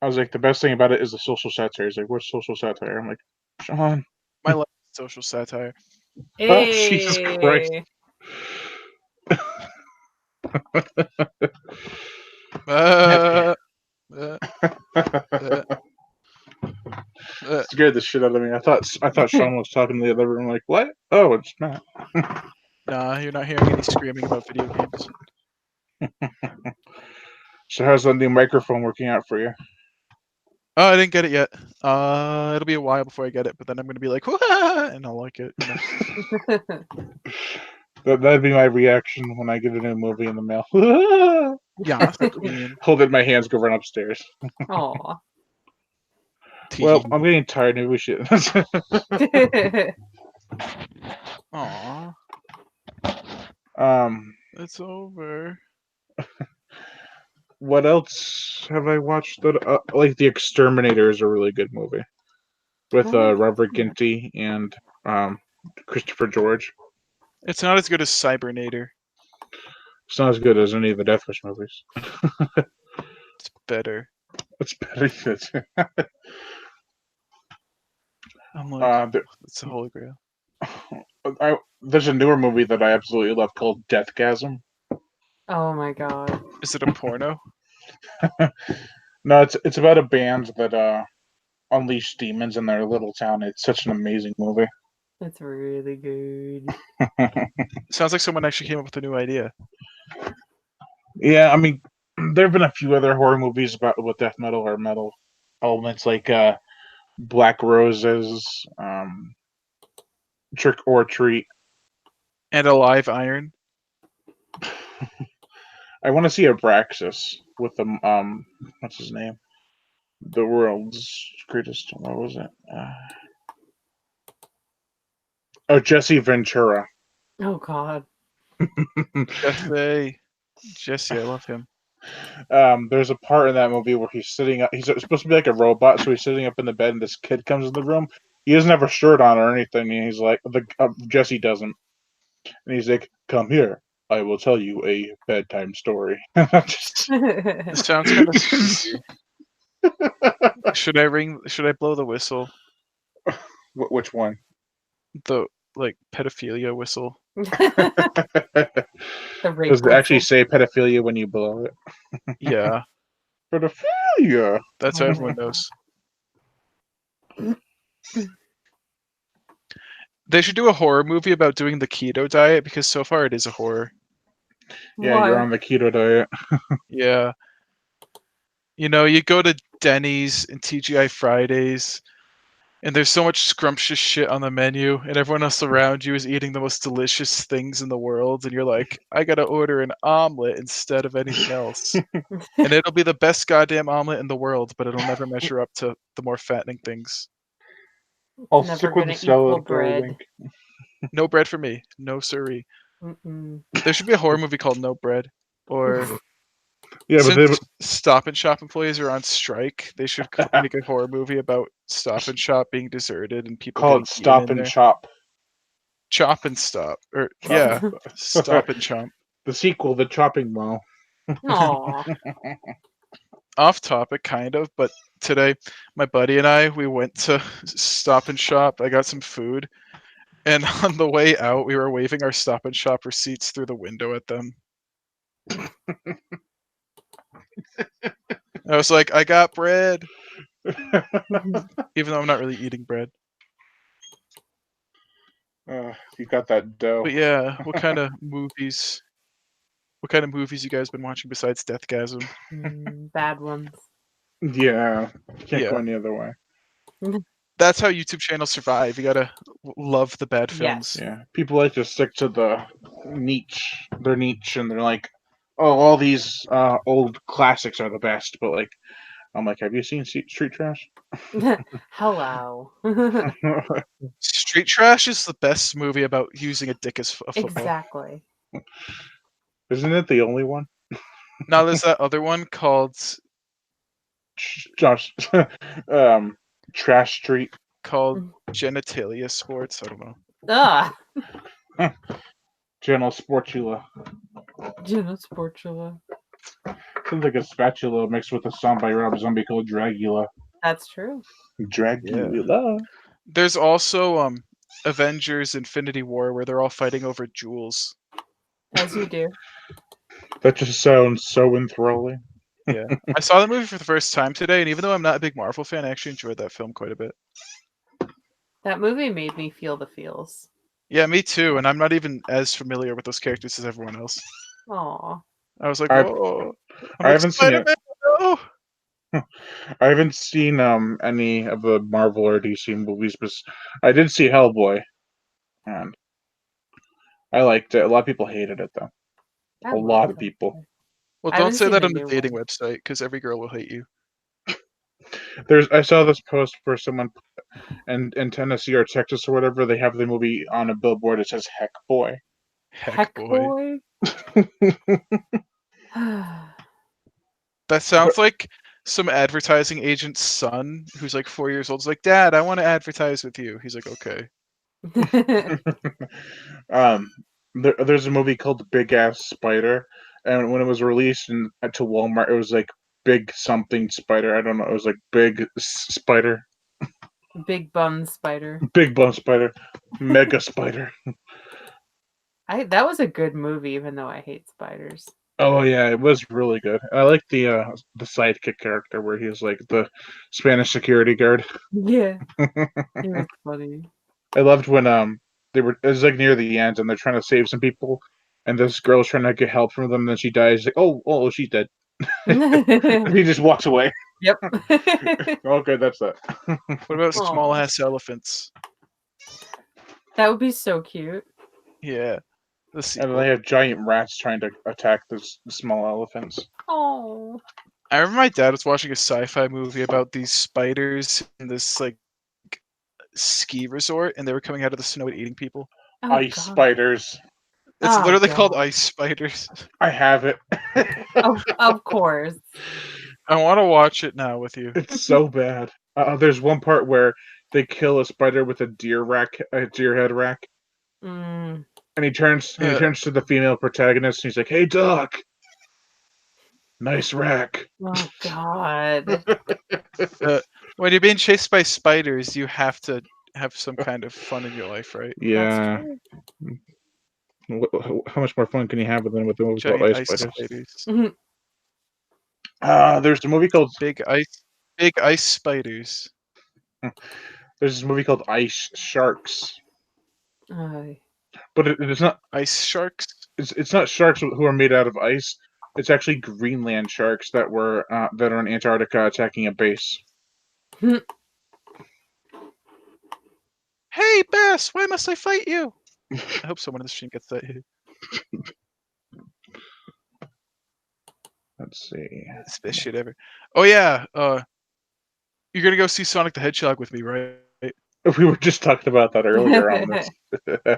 I was like, the best thing about it is the social satire. He's like, "What's social satire?" I'm like, "Sean." My life is social satire. Oh, Jesus Christ. Hey. Uh, Scared the shit out of me. I thought Sean was talking in the other room. Like, what? Oh, it's Matt. Nah, you're not hearing any screaming about video games. So how's the new microphone working out for you? Oh, I didn't get it yet. It'll be a while before I get it, but then I'm gonna be like, "Wah!" and I'll like it. You know? That'd be my reaction when I get a new movie in the mail. Yeah, Queen. Hold it in my hands, go run upstairs. Aw. Well, I'm getting tired. Maybe we should. Aw, um, it's over. what else have I watched? That like The Exterminator is a really good movie with Robert Ginty and Christopher George. It's not as good as Cybernator. It's not as good as any of the Death Wish movies. It's better. It's better. I'm like, There, it's the holy grail. there's a newer movie that I absolutely love called Deathgasm. Oh my god. Is it a porno? No, it's about a band that unleash demons in their little town. It's such an amazing movie. It's really good. Sounds like someone actually came up with a new idea. Yeah, I mean, there have been a few other horror movies about with death metal or metal elements, like Black Roses, Trick or Treat. And a live iron. I want to see Abraxas with the what's his name? The world's greatest. What was it? Jesse Ventura. Oh god. Jesse, I love him. There's a part in that movie where he's sitting up. He's supposed to be like a robot, so he's sitting up in the bed, and this kid comes in the room. He doesn't have a shirt on or anything, and he's like, Jesse doesn't, and he's like, "Come here, I will tell you a bedtime story." This sounds kind of spooky. Should I blow the whistle? Which one? The pedophilia whistle. The rape Does it actually whistle. say pedophilia when you blow it? Yeah, Pedophilia. that's how everyone knows. They should do a horror movie about doing the keto diet because so far it is a horror. Yeah, Why? you're on the keto diet. Yeah. You know, you go to Denny's and TGI Fridays, and there's so much scrumptious shit on the menu, and everyone else around you is eating the most delicious things in the world, and you're like, I gotta order an omelet instead of anything else. And it'll be the best goddamn omelet in the world, but it'll never measure up to the more fattening things. I'll Never stick with gonna the salad equal bread. link. No bread for me. No siree. Mm-mm. There should be a horror movie called No Bread. Or Yeah, but since Stop and Shop employees are on strike, they should they make a horror movie about Stop and Shop being deserted and people call getting it Stop eaten in and there. Chop. Chop and Stop. Or Chop yeah, and Stop and Chomp. The sequel, The Chopping Mall. Aw. Off topic, kind of, but today my buddy and I, we went to Stop and Shop. I got some food, and on the way out, we were waving our Stop and Shop receipts through the window at them. I was like, I got bread, even though I'm not really eating bread. You got that dough. But yeah, what kind of movies? What kind of movies you guys been watching besides Deathgasm? Bad ones. Yeah, can't Yeah. go any other way. That's how YouTube channels survive. You gotta love the bad Yes. films. Yeah, people like to stick to their niche, and they're like, "Oh, all these old classics are the best." But like, I'm like, "Have you seen Street Trash?" Hello. Street Trash is the best movie about using a dick as a football. Exactly. Isn't it the only one? Now there's that other one called Josh, Trash Street. Genitalia Sports. I don't know. Ugh. General Sportula. Jenna Sportula. Sounds like a spatula mixed with a song by Rob Zombie called Dragula. That's true. Dragula. There's also Avengers Infinity War where they're all fighting over jewels. As you do. That just sounds so enthralling. Yeah. I saw that movie for the first time today, and even though I'm not a big Marvel fan, I actually enjoyed that film quite a bit. That movie made me feel the feels. Yeah, me too. And I'm not even as familiar with those characters as everyone else. Aw. I was like, I've- whoa. I'm I like, haven't seen it. Spider-Man, no! I haven't seen any of the Marvel or DC movies, but I did see Hellboy, and I liked it. A lot of people hated it though. I A love lot of that. people. Well, I don't haven't say seen that the on the new dating one. website, because every girl will hate you. I saw this post where someone in Tennessee or Texas or whatever, they have the movie on a billboard. It says "Heck Boy." Heck, boy. Boy. That sounds like some advertising agent's son who's like 4 years old is like, Dad, I want to advertise with you. He's like, okay. There's a movie called Big Ass Spider, and when it was released to Walmart, it was like Big Something Spider. I don't know. It was like Big Spider, Big bum spider. Big Bone Spider, Mega Spider. That was a good movie, even though I hate spiders. Oh yeah, it was really good. I like the sidekick character where he was like the Spanish security guard. Yeah, it was funny. I loved when it was like near the end and they're trying to save some people, and this girl's trying to get help from them, and then she dies. She's like, oh, she's dead. He just walks away. Yep. Okay, that's that. What about Aw. small ass elephants? That would be so cute. Yeah. The And sequel. they have giant rats trying to attack the small elephants. Oh. I remember my dad was watching a sci-fi movie about these spiders in this like ski resort, and they were coming out of the snow and eating people. Oh, Ice God. spiders. It's Oh, literally called God. ice spiders. I have it. Of course. I want to watch it now with you. It's so bad. There's one part where they kill a spider with a deer head rack, Mm. and he turns to the female protagonist and he's like, "Hey, Doc, nice rack." Oh, God. When you're being chased by spiders, you have to have some kind of fun in your life, right? Yeah. That's How much more fun can you have than with the movie called Giant Ice ice Spiders? true. There's a movie called Big ice spiders. There's this movie called Ice Sharks, Ay. but it's not. Ice sharks. It's not sharks who are made out of ice. It's actually Greenland sharks that are in Antarctica attacking a base. Hey, Bass, why must I fight you? I hope someone in the stream gets that. Let's see. It's the best shit ever. Oh yeah, you're gonna go see Sonic the Hedgehog with me, right? We were just talking about that earlier on this.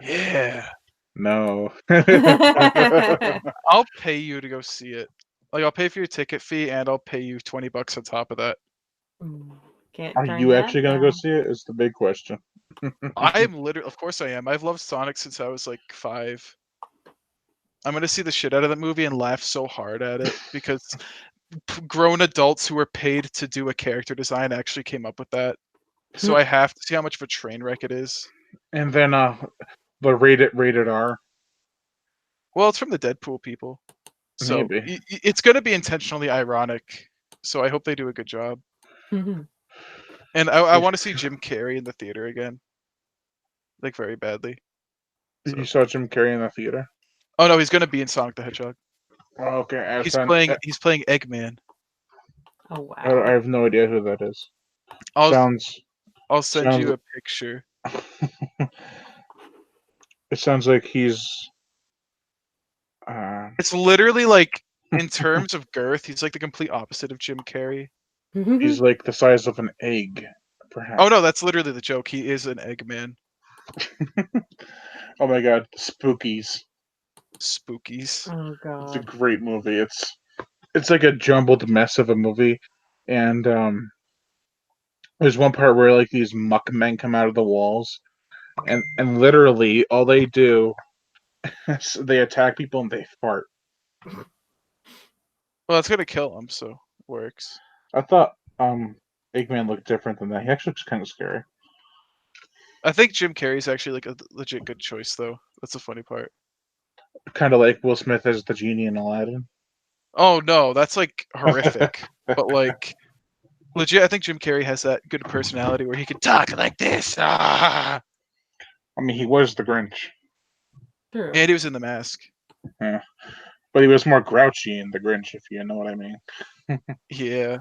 Yeah. No. I'll pay you to go see it. Like I'll pay for your ticket fee and I'll pay you $20 on top of that. Can't Are turn you that actually gonna go down. see it? Is the big question. I am literally, of course I am. I've loved Sonic since I was like 5. I'm gonna see the shit out of that movie and laugh so hard at it because grown adults who were paid to do a character design actually came up with that. So I have to see how much of a train wreck it is. And then the rated R. Well, it's from the Deadpool people, so Maybe. it's gonna be intentionally ironic. So I hope they do a good job. And I want to see Jim Carrey in the theater again, like very badly. You saw Jim Carrey in the theater? Oh no, he's gonna be in Sonic the Hedgehog. Oh, okay. He's playing Eggman. Oh, I wow. have no idea who that is. I'll send sounds- you a picture. It sounds like he's. It's literally like in terms of girth, he's like the complete opposite of Jim Carrey. He's like the size of an egg, perhaps. Oh no, that's literally the joke. He is an Eggman. Oh my god, Spookies. Spookies. Oh, It's a God. great movie. It's like a jumbled mess of a movie, and there's one part where like these muck men come out of the walls, and literally all they do is they attack people and they fart. Well, it's gonna kill him, so it works. I thought Eggman looked different than that. He actually looks kind of scary. I think Jim Carrey's actually like a legit good choice, though. That's the funny part. Kind of like Will Smith as the genie in Aladdin. Oh no, that's like horrific. But like legit, I think Jim Carrey has that good personality where he can talk like this. Ah! I mean, he was the Grinch, True. And he was in the mask. but he was more grouchy in the Grinch, if you know what I mean. Yeah.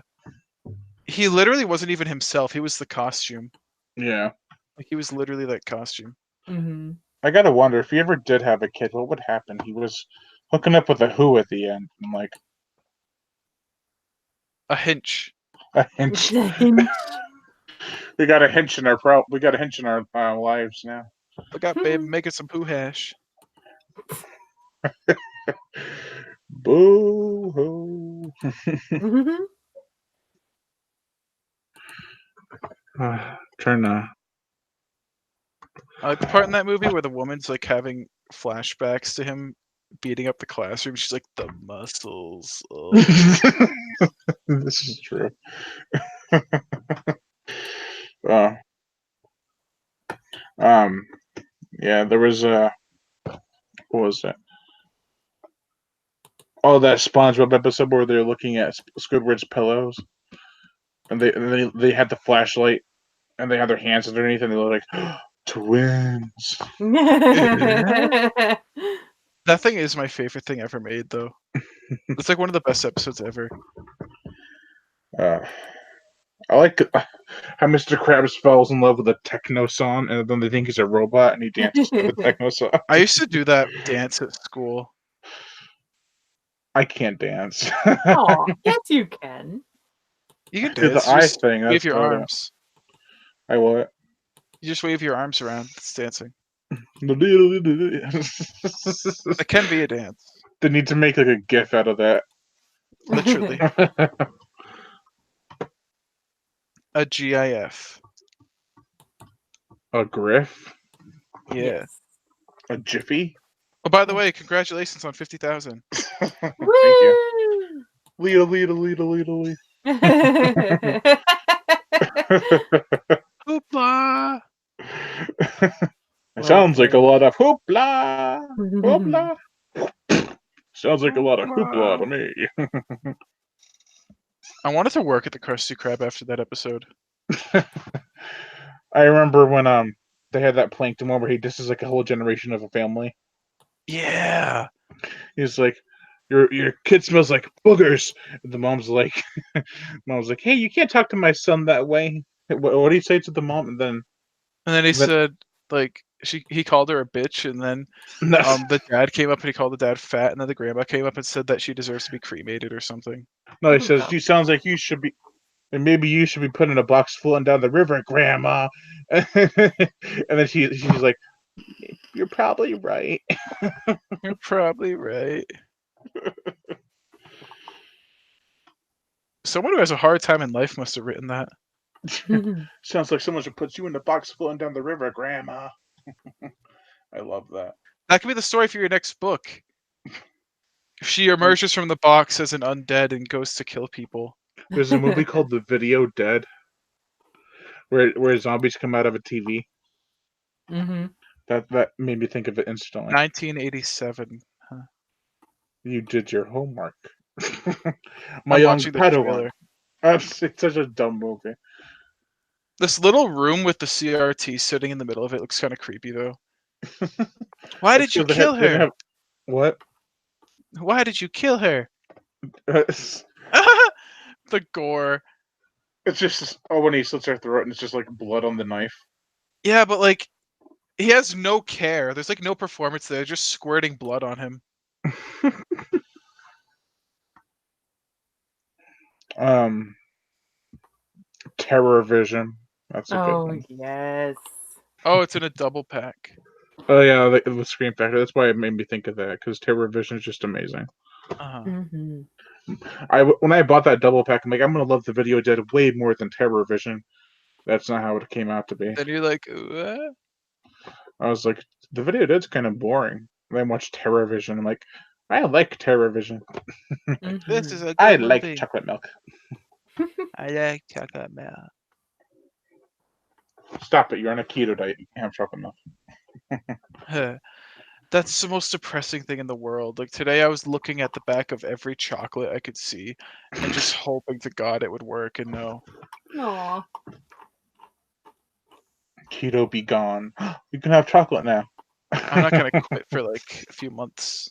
He literally wasn't even himself. He was the costume. Yeah. Like, he was literally that costume. Mm-hmm. I gotta wonder if he ever did have a kid, what would happen? He was hooking up with a Who at the end. I'm like, A hinch. a hinge. We got a hinge in our lives now. Look out, babe, making some poo hash. Boo hoo. Trying to. I like the part in that movie where the woman's like having flashbacks to him beating up the classroom. She's like, the muscles. Oh. This is true. uh, yeah, there was what was that? Oh, that SpongeBob episode where they're looking at Squidward's pillows, and they had the flashlight, and they had their hands underneath, and they look like twins. That thing is my favorite thing ever made, though. It's like one of the best episodes ever. I like how Mr. Krabs falls in love with a techno song, and then they think he's a robot, and he dances to the techno song. I used to do that dance at school. I can't dance. Oh, yes, you can. You can Do dance. the eye Just thing. wave That's your about it. arms. I what? You just wave your arms around. It's dancing. They It can be a dance. need to make like a GIF out of that. Literally. A GIF. A GRIF? Yeah. Yes. A Jiffy? Oh, by the way, congratulations on 50,000. Thank you. Lead. Hoopla! It sounds like a lot of hoopla. Hoopla. Sounds like a lot of hoopla to me. I wanted to work at the Krusty Krab after that episode. I remember when they had that plankton one where this is like a whole generation of a family. Yeah. He's like, your kid smells like boogers. And the mom's like, hey, you can't talk to my son that way. What do you say to the mom? And then he said, like, he called her a bitch, and then the dad came up and he called the dad fat, and then the grandma came up and said that she deserves to be cremated or something. No, he says, you sounds like you should be, and maybe you should be put in a box floating down the river, Grandma. And then she's like, you're probably right. You're probably right. Someone who has a hard time in life must have written that. Sounds like someone should put you in the box floating down the river, Grandma. I love that. That could be the story for your next book. She emerges from the box as an undead and goes to kill people. There's a movie called The Video Dead, where zombies come out of a TV. Mm-hmm. That made me think of it instantly. 1987. Huh. You did your homework. I'm watching the trailer. It's such a dumb movie. This little room with the CRT sitting in the middle of it looks kind of creepy, though. Why did you kill her? What? Why did you kill her? The gore. It's just when he slits her throat and it's just like blood on the knife. Yeah, but like he has no care. There's like no performance there, just squirting blood on him. Terror Vision. That's a good one. Yes. Oh, it's in a double pack. Oh yeah, the Scream Factor. That's why it made me think of that, because Terror Vision is just amazing. Uh-huh. Mm-hmm. When I bought that double pack, I'm like, I'm gonna love the Video Dead way more than Terror Vision. That's not how it came out to be. Then you're like, what? I was like, the Video Dead's kind of boring. And then I watched Terror Vision. I'm like, I like Terror Vision. Mm-hmm. This is a good I movie. like chocolate milk. I like chocolate milk. Stop it! You're on a keto diet. You can't have chocolate milk. That's the most depressing thing in the world. Like today, I was looking at the back of every chocolate I could see, and just hoping to God it would work. And no. Aw. Keto be gone. We can have chocolate now. I'm not gonna quit for like a few months.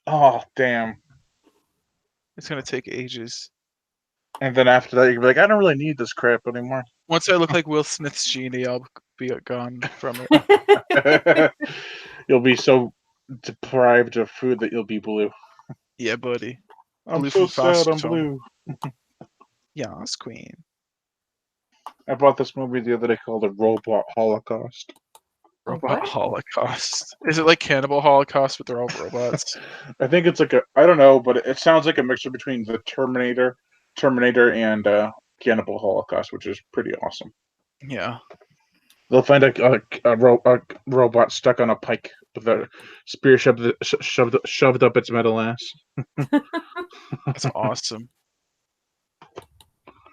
Oh, damn. It's gonna take ages. And then after that, you're like, I don't really need this crap anymore. Once I look like Will Smith's genie, I'll be gone from it. You'll be so deprived of food that you'll be blue. Yeah, buddy. I'm Blue so from sad I'm Frosty blue. Yes, queen. I bought this movie the other day called The Robot Holocaust. Robot what? Holocaust. Is it like Cannibal Holocaust, but they're all robots? I think it's like I don't know, but it sounds like a mixture between the Terminator and Cannibal Holocaust, which is pretty awesome. Yeah. They'll find a robot stuck on a pike with a spear shoved up its metal ass. That's awesome.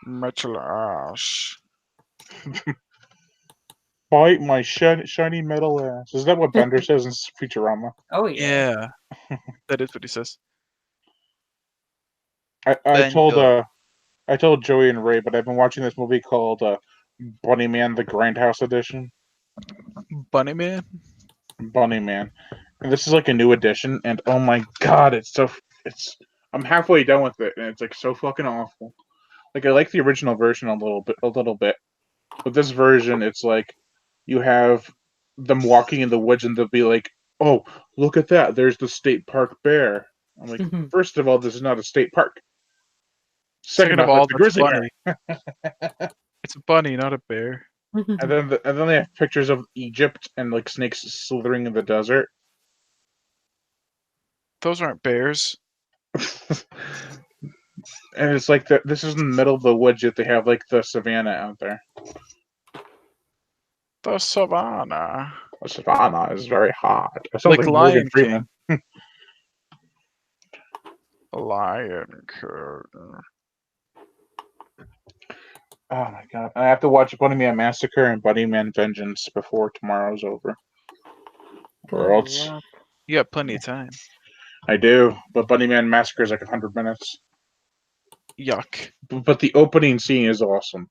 Metal ash. Bite my shiny metal ass. Is that what Bender says in Futurama? Oh yeah. Yeah. That is what he says. I told Bender. I told Joey and Ray, but I've been watching this movie called Bunny Man: The Grindhouse Edition. Bunny Man? Bunny Man, and this is like a new edition, and oh my god, I'm halfway done with it, and it's like so fucking awful. Like I like the original version a little bit, but this version, it's like you have them walking in the woods, and they'll be like, "Oh, look at that! There's the state park bear." I'm like, first of all, this is not a state park. Second of all, that's the grizzly funny. bear. It's a bunny, not a bear. And then they have pictures of Egypt and like snakes slithering in the desert. Those aren't bears. And it's like this is in the middle of the woods, yet they have like the savannah out there. The savannah. The savannah is very hot. It sounds Like like Lion Morgan Freeman. Lion King. Oh my god! I have to watch Bunny Man Massacre and Bunny Man Vengeance before tomorrow's over. Or else You got plenty of time. I do, but Bunny Man Massacre is like 100 minutes. Yuck. But the opening scene is awesome.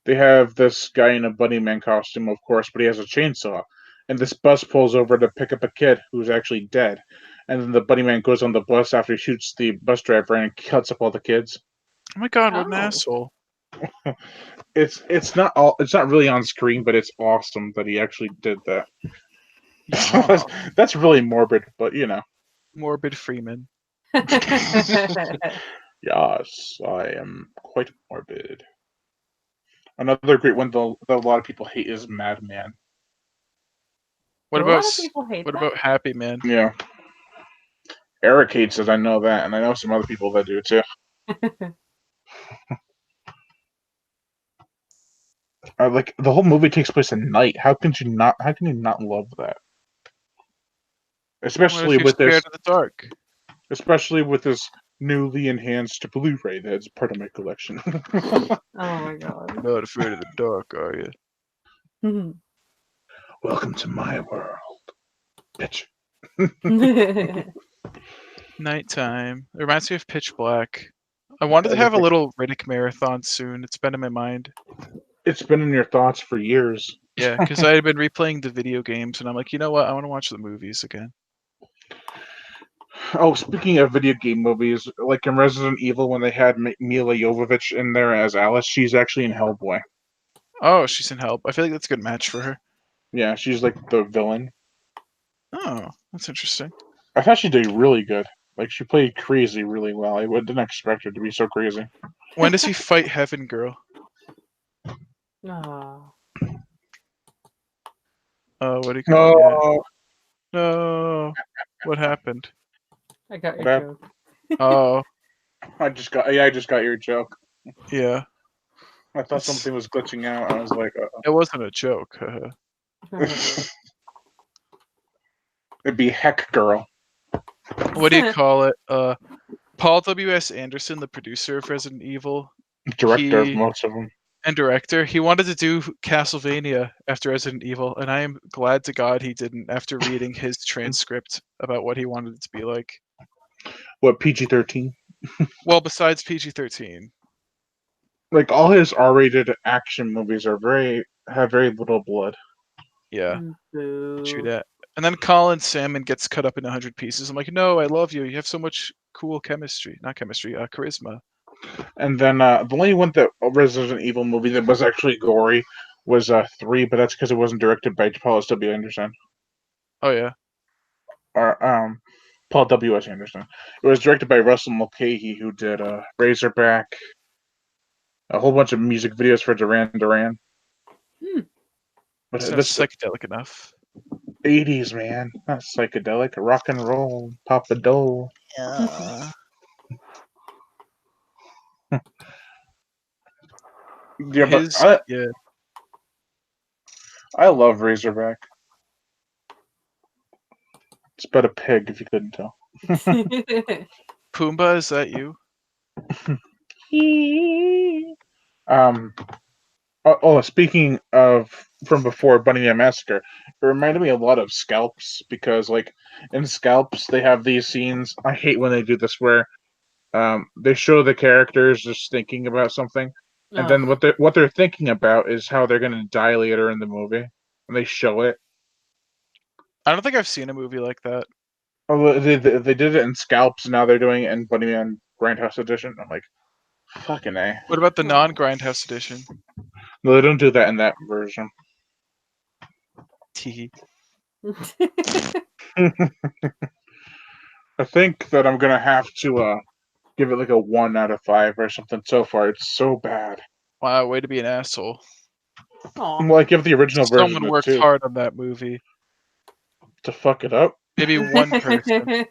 They have this guy in a Bunny Man costume, of course, but he has a chainsaw. And this bus pulls over to pick up a kid who's actually dead. And then the Bunny Man goes on the bus after he shoots the bus driver and cuts up all the kids. Oh my god, what an Oh. asshole. It's not really on screen, but it's awesome that he actually did that. Yeah. That's really morbid, but you know. Morbid Freeman. Yes, I am quite morbid. Another great one that a lot of people hate is Madman. What A about lot of people hate what that. about Happy Man? Yeah. Eric hates it, I know that, and I know some other people that do too. Like the whole movie takes place at night. How can you not love that? What if Especially you're with scared this of the dark? especially with this newly enhanced Blu-ray that's part of my collection. Oh my god. Not afraid of the dark, are you? Welcome to my world, bitch. Nighttime. It reminds me of Pitch Black. I wanted to have a little Riddick marathon soon. It's been in my mind. It's been in your thoughts for years. Yeah, because I had been replaying the video games, and I'm like, you know what? I want to watch the movies again. Oh, speaking of video game movies, like in Resident Evil, when they had Mila Jovovich in there as Alice, she's actually in Hellboy. Oh, she's in Help. I feel like that's a good match for her. Yeah, she's like the villain. Oh, that's interesting. I thought she did really good. Like she played crazy really well. I didn't expect her to be so crazy. When does he fight Heaven Girl? Oh. Oh, what do you call it? No, No. What happened? I got your What joke. Oh, I just got your joke. yeah. I thought something was glitching out. I was like, It wasn't a joke. it'd be Heck Girl. What do you call it? Paul W.S. Anderson, the producer of Resident Evil Director of most of them. and director, he wanted to do Castlevania after Resident Evil, and I am glad to God he didn't after reading his transcript about what he wanted it to be like. What, PG-13? Well, besides PG-13. Like all his R-rated action movies are very have very little blood. Yeah, Boo. true that. And then Colin Salmon gets cut up in 100 pieces. I'm like, no, I love you. You have so much cool chemistry. Not chemistry, charisma. And then the only one that Resident Evil movie that was actually gory was 3, but that's because it wasn't directed by Paul W. Anderson Oh yeah. or Paul W. S. Anderson. It was directed by Russell Mulcahy, who did Razorback, a whole bunch of music videos for Duran Duran. Hmm. But It's not this psychedelic enough. 80s, man, not psychedelic, rock and roll, Papa Dole. Yeah. Yeah, but Yeah. I love Razorback. It's about a pig, if you couldn't tell. Pumbaa, is that you? Speaking of from before Bunny Man Massacre, it reminded me a lot of Scalps because, like, in Scalps they have these scenes. I hate when they do this where they show the characters just thinking about something, and then Ugh. what they're thinking about is how they're going to die later in the movie, and they show it. I don't think I've seen a movie like that. Oh, they did it in Scalps, and now they're doing it in Bunny Man Grindhouse Edition. I'm like, fucking A. What about the Oh. non-Grindhouse edition? No, they don't do that in that version. Tee. I think that I'm gonna have to give it like a 1 out of 5 or something. So far, it's so bad. Wow, way to be an asshole. Aw. Well, I give the original version Someone a worked 2 hard on that movie. to fuck it up. Maybe one person.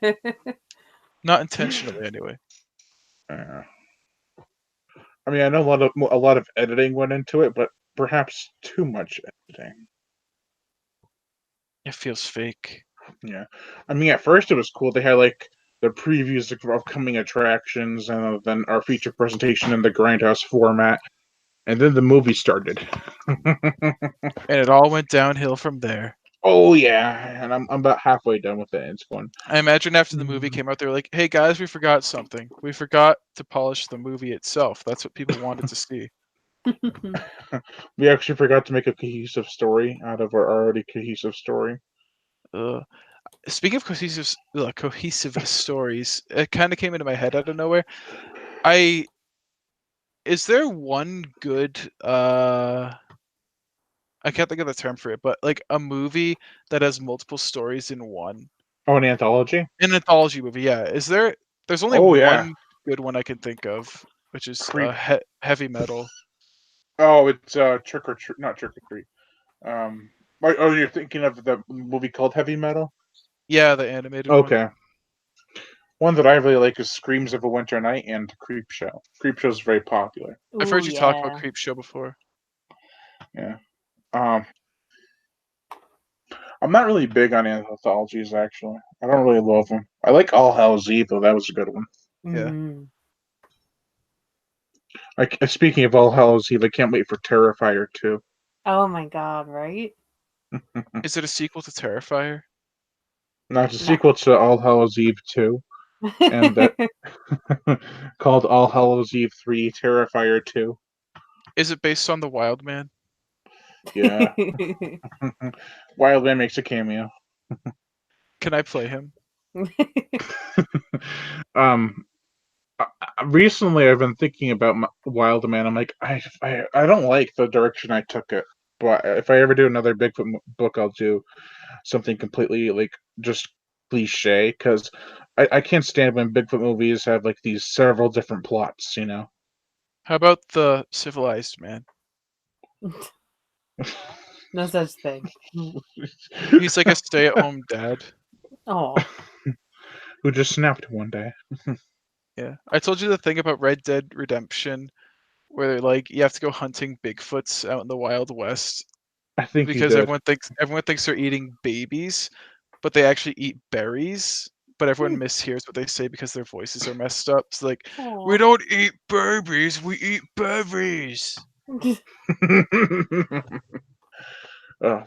Not intentionally, anyway. Uh, I mean, I know a lot of editing went into it, but perhaps too much editing. It feels fake. Yeah, I mean, at first it was cool. They had like the previews of upcoming attractions, and then our feature presentation in the Grindhouse format, and then the movie started. And it all went downhill from there. Oh yeah, and I'm about halfway done with it. It's going. I imagine after the movie came out, they were like, hey guys, we forgot something. We forgot to polish the movie itself. That's what people wanted to see. We actually forgot to make a cohesive story out of our already cohesive story. Speaking of cohesive stories, it kind of came into my head out of nowhere. Is there one good I can't think of the term for it, but like a movie that has multiple stories in one? Oh, an anthology? An anthology movie, yeah. There's only Oh, yeah. one good one I can think of, which is Creep. Heavy Metal. Oh, it's Trick or Treat, not Trick or Treat. You're thinking of the movie called Heavy Metal? Yeah, the animated one. Okay. One that I really like is Screams of a Winter Night and Creepshow. Creepshow's very popular. I've Ooh, heard you talk about yeah. Creepshow before. Yeah. I'm not really big on anthologies, actually. I don't really love them. I like All Hell's Eve, though. That was a good one. Yeah. Mhm. Like, speaking of All Hell's Eve, I can't wait for Terrifier 2. Oh my god, right? Is it a sequel to Terrifier? No, it's a No. sequel to All Hell's Eve 2, and that called All Hallows Eve 3 Terrifier 2. Is it based on The Wild Man? Yeah. Wildman makes a cameo. Can I play him? Recently I've been thinking about Wildman. I'm like, I don't like the direction I took it. But if I ever do another Bigfoot book, I'll do something completely like just cliche because I can't stand when Bigfoot movies have like these several different plots, you know. How about the Civilized Man? No such thing. He's like a stay-at-home dad. Oh. Who just snapped one day. Yeah. I told you the thing about Red Dead Redemption where like you have to go hunting Bigfoots out in the Wild West I think you because did. everyone thinks they're eating babies, but they actually eat berries. But everyone mishears what they say because their voices are messed up. It's like, we Aw. don't eat babies, we eat berries.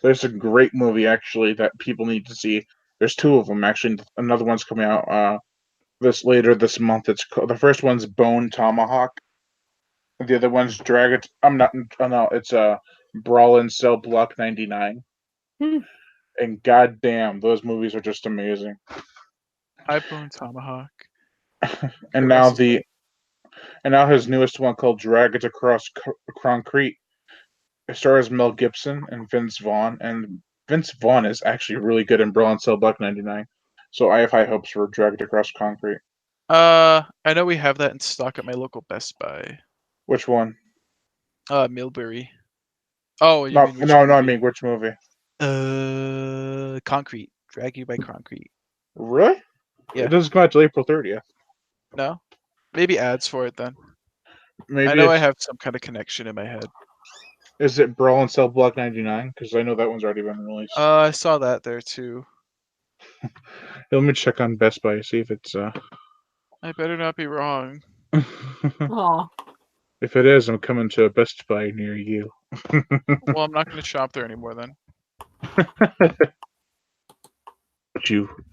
There's a great movie actually that people need to see. There's 2 of them actually. Another one's coming out this month. It's the first one's Bone Tomahawk. The other one's Dragon. I'm not. Oh, no, it's Brawl and Cell Block 99. Hmm. And goddamn, those movies are just amazing. iBone Tomahawk. And now his newest one called Dragons Across Concrete. It stars Mel Gibson and Vince Vaughn, and Vince Vaughn is actually really good in Brawl and Cell Block 99. So I have high hopes for Dragons Across Concrete. I know we have that in stock at my local Best Buy. Which one? Millbury. Oh, you No, mean which no, I movie? mean which movie? Concrete. Drag You by Concrete. Really? Yeah. It doesn't come out till April 30th. No? Maybe ads for it then. Maybe I know I it's have some kind of connection in my head. is it Brawl and Cell Block 99? Because I know that one's already been released. I saw that there too. Let me check on Best Buy, see if it's I better not be wrong. Oh, if it is, I'm coming to a Best Buy near you. Well, I'm not going to shop there anymore then. But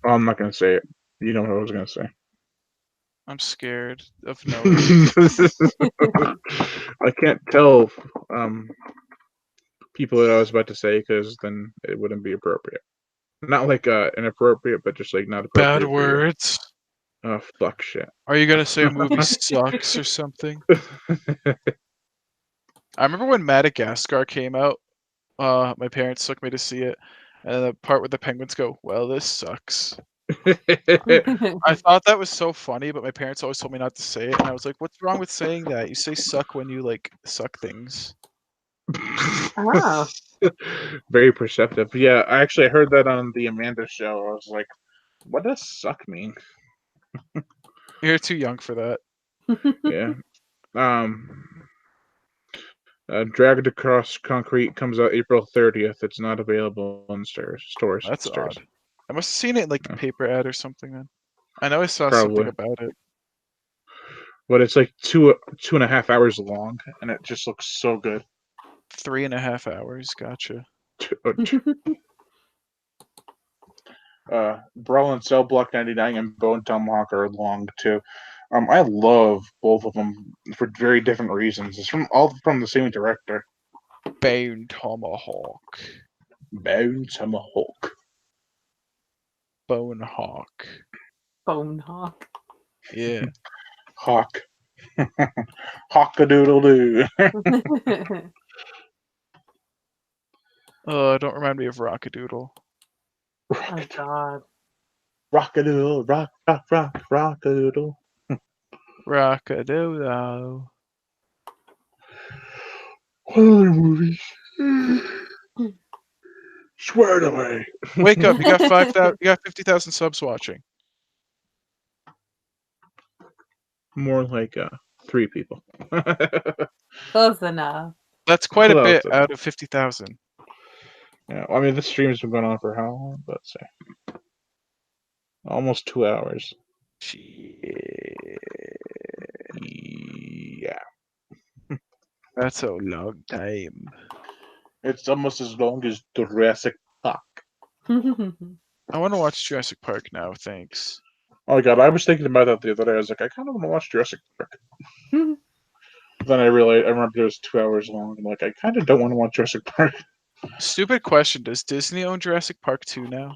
I'm not gonna say it. You know what I was gonna say. I'm scared of knowing. I can't tell people what I was about to say because then it wouldn't be appropriate. Not like inappropriate, but just like not appropriate. Bad words. Oh fuck shit. Are you going to say a movie sucks or something? I remember when Madagascar came out. My parents took me to see it. And the part where the penguins go, well, this sucks. I thought that was so funny, but my parents always told me not to say it. And I was like, what's wrong with saying that? You say suck when you, like, suck things. Oh. Very perceptive. Yeah, I actually heard that on the Amanda show. I was like, what does suck mean? You're too young for that. Yeah. Dragged Across Concrete comes out April 30th. It's not available in stores. That's odd. I must have seen it in, like, the Yeah. paper ad or something then. I know I saw Probably. something about it. But it's like 2.5 hours long, and it just looks so good. 3.5 hours. Gotcha. Brawl and Cell Block 99 and Bone Tomahawk are long too. I love both of them for very different reasons. It's all from the same director. Bone Tomahawk. Bone Tomahawk. Bone Hawk. Bone hawk. Yeah. Hawk. Hawk-a-doodle-doo. Don't remind me of Rockadoodle. Oh God. Rock-a-doodle, rock-a-doodle. Rockadoodle. What other movies? Swear to me. Wake up! You got 5,000. You got 50,000 subs watching. More like 3 people. Close enough. That's quite a Close bit enough. out of 50,000. Yeah, I mean, this stream's been going on for how long? Let's say almost 2 hours. Shit. Yeah, That's a long time. it's almost as long as Jurassic Park. I want to watch Jurassic Park now. Thanks. Oh my god, I was thinking about that the other day. I was like, I kind of want to watch Jurassic Park. Then I realized I remember it was 2 hours long. I'm like, I kind of don't want to watch Jurassic Park. Stupid question. Does Disney own Jurassic Park 2 now?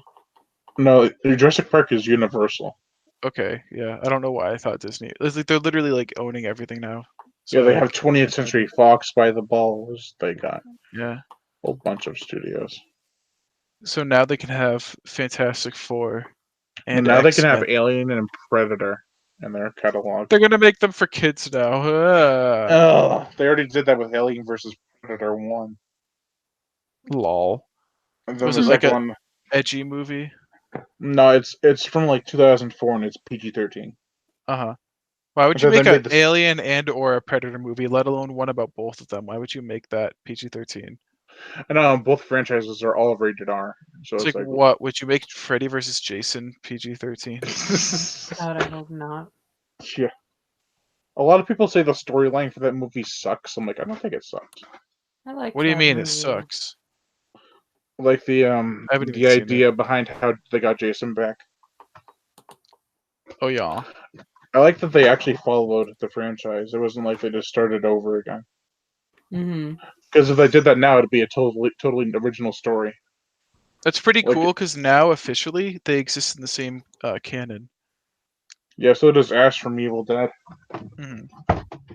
No, Jurassic Park is Universal. Okay, yeah. I don't know why I thought Disney. It's like they're literally like owning everything now. So Yeah, they I, have like, 20th Century Fox by the balls. They got Yeah. a whole bunch of studios. So now they can have Fantastic Four and now they can X-Men. have Alien and Predator in their catalog. They're gonna make them for kids now. Oh, they already did that with Alien versus Predator 1. Lol. And then Was the it like second a one. edgy movie? No, it's from like 2004 and it's PG-13. Uh-huh. Why would And you then make they an made this. Alien and or a Predator movie, let alone one about both of them? Why would you make that PG-13? And both franchises are all rated R. So It's it's like, like, what? Would you make Freddy versus Jason PG-13? God, I hope not. yeah. A lot of people say the storyline for that movie sucks. I'm like, I don't think it sucks. I like. What do you that mean it movie. sucks? Like the I haven't even the seen idea behind how they got Jason back. Oh yeah. I like that they actually followed the franchise. It wasn't like they just started over again. Mm-hmm. Because if they did that now, it'd be a totally original story. That's pretty Like- cool because now officially they exist in the same canon. Yeah, so does Ash from Evil Dead. Mhm.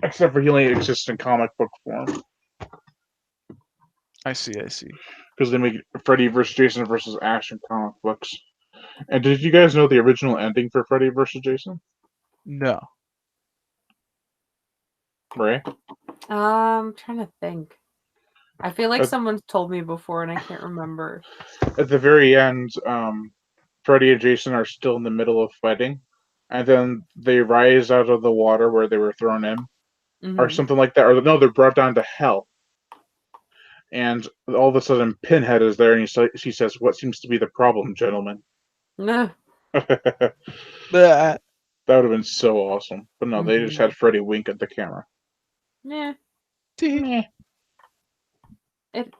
Except for he only exists in comic book form. I see. Because they make Freddy versus Jason versus Ash in comic books. And did you guys know the original ending for Freddy versus Jason? No. Right? Trying to think. I feel like someone's told me before and I can't remember. At the very end, Freddy and Jason are still in the middle of fighting. And then they rise out of the water where they were thrown in. Or Mhm. something like that. Or no, they're brought down to hell. And all of a sudden, Pinhead is there, and he says, "What seems to be the problem, gentlemen?" No. That Blah. would have been so awesome. But no, they just Mhm. had Freddy wink at the camera. Yeah. Meh.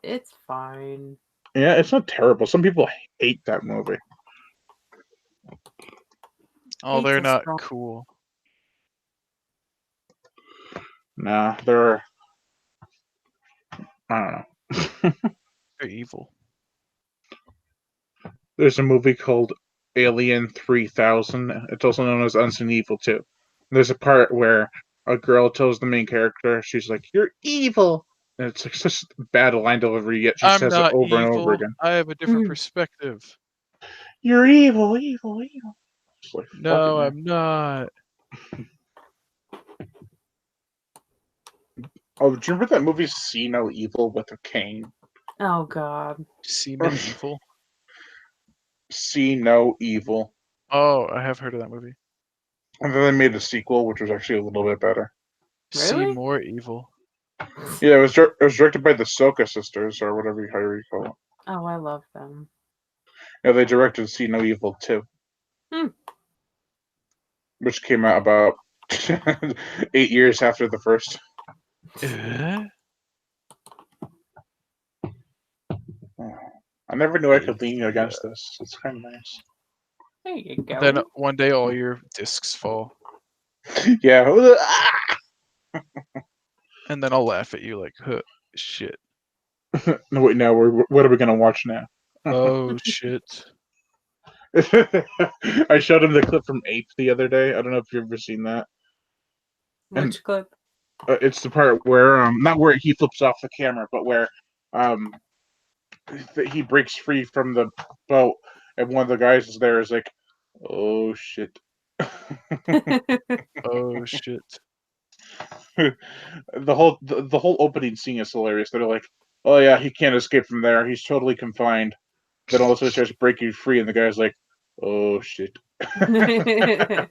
It's fine. Yeah, it's not terrible. Some people hate that movie. Oh, they're Hate's a not strong- cool. Nah, they're. I don't know. They're evil. There's a movie called Alien 3000. It's also known as Unseen Evil 2. There's a part where a girl tells the main character, she's like, "You're evil." And it's like such bad line delivery, yet she I'm says it not over and over evil. again. I have a different Mhm. perspective. You're evil, evil, evil. It's like, fuck it, No, man. I'm not. Oh, do you remember that movie See No Evil with a cane? Oh god. Semen evil. See No Evil. Oh, I have heard of that movie. And then they made a sequel, which was actually a little bit better. See Really? more evil. Yeah, it was directed by the Soka sisters, or whatever you call it. Oh, I love them. Yeah, they directed See No Evil 2. Hmm. Which came out about 8 years after the first. I never knew I could lean against this. It's kind of nice. There you go. Then one day all your discs fall, Yeah. and then I'll laugh at you like, huh, shit. No, wait, now what are we gonna watch now? Oh shit. I showed him the clip from Ape the other day. I don't know if you've ever seen that. Which clip? It's the part where not where he flips off the camera, but where um he breaks free from the boat, and one of the guys is there is like, "Oh shit." Oh shit. The whole opening scene is hilarious. They're like, "Oh yeah, he can't escape from there. He's totally confined." Then all of a sudden, he starts breaking free, and the guy's like, "Oh shit." Oh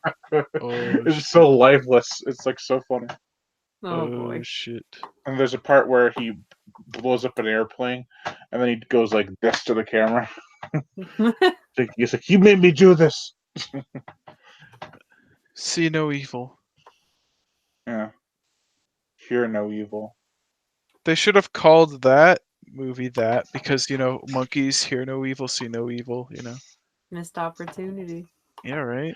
It's shit. so lifeless. It's like so funny. Oh boy. Shit. And there's a part where he blows up an airplane, and then he goes like this to the camera. He's like, "You made me do this." See no evil. Yeah. Hear no evil. They should have called that movie that because monkeys hear no evil, see no evil. Missed opportunity. Yeah, right.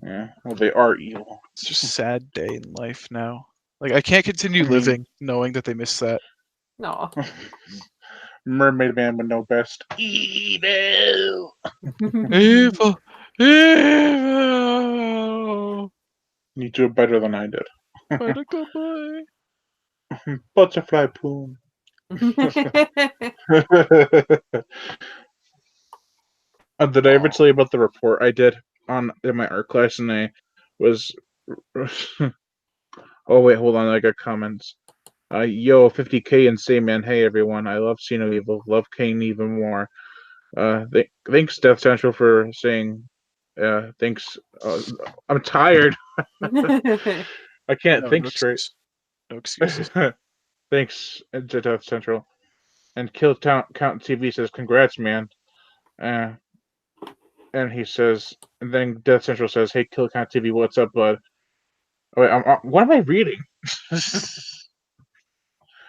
Yeah. Well, they are evil. It's just a sad day in life now. Like I can't continue I mean- living knowing that they missed that. No. Mermaid Man would know best. Evil. Evil, evil. You do it better than I did. Buttercup boy. Butterfly poon. Did I ever tell you about the report I did in my art class? And I was. Oh wait, hold on. I got comments. Yo, 50K insane man. Hey everyone, I love See No Evil. Love Kane even more. Thanks Death Central for saying. Thanks. I'm tired. I can't think straight. No excuses. Thanks, Death Central. And Kill Count TV says, "Congrats, man." And he says, and then Death Central says, "Hey, Kill Count TV, what's up, bud?" Oh, wait, what am I reading?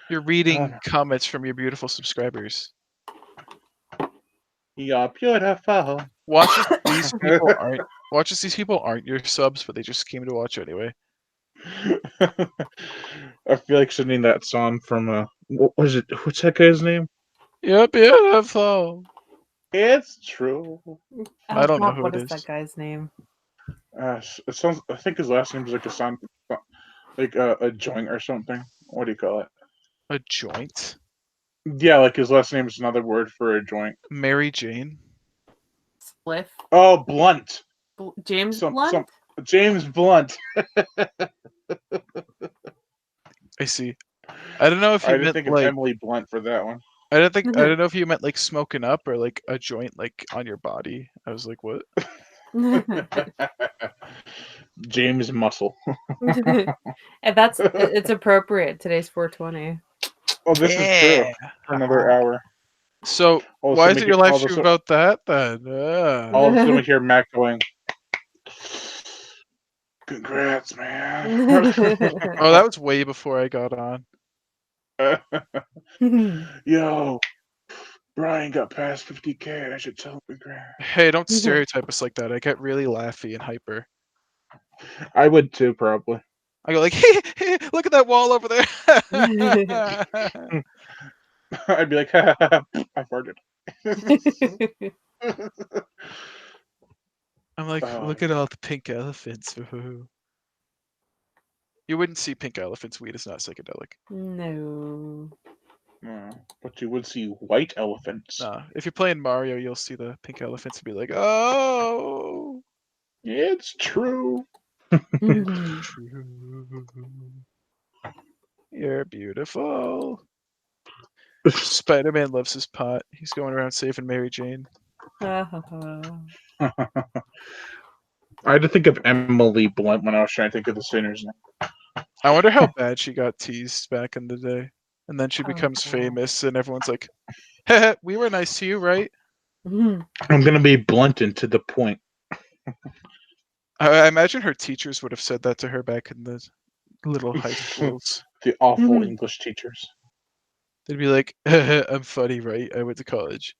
You're reading comments from your beautiful subscribers. You're beautiful. Watch as these people aren't your subs, but they just came to watch anyway. I feel like singing that song from what was it? What's that guy's name? You're beautiful. It's true. I don't know God, who what it is that is. guy's name? It sounds. I think his last name is like a sound, like a joint or something. What do you call it? A joint? Yeah, like his last name is another word for a joint. Mary Jane? Spliff. Oh, Blunt. James Some Blunt. James Blunt. I see. I don't know if I you didn't meant think of like Emily Blunt for that one. I don't know if you meant like smoking up or like a joint like on your body. I was like, what? James Muscle. And it's appropriate. Today's 420. Oh, this is true. Yeah. For another hour. So All of a why sudden isn't we your hear- live all of a stream sudden- about that then? All of a sudden we hear Mac going, "Congrats, man." Oh, that was way before I got on. Yo, Brian got past 50K. I should tell him congrats. Hey, don't stereotype us like that. I get really laughy and hyper. I would too, probably. I go like, hey, look at that wall over there. I'd be like, I farted. I'm like, Oh, look at all the pink elephants. You wouldn't see pink elephants. Weed is not psychedelic. No. but you would see white elephants. Nah, if you're playing Mario, you'll see the pink elephants and be like, oh, It's true. true. You're beautiful. Spider-Man loves his pot. He's going around saving Mary Jane. I had to think of Emily Blunt when I was trying to think of the singer's name. I wonder how bad she got teased back in the day. And then she Oh, becomes God. famous and everyone's like, heh, we were nice to you, right? I'm gonna be blunt and to the point. I imagine her teachers would have said that to her back in the little high schools. The awful Mhm. English teachers. They'd be like, I'm funny, right? I went to college.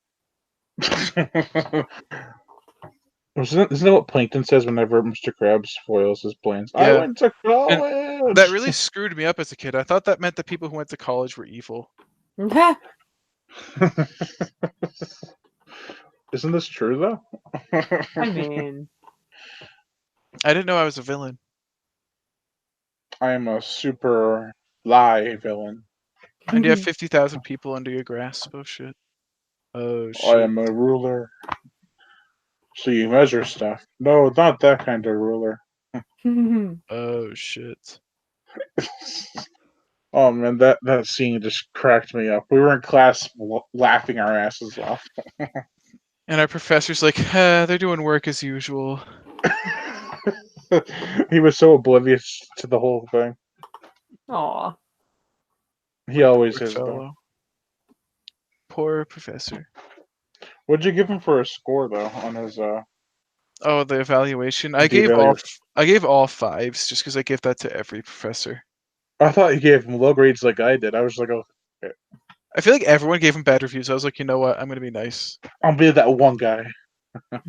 Isn't that what Plankton says whenever Mr. Krabs foils his plans? I Yeah. went to college. That really screwed me up as a kid. I thought that meant that people who went to college were evil. Isn't this true though? I mean, I didn't know I was a villain. I am a super lie villain. And you have 50,000 people under your grasp. Oh, shit. Oh, I shit. am a ruler. So you measure stuff. No, not that kind of ruler. Oh, shit. Oh man, that scene just cracked me up. We were in class laughing our asses off. And our professor's like, they're doing work as usual. He was so oblivious to the whole thing. Aw. He always Poor is though. fellow. Poor professor. What'd you give him for a score though on his Oh, the evaluation. The evalu- I gave all fives just because I give that to every professor. I thought you gave him low grades like I did. I was like, oh, I feel like everyone gave him bad reviews. I was like, you know what? I'm gonna be nice. I'll be that one guy. That's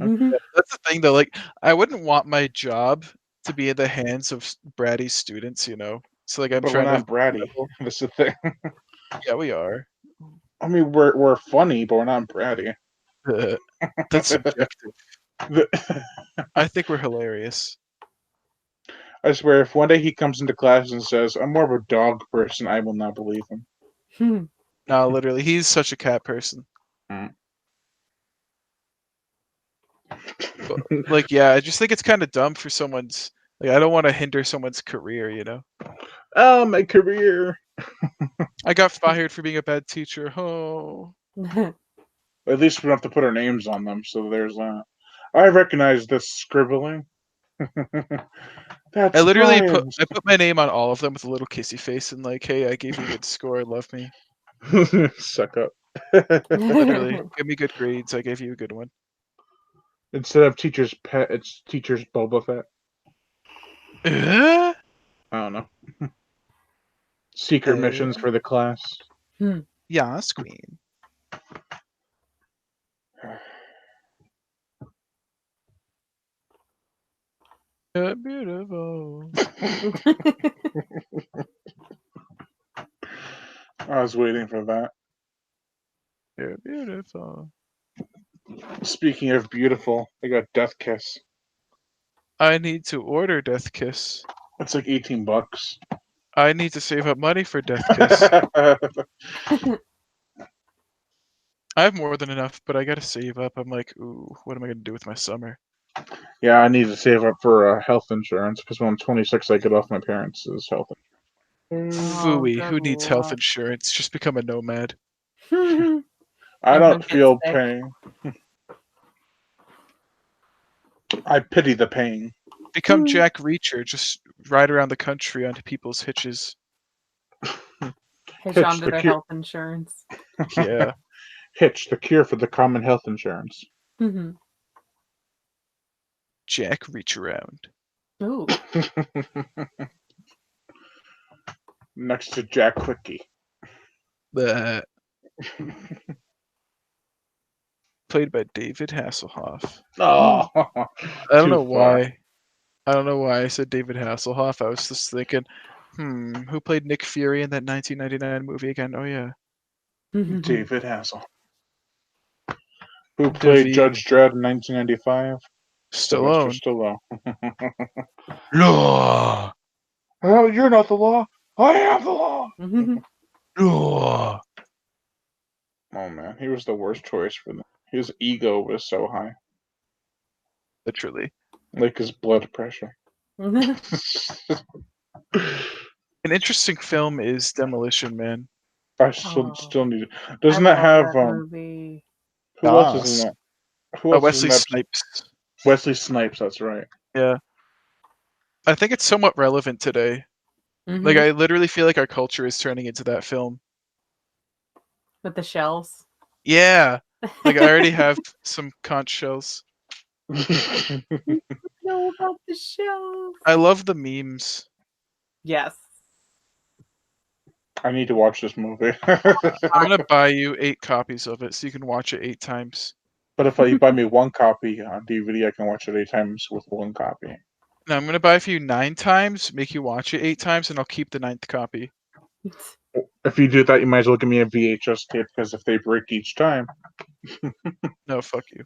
the thing, though. Like, I wouldn't want my job to be in the hands of bratty students, you know. So, like, I'm But we're trying to. not bratty. That's the thing. Yeah, we are. I mean, we're funny, but we're not bratty. That's subjective. I think we're hilarious. I swear, if one day he comes into class and says, "I'm more of a dog person," I will not believe him. No, literally, he's such a cat person. But, like, yeah, I just think it's kind of dumb for someone's. Like, I don't want to hinder someone's career, you know. Oh, my career. I got fired for being a bad teacher. Oh. At least we don't have to put our names on them, so there's that. I recognize this scribbling. That's I literally Brian's. put my name on all of them with a little kissy face and like, hey, I gave you a good score. Love me. Suck up. Literally, give me good grades. I gave you a good one. Instead of teacher's pet, it's teacher's Boba Fett. I don't know. Secret missions for the class. Yes, queen. You're beautiful. I was waiting for that. You're beautiful. Speaking of beautiful, I got Death Kiss. I need to order Death Kiss. It's like $18. I need to save up money for Death Kiss. I have more than enough, but I gotta save up. I'm like, ooh, what am I gonna do with my summer? Yeah, I need to save up for health insurance because when I'm 26, I get off my parents' health. Phooey, good who needs health luck. insurance? Just become a nomad. I Everyone don't gets feel sick. pain. I pity the pain. Become Jack Reacher. Just ride around the country onto people's hitches. Hitch Hitch onto the their cure. health insurance. Yeah. Hitch, the cure for the common health insurance. Jack Reach Around. Ooh. Next to Jack Quickie. That played by David Hasselhoff. Oh, I don't know too far. why. I don't know why I said David Hasselhoff. I was just thinking, who played Nick Fury in that 1999 movie again? Oh yeah, David Hassel. Who played David Judge Dredd in 1995? Sylvester Stallone. Stallone. Law. Oh, you're not the law. I am the law. Law. Oh man, he was the worst choice for them. His ego was so high, Literally. like his blood pressure. An interesting film is Demolition Man. I still need it. I Doesn't that love have that movie. who else is in that? Who else is Wesley in that? Snipes. Wesley Snipes. That's right. Yeah. I think it's somewhat relevant today. Like, I literally feel like our culture is turning into that film. With the shells. Yeah. Like, I already have some conch shells. Know about the shells. I love the memes. Yes. I need to watch this movie. I'm gonna buy you 8 copies of it so you can watch it 8 times. But if you buy me one copy on DVD, I can watch it 8 times with one copy. No, I'm gonna buy it for you 9 times, make you watch it 8 times, and I'll keep the 9th copy. If you do that, you might as well give me a VHS tape because if they break each time. No, fuck you.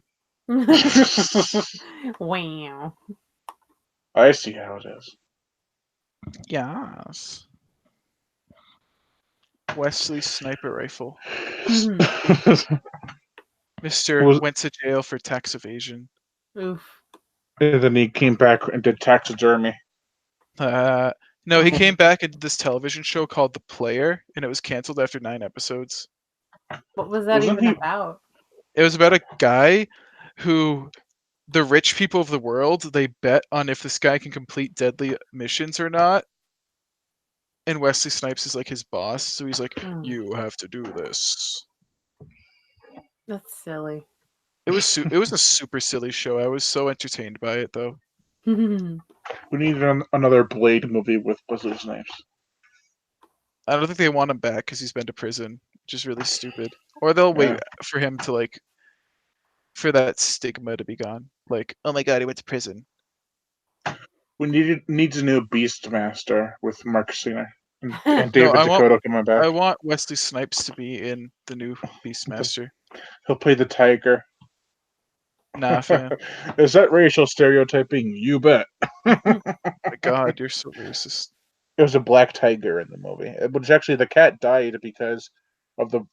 Wow. I see how it is. Yes. Wesley Sniper Rifle. Mr. went to jail for tax evasion. Oof. And then he came back and did taxidermy. No, he came back and did this television show called The Player, and it was canceled after 9 episodes. What was that even about? It was about a guy who, the rich people of the world, they bet on if this guy can complete deadly missions or not. And Wesley Snipes is like his boss, so he's like, "You have to do this." That's silly. It was a super silly show. I was so entertained by it, though. We need another Blade movie with Wesley Snipes. I don't think they want him back because he's been to prison, which is really stupid. Or they'll wait for him to for that stigma to be gone. Like, oh my god, he went to prison. We needs a new Beastmaster with Mark Cena and David Dakota coming back. I want Wesley Snipes to be in the new Beastmaster. He'll play the tiger. Nah, fam. Is that racial stereotyping? You bet. My god, you're so racist. There was a black tiger in the movie, which actually the cat died because of the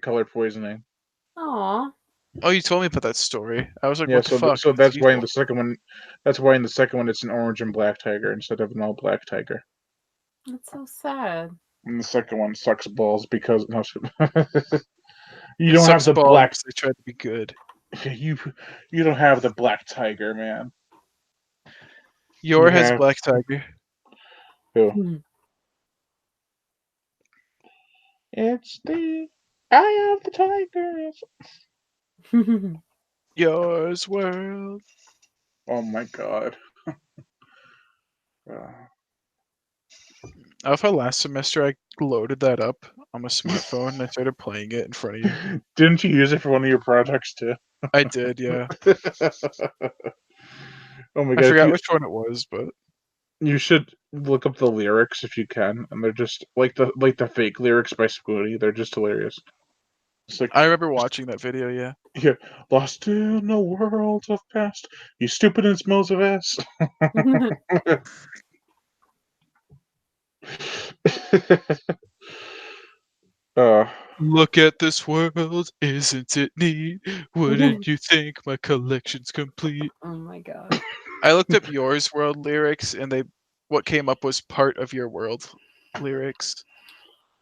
color poisoning. Aww. Oh, you told me about that story. I was like, yeah, what the fuck? So that's why in the second one, it's an orange and black tiger instead of an all black tiger. That's so sad. And the second one sucks balls because you don't have the black. They tried to be good. You don't have the black tiger, man. Yor has black tiger. Who? It's the eye of the tiger. Yours world. Oh my god. I love how last semester I loaded that up on my smartphone and I started playing it in front of you. Didn't you use it for one of your projects too? I did, yeah. Oh my I god! forgot which one it was, but You should look up the lyrics if you can, and they're just like the fake lyrics by Spoonie. They're just hilarious. It's like I remember watching that video. Yeah. yeah, lost in a world of past. You stupid and smells of ass. uh, Look at this world, isn't it neat? Wouldn't you think my collection's complete? Oh my god. I looked up Yours World lyrics, and what came up was Part of Your World lyrics.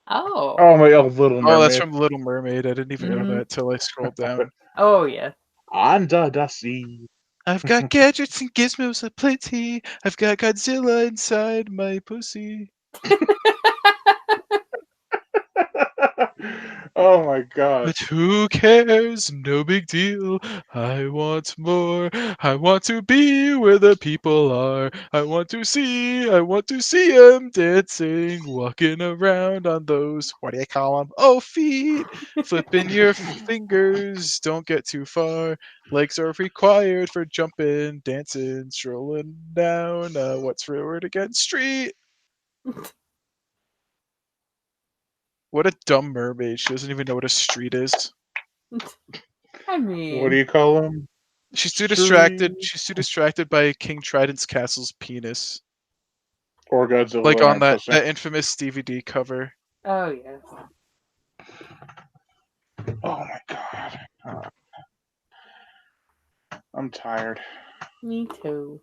Oh. oh my, Little Oh, that's Mermaid. from Little Mermaid. I didn't even know Mhm. that till I scrolled down. Oh yeah. Under the sea. I've got gadgets and gizmos aplenty. I've got Godzilla inside my pussy. oh my god. But who cares? No big deal. I want more. I want to be where the people are. I want to see them dancing, walking around on those, what do you call them? Oh, feet. Flipping your fingers. Don't get too far. Legs are required for jumping, dancing, strolling down. What's the word again? Street. What a dumb mermaid. She doesn't even know what a street is. I What do mean, you call them? She's too distracted. She's too distracted by King Trident's castle's penis, Or Godzilla like and on our that pussy. infamous DVD cover. oh yes. Oh my god. I'm tired. Me too.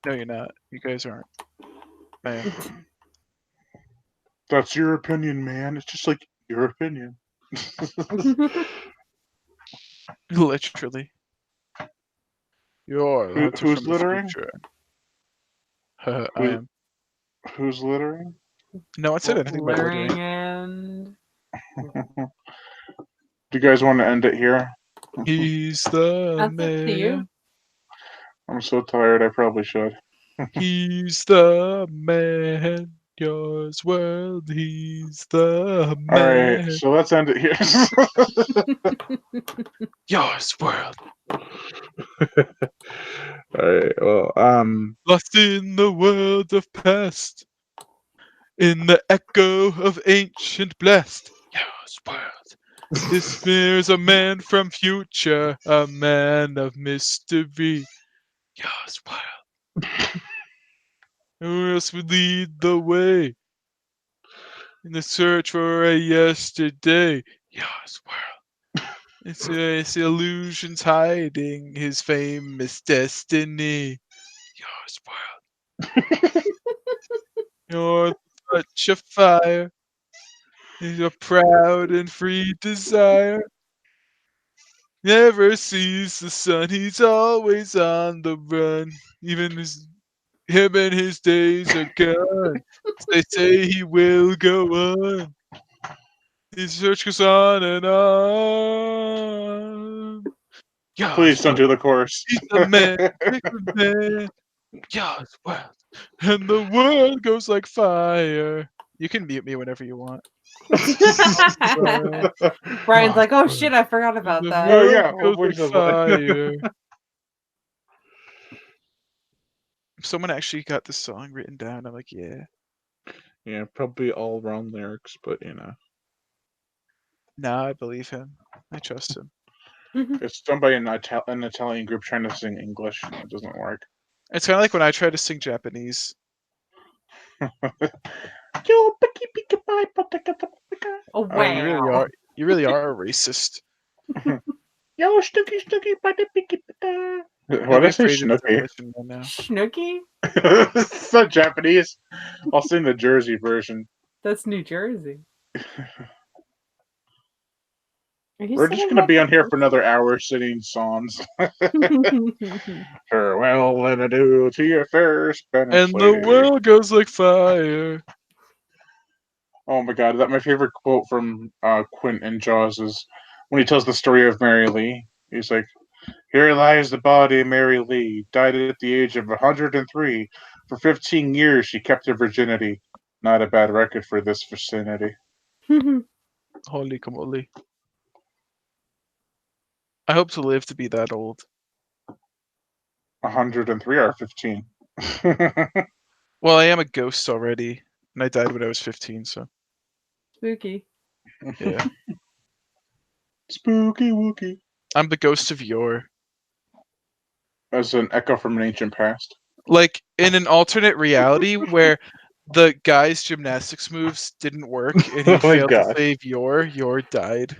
No, you're not. You guys aren't. Man, That's your opinion, man. It's just like your opinion. literally, you're the hunter Who's from the littering? future. I Who, am. who's littering? No one said anything about Littering littering. and Do you guys want to end it here? He's the that's up to you. man. I'm so tired. I probably should. He's the man. Yours world. He's the All right. man. So let's end it here. Yours world. All right. Well, Lost in the world of past. In the echo of ancient blast. Yours world. This mirror's a man from future, a man of mystery. Yours world. Who else would lead the way in the search for a yesterday? Yours world. It's illusions hiding his famous destiny. Yours world. You're such a fire. Your proud and free desire. Never sees the sun, he's always on the run. Even him and his days are gone. They say he will go on. His search goes on and on. please Yours don't world. do the chorus. He's a man, sacred man. Yours world. And the world goes like fire. You can mute me whenever you want. Brian's like, oh shit, I forgot about The that. Oh world yeah, goes we're like just fire. If someone actually got the song written down, I'm like, yeah. yeah, probably all wrong lyrics, but Nah, I believe him. I trust him. it's done by an Italian group trying to sing English. It doesn't work. It's kind of like when I try to sing Japanese. Oh Oh, you really wow. are. You really are a racist. Yo, Snooky, Snooky, what I'd did I be say? afraid of the Snooky. demolition man now. Snooki? It's not Japanese. I'll sing the Jersey version. That's New Jersey. Are you We're just singing gonna that be on for here for another hour singing songs. Farewell and adieu to your fair Spanish And the lady. world goes like fire. Oh my god, that my favorite quote from Quint in Jaws is when he tells the story of Mary Lee. He's like, "Here lies the body of Mary Lee, died at the age of 103. For 15 years she kept her virginity. Not a bad record for this vicinity." Holy camole. I hope to live to be that old. 103 are 15. Well, I am a ghost already, and I died when I was 15. So Spooky. yeah, Spooky wookie. I'm the ghost of yore. As an echo from an ancient past. Like in an alternate reality where the guy's gymnastics moves didn't work and he Oh my failed to god. save Yor died,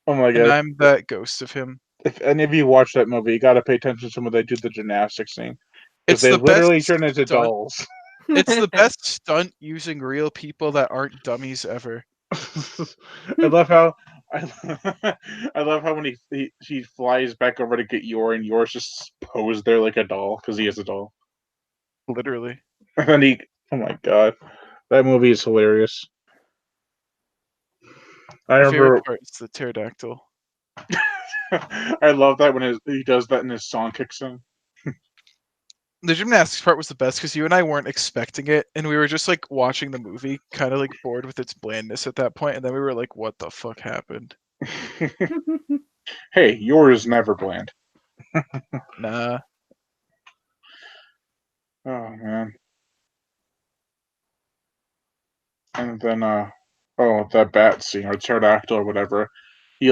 Oh my and god. I'm that ghost of him. If any of you watch that movie, you gotta pay attention to when they do the gymnastics scene. Because It's they the best literally turn into stunt. dolls. It's the best stunt using real people that aren't dummies ever. I love how I love how when he flies back over to get Yor and Yor's just posed there like a doll because he is a doll. Literally. And then oh my god, that movie is hilarious. I My favorite remember part is the pterodactyl. I love that when he does that and his song kicks in. The gymnastics part was the best because you and I weren't expecting it, and we were just like watching the movie, kind of like bored with its blandness at that point, and then we were like, "What the fuck happened?" Hey, yours never bland. Nah. Oh man. And then that bat scene or pterodactyl or whatever. He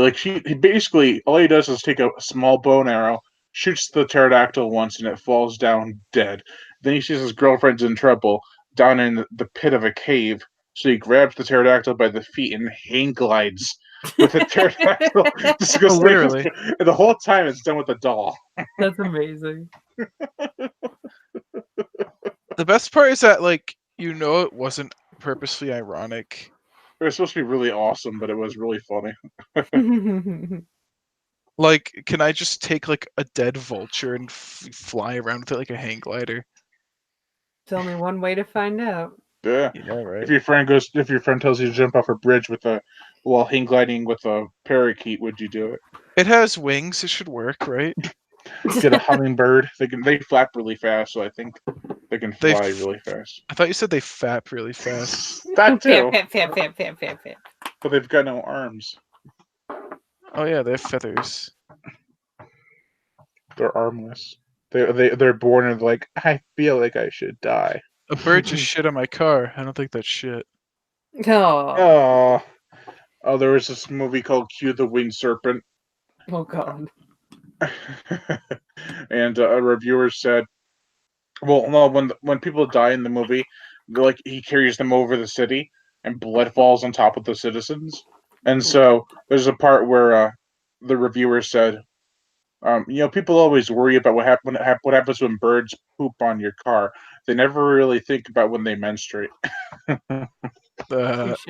basically all he does is take a small bow and arrow, shoots the pterodactyl once, and it falls down dead. Then he sees his girlfriend's in trouble down in the pit of a cave, so he grabs the pterodactyl by the feet and hang glides with the pterodactyl. Just goes Literally. and the whole time it's done with a doll. That's amazing. The best part is that like it wasn't purposely ironic. It was supposed to be really awesome, but it was really funny. Like, can I just take like a dead vulture and fly around with it like a hang glider? It's only one way to find out. Yeah. Yeah, right. If your friend tells you to jump off a bridge while hang gliding with a parakeet, would you do it? It has wings. It should work, right? Get a hummingbird. They flap really fast, so I think they can They fly f- really fast. I thought you said they fap really fast. That too, Fap. but they've got no arms. Oh yeah, they have feathers. They're armless. They're born and like I feel like I should die. A bird just shit on my car. I don't think that's shit. Oh. Oh, there was this movie called Q the Winged Serpent, Oh god. and a reviewer said, "Well, no, when people die in the movie, like he carries them over the city, and blood falls on top of the citizens." And so there's a part where the reviewer said, people always worry about what happens when birds poop on your car. They never really think about when they menstruate." Touche.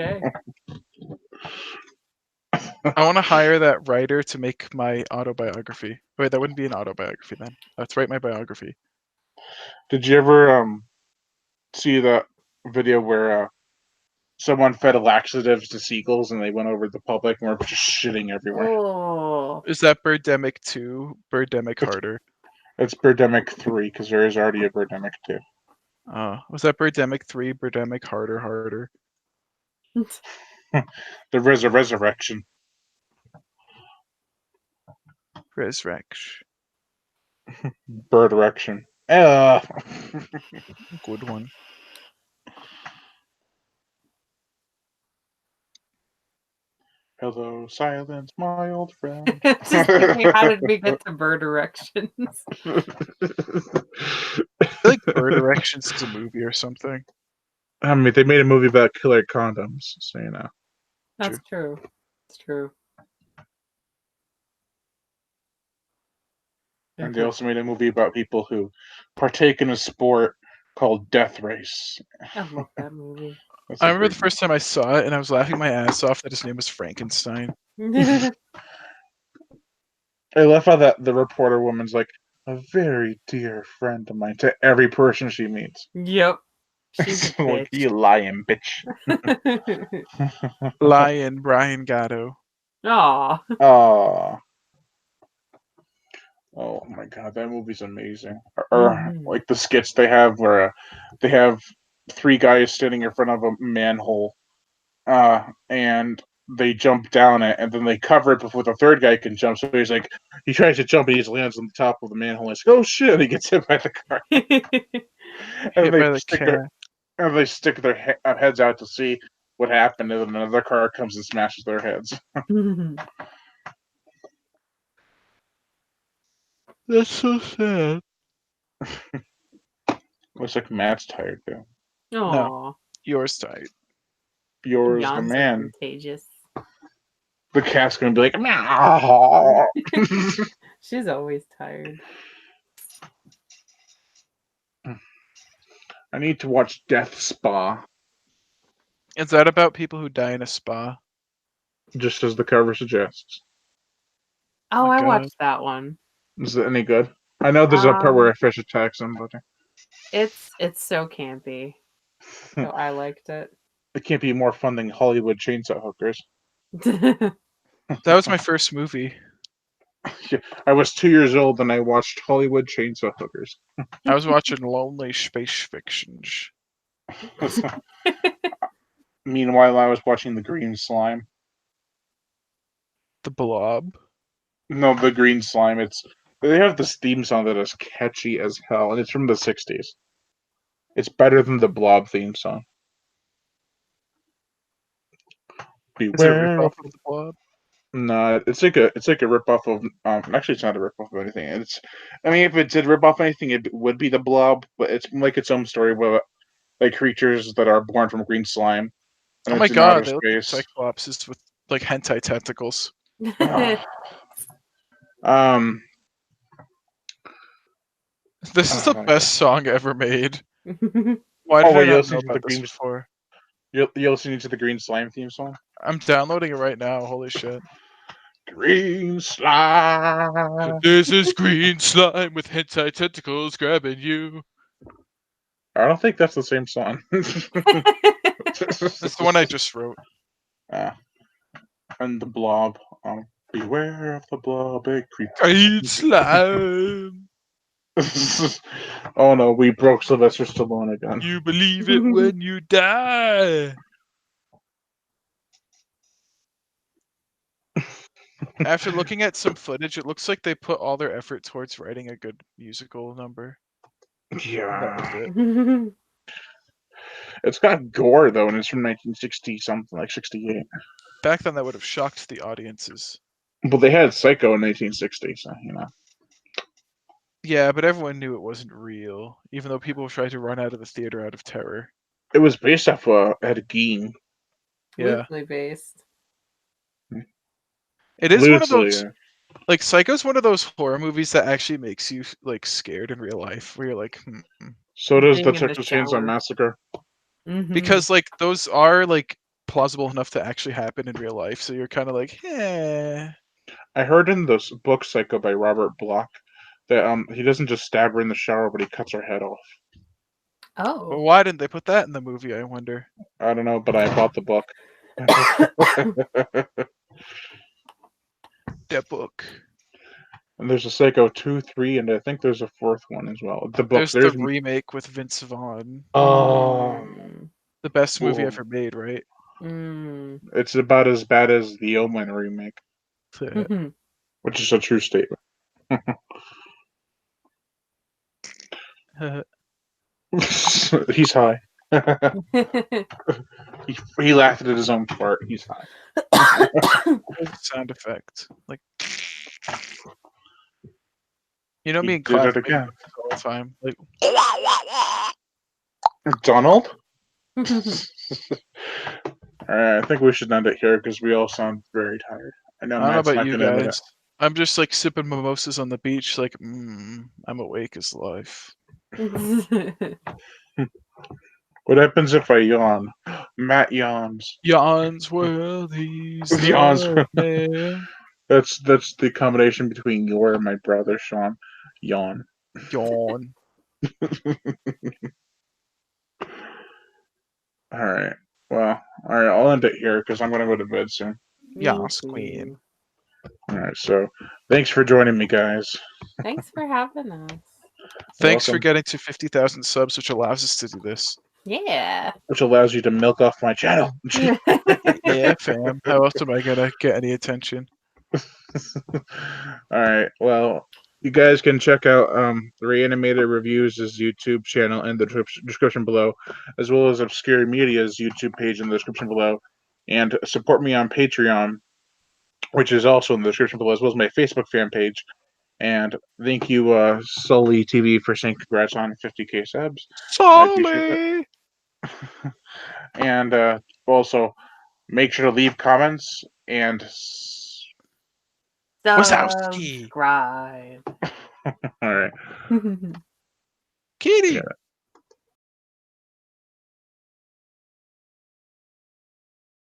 I want to hire that writer to make my autobiography. Wait, that wouldn't be an autobiography then. Let's write my biography. Did you ever see that video where someone fed laxatives to seagulls and they went over to the public and were just shitting everywhere? Oh. Is that Birdemic 2? Birdemic Harder. It's Birdemic 3 because there is already a Birdemic 2. Was that Birdemic 3? Birdemic Harder. The resurrection. Resurrection. Bird erection. Good one. Hello, silence, my old friend. Just thinking, how did we get to bird erections? I feel like Bird Erections is a movie or something. I mean, they made a movie about killer condoms, so you know. That's true. It's true. And they also made a movie about people who partake in a sport called Death Race. I love that movie. That's I a remember great the first time I saw it, and I was laughing my ass off that his name was Frankenstein. I love how the reporter woman's like, a very dear friend of mine to every person she meets. Yep. She's a Like, bitch. you lying bitch. Lion Brian Gatto. Aw. Oh my god, that movie's amazing. Mhm. Like the skits they have where they have three guys standing in front of a manhole, and they jump down it, and then they cover it before the third guy can jump. So he's like, He tries to jump, and he just lands on the top of the manhole. He's like, "Oh shit!" He gets hit by the car, and Hit by the cat. they stick their heads out to see what happened, and then another car comes and smashes their heads. That's so sad. Looks like Matt's tired too. Aw, Yours tight. Yours the yawns are man. contagious. The cat's gonna be like, meow. She's always tired. I need to watch Death Spa, Is that about people who die in a spa? just as the cover suggests. Oh, My I God. watched that one. Is it any good? I know there's a part where a fish attacks somebody. It's so campy. So I liked it. It can't be more fun than Hollywood Chainsaw Hookers. That was my first movie. I was 2 years old and I watched Hollywood Chainsaw Hookers. I was watching Lonely Space Fictions. Meanwhile, I was watching The Green Slime. The Blob. No, The Green Slime. They have this theme song that is catchy as hell, and it's from the 60s. It's better than the Blob theme song. Is it a Beware. ripoff of the Blob? No, it's like a ripoff of. Actually, it's not a ripoff of anything. If it did rip off anything, it would be the Blob, but it's like its own story with like creatures that are born from green slime. And Oh my it's in God, outer they look like space. Cyclopses with like hentai tentacles. um, This is the my best song ever made. Why Oh, did wait, I you're not know listening to the about this green- before? you're listening to the Green Slime theme song. I'm downloading it right now. Holy shit. Green slime. This is green slime with hentai tentacles grabbing you. I don't think that's the same song. That's the one I just wrote. And the Blob. Beware of the Blob, a creature. Green slime. Oh no, we broke Sylvester Stallone again. You believe it when you die. After looking at some footage, it looks like they put all their effort towards writing a good musical number. That was Yeah. it. It's got gore though, and it's from 1960 something, like 68. Back then, that would have shocked the audiences. But they had Psycho in 1960, so you know. Yeah, but everyone knew it wasn't real, even though people tried to run out of the theater out of terror. It was based off Ed Gein. Yeah, Loosely based. it is one of Loosely, those. Like, Psycho's one of those horror movies that actually makes you like scared in real life, where you're like, So does Being the in the Texas Chainsaw shower. Massacre. Mhm. because like those are like plausible enough to actually happen in real life. So you're kind of like, eh. I heard in this book Psycho by Robert Bloch that he doesn't just stab her in the shower, but he cuts her head off. But Oh. why didn't they put that in the movie? I wonder. I don't know, but I bought the book. That book. And there's a Psycho 2, 3, and I think there's a fourth one as well. The book. There's the remake with Vince Vaughn. Oh, The best movie Cool. ever made, right? Mm. it's about as bad as the Omen remake, Mhm. which is a true statement. He's high. he laughed at his own fart. He's high. Sound effect. Like, you know, He me and did Clive it make again. jokes all the time. Like, Donald? I think we should end it here because we all sound very tired. I know I don't know Matt's about not you going to admit it. guys. I'm just like sipping mimosas on the beach, like, I'm awake as life. What happens if I yawn? Matt yawns. Yawns world, he's Yawns. the man. That's the combination between your and my brother, Sean. Yawn. Yawn. All right. Well, all right. I'll end it here because I'm going to go to bed soon. Yes, Me queen. too. All right. So, thanks for joining me, guys. Thanks for having us. Thanks for Welcome. getting to 50,000 subs, which allows us to do this. Yeah. Which allows you to milk off my channel. Yeah, fam. How else am I gonna get any attention? All right. Well, you guys can check out the Reanimated Reviews' YouTube channel in the description below, as well as Obscure Media's YouTube page in the description below, and support me on Patreon, which is also in the description below, as well as my Facebook fan page. And thank you, Sully TV, for saying congrats on 50K subs. I appreciate that. Solly! And also, make sure to leave comments and. Wazowski! Subscribe. All right. Kitty! Yeah.